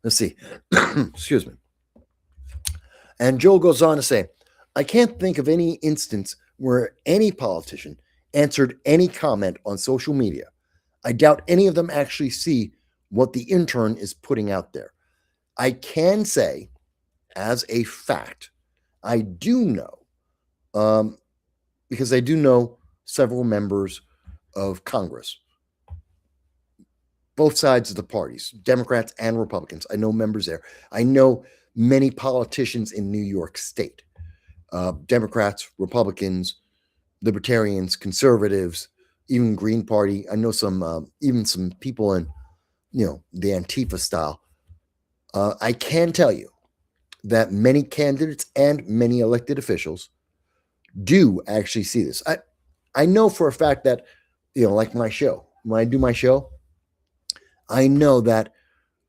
Let's see. Excuse me. And Joel goes on to say, I can't think of any instance where any politician answered any comment on social media. I doubt any of them actually see what the intern is putting out there. I can say, as a fact, I do know, because I do know several members of Congress, both sides of the parties, Democrats and Republicans. I know members there. I know many politicians in New York State, Democrats, Republicans, Libertarians, Conservatives, even Green Party. I know some, even some people in, the Antifa style. I can tell you that many candidates and many elected officials do actually see this. I know for a fact that, like my show, when I do my show, I know that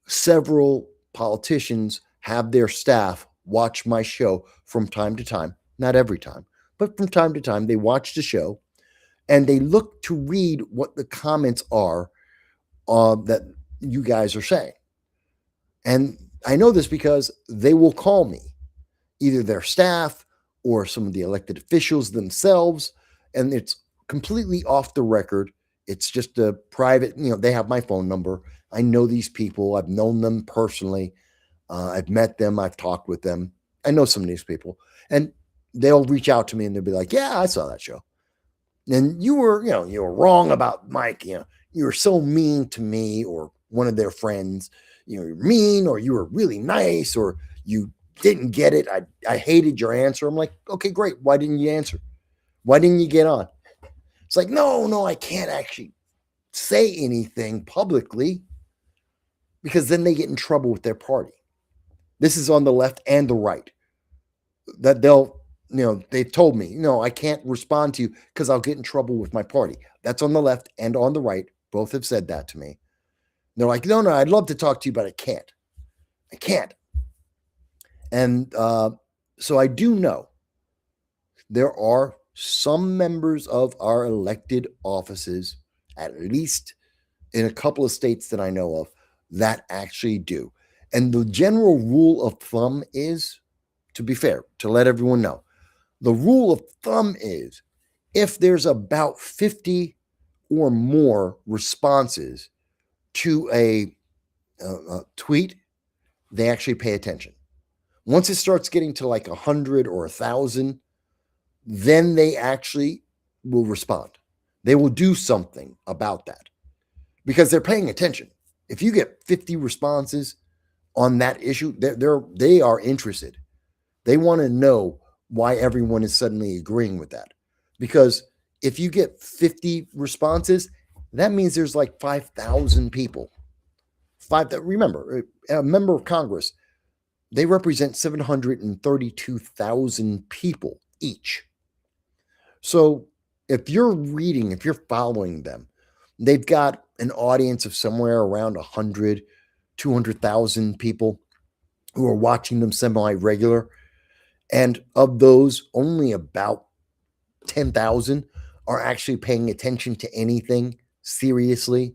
several politicians have their staff watch my show from time to time, not every time, but from time to time, they watch the show and they look to read what the comments are that you guys are saying. And I know this because they will call me, either their staff or some of the elected officials themselves, and it's completely off the record. It's just a private, they have my phone number. I know these people. I've known them personally. I've met them. I've talked with them. I know some of these people. And they'll reach out to me and they'll be like, yeah, I saw that show. And you were wrong about Mike. You were so mean to me or one of their friends. You're mean, or you were really nice, or you didn't get it. I hated your answer. I'm like, okay, great. Why didn't you answer? Why didn't you get on? It's like, no, I can't actually say anything publicly because then they get in trouble with their party. This is on the left and the right. That they told me, no, I can't respond to you because I'll get in trouble with my party. That's on the left and on the right. Both have said that to me. They're like, no, I'd love to talk to you, but I can't. And so I do know there are some members of our elected offices, at least in a couple of states that I know of, that actually do. And the general rule of thumb is, to be fair, to let everyone know, the rule of thumb is if there's about 50 or more responses to a tweet, they actually pay attention. Once it starts getting to like 100 or 1,000, then they actually will respond. They will do something about that because they're paying attention. If you get 50 responses on that issue, they are interested. They want to know why everyone is suddenly agreeing with that. Because if you get 50 responses, that means there's like 5,000 people. Remember, a member of Congress, they represent 732,000 people each. So if you're following them, they've got an audience of somewhere around 100, 200,000 people who are watching them semi-regular. And of those, only about 10,000 are actually paying attention to anything seriously.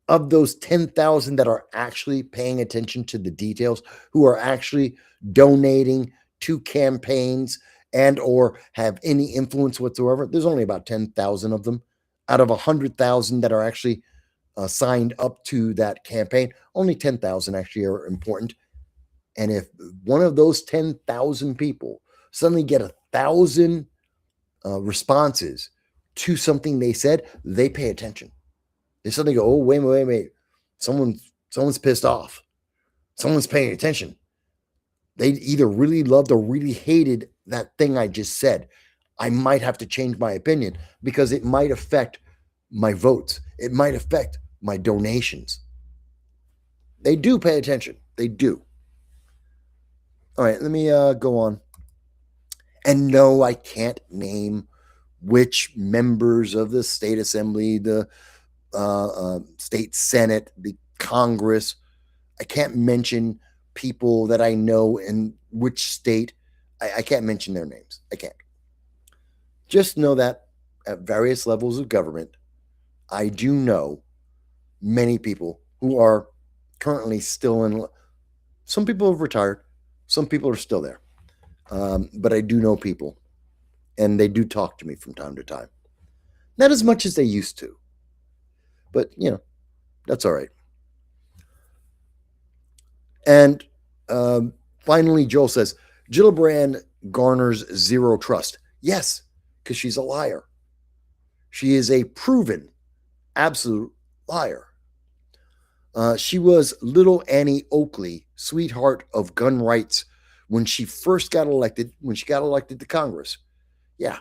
Of those 10,000 that are actually paying attention to the details, who are actually donating to campaigns and or have any influence whatsoever, there's only about 10,000 of them out of 100,000 that are actually signed up to that campaign. Only 10,000 actually are important. And if one of those 10,000 people suddenly get 1,000 responses to something they said, they pay attention. They suddenly go, oh, wait. Someone's pissed off. Someone's paying attention. They either really loved or really hated that thing I just said. I might have to change my opinion because it might affect my votes. It might affect my donations. They do pay attention. They do. All right, let me go on. And no, I can't name which members of the state assembly, the state senate, the Congress. I can't mention people that I know in which state. I can't mention their names. I can't. Just know that at various levels of government, I do know many people who are currently still in. Some people have retired. Some people are still there. But I do know people, and they do talk to me from time to time. Not as much as they used to. but that's all right. And finally, Joel says, Gillibrand garners zero trust. Yes, because she's a liar. She is a proven, absolute liar. She was little Annie Oakley, sweetheart of gun rights, when she first got elected, to Congress. Yeah,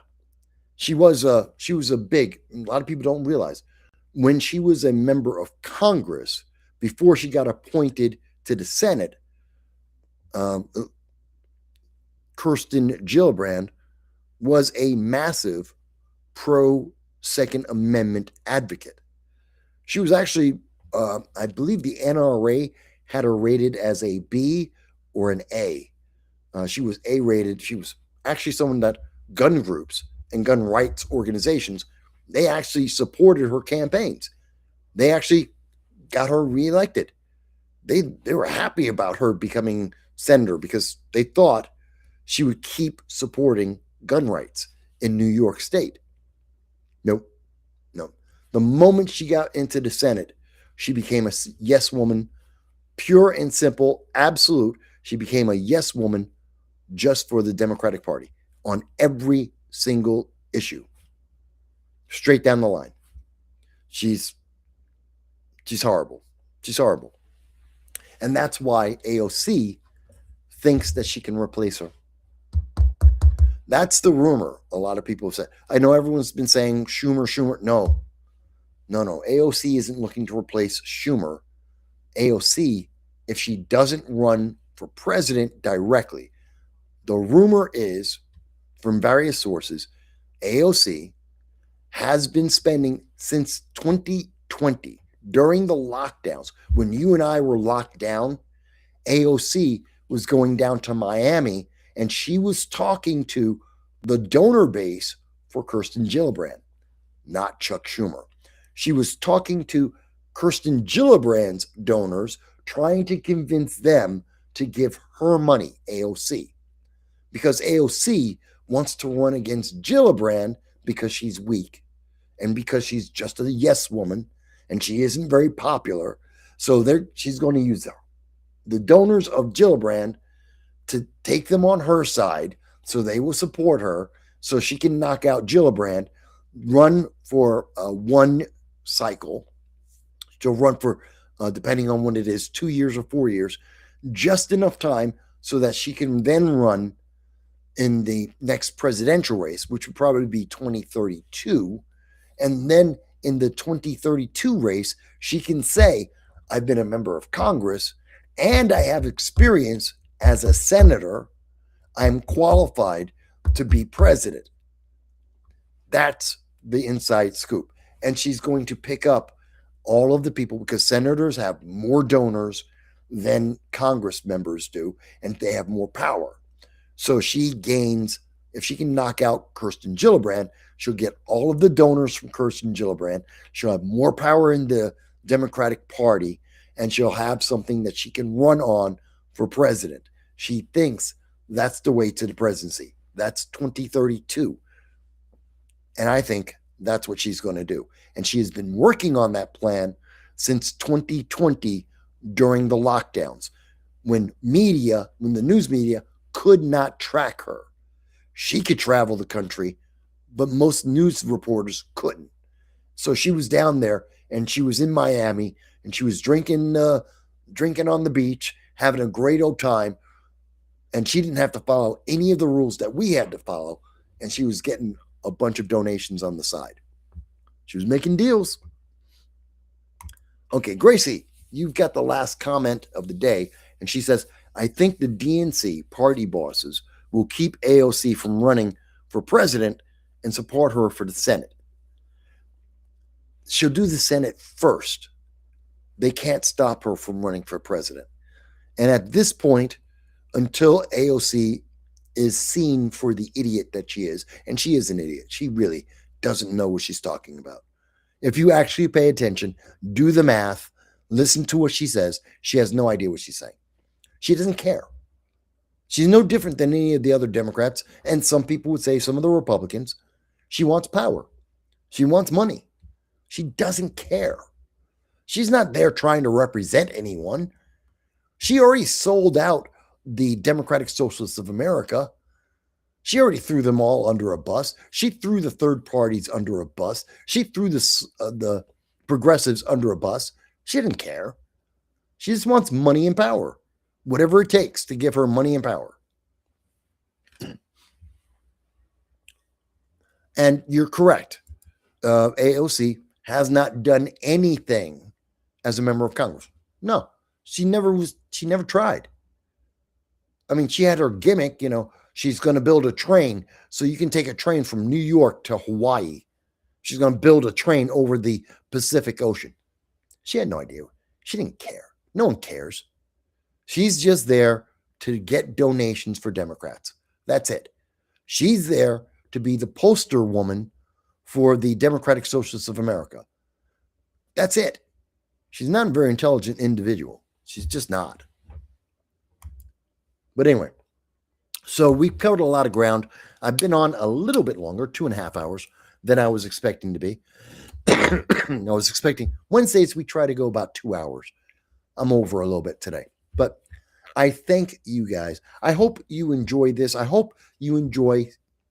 she was a big, a lot of people don't realize, when she was a member of Congress, before she got appointed to the Senate, Kirsten Gillibrand was a massive pro Second Amendment advocate. She was actually, I believe the NRA had her rated as a B or an A. She was A rated. She was actually someone that gun groups and gun rights organizations, they actually supported her campaigns. They actually got her reelected. They were happy about her becoming senator because they thought she would keep supporting gun rights in New York State. Nope. No. The moment she got into the Senate, she became a yes woman, pure and simple, absolute. She became a yes woman just for the Democratic Party on every single issue. Straight down the line. She's horrible. She's horrible. And that's why AOC thinks that she can replace her. That's the rumor a lot of people have said. I know everyone's been saying Schumer. No. AOC isn't looking to replace Schumer. AOC, if she doesn't run for president directly, the rumor is, from various sources, AOC has been spending since 2020, during the lockdowns, when you and I were locked down, AOC was going down to Miami and she was talking to the donor base for Kirsten Gillibrand, not Chuck Schumer. She was talking to Kirsten Gillibrand's donors, trying to convince them to give her money, AOC, because AOC wants to run against Gillibrand because she's weak and because she's just a yes woman and she isn't very popular. So she's going to use the donors of Gillibrand to take them on her side so they will support her so she can knock out Gillibrand, run for one cycle. She'll run for, depending on when it is, 2 years or 4 years, just enough time so that she can then run in the next presidential race, which would probably be 2032. And then in the 2032 race, she can say, I've been a member of Congress and I have experience as a senator. I'm qualified to be president. That's the inside scoop. And she's going to pick up all of the people because senators have more donors than Congress members do, and they have more power. So she gains, if she can knock out Kirsten Gillibrand, she'll get all of the donors from Kirsten Gillibrand. She'll have more power in the Democratic Party, and she'll have something that she can run on for president. She thinks that's the way to the presidency. That's 2032. And I think that's what she's going to do. And she has been working on that plan since 2020 during the lockdowns, when the news media could not track her. She could travel the country, but most news reporters couldn't. So she was down there and she was in Miami and she was drinking on the beach, having a great old time. And she didn't have to follow any of the rules that we had to follow. And she was getting a bunch of donations on the side. She was making deals. Okay, Gracie, you've got the last comment of the day. And she says, I think the DNC party bosses will keep AOC from running for president and support her for the Senate. She'll do the Senate first. They can't stop her from running for president. And at this point, until AOC is seen for the idiot that she is, and she is an idiot. She really doesn't know what she's talking about. If you actually pay attention, do the math, listen to what she says, she has no idea what she's saying. She doesn't care. She's no different than any of the other Democrats, and some people would say some of the Republicans. She wants power. She wants money. She doesn't care. She's not there trying to represent anyone. She already sold out the Democratic Socialists of America. She already threw them all under a bus. She threw the third parties under a bus. She threw the progressives under a bus. She didn't care. She just wants money and power, whatever it takes to give her money and power. And you're correct. AOC has not done anything as a member of Congress. No, she never tried. I mean, she had her gimmick, she's going to build a train so you can take a train from New York to Hawaii. She's going to build a train over the Pacific Ocean. She had no idea. She didn't care. No one cares. She's just there to get donations for Democrats. That's it. She's there to be the poster woman for the Democratic Socialists of America. That's it. She's not a very intelligent individual. She's just not. But anyway, so we've covered a lot of ground. I've been on a little bit longer, 2.5 hours, than I was expecting to be. I was expecting Wednesdays, we try to go about 2 hours. I'm over a little bit today. But I thank you guys. I hope you enjoy this. I hope you enjoy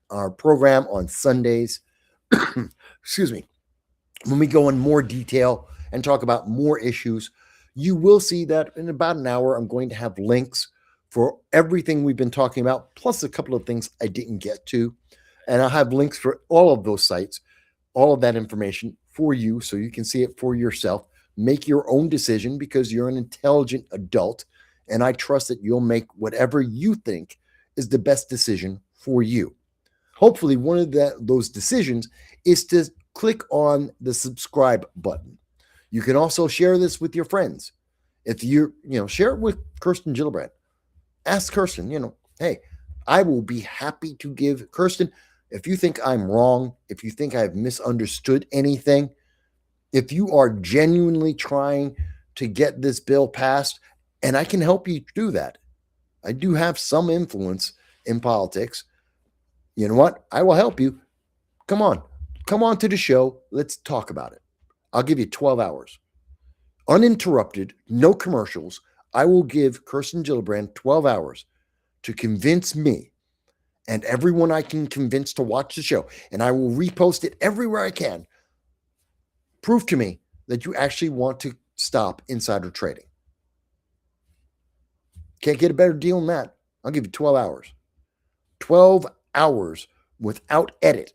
our program on Sundays. Excuse me. When we go in more detail and talk about more issues, you will see that in about an hour, I'm going to have links for everything we've been talking about, plus a couple of things I didn't get to. And I'll have links for all of those sites, all of that information for you so you can see it for yourself. Make your own decision because you're an intelligent adult. And I trust that you'll make whatever you think is the best decision for you. Hopefully, one of those decisions is to click on the subscribe button. You can also share this with your friends. If share it with Kirsten Gillibrand. Ask Kirsten, hey, I will be happy to give Kirsten, if you think I'm wrong, if you think I've misunderstood anything, if you are genuinely trying to get this bill passed, and I can help you do that. I do have some influence in politics. You know what? I will help you. Come on to the show. Let's talk about it. I'll give you 12 hours. Uninterrupted, no commercials. I will give Kirsten Gillibrand 12 hours to convince me and everyone I can convince to watch the show, and I will repost it everywhere I can. Prove to me that you actually want to stop insider trading. Can't get a better deal than that. I'll give you 12 hours. 12 hours without edit.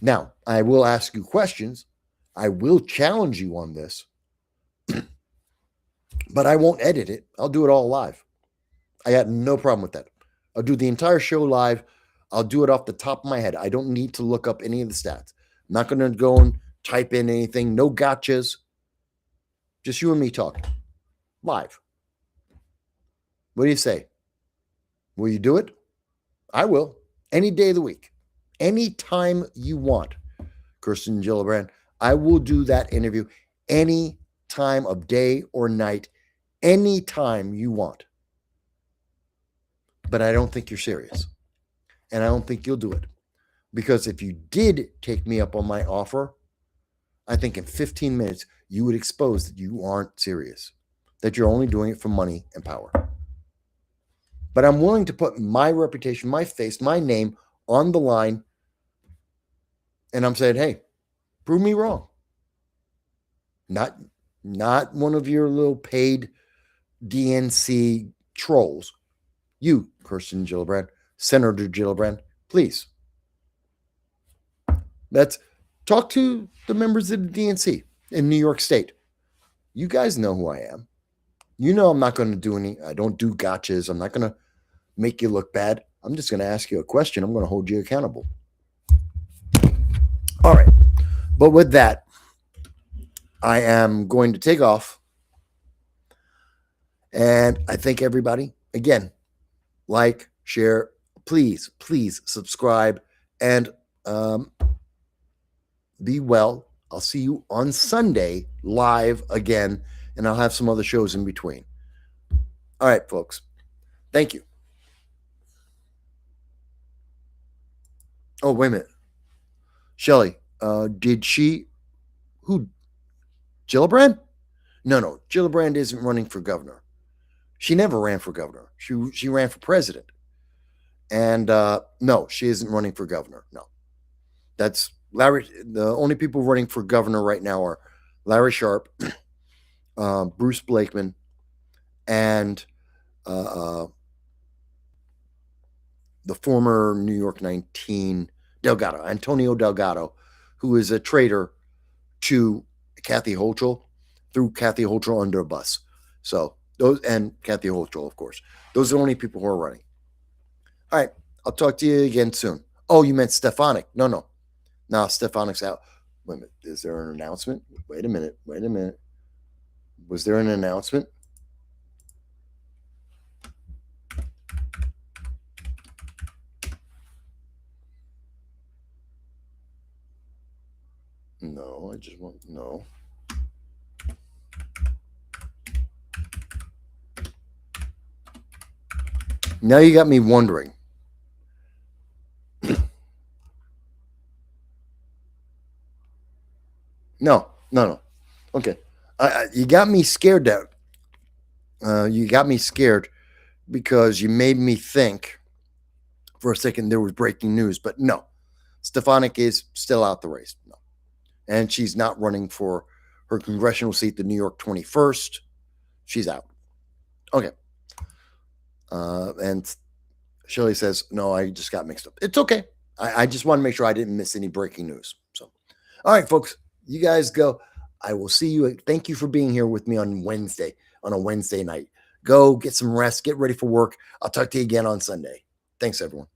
Now, I will ask you questions. I will challenge you on this. But I won't edit it. I'll do it all live. I got no problem with that. I'll do the entire show live. I'll do it off the top of my head. I don't need to look up any of the stats. I'm not going to go and type in anything. No gotchas. Just you and me talking. Live. What do you say? Will you do it? I will. Any day of the week. Any time you want. Kirsten Gillibrand. I will do that interview any time of day or night. Any time you want. But I don't think you're serious. And I don't think you'll do it. Because if you did take me up on my offer, I think in 15 minutes, you would expose that you aren't serious. That you're only doing it for money and power. But I'm willing to put my reputation, my face, my name on the line. And I'm saying, hey, prove me wrong. Not one of your little paid DNC trolls. You, Kirsten Gillibrand, Senator Gillibrand, please. Let's talk to the members of the DNC in New York State. You guys know who I am. You know I'm not going to do I don't do gotchas. I'm not going to make you look bad. I'm just going to ask you a question. I'm going to hold you accountable. All right. But with that, I am going to take off. And I thank everybody. Again, like, share, please subscribe, and be well. I'll see you on Sunday live again, and I'll have some other shows in between. All right, folks. Thank you. Oh, wait a minute. Shelly, Gillibrand? No. Gillibrand isn't running for governor. She never ran for governor. She ran for president. And no, she isn't running for governor. No. That's Larry. The only people running for governor right now are Larry Sharp, Bruce Blakeman, and the former New York 19 Delgado, Antonio Delgado, who is a traitor to Kathy Hochul, threw Kathy Hochul under a bus. So those, and Kathy Hochul, of course, those are the only people who are running. All right, I'll talk to you again soon. Oh, you meant Stefanik? No, Stefanik's out. Wait a minute, is there an announcement? Wait a minute. Was there an announcement? No, I just want, no. Now you got me wondering. No. Okay. You got me scared out. You got me scared because you made me think for a second there was breaking news, but no. Stefanik is still out the race. No. And she's not running for her congressional seat, the New York 21st. She's out. Okay. And Shirley says, no, I just got mixed up. It's okay. I just want to make sure I didn't miss any breaking news. So, all right, folks, you guys go. I will see you. Thank you for being here with me on a Wednesday night. Go get some rest, get ready for work. I'll talk to you again on Sunday. Thanks, everyone.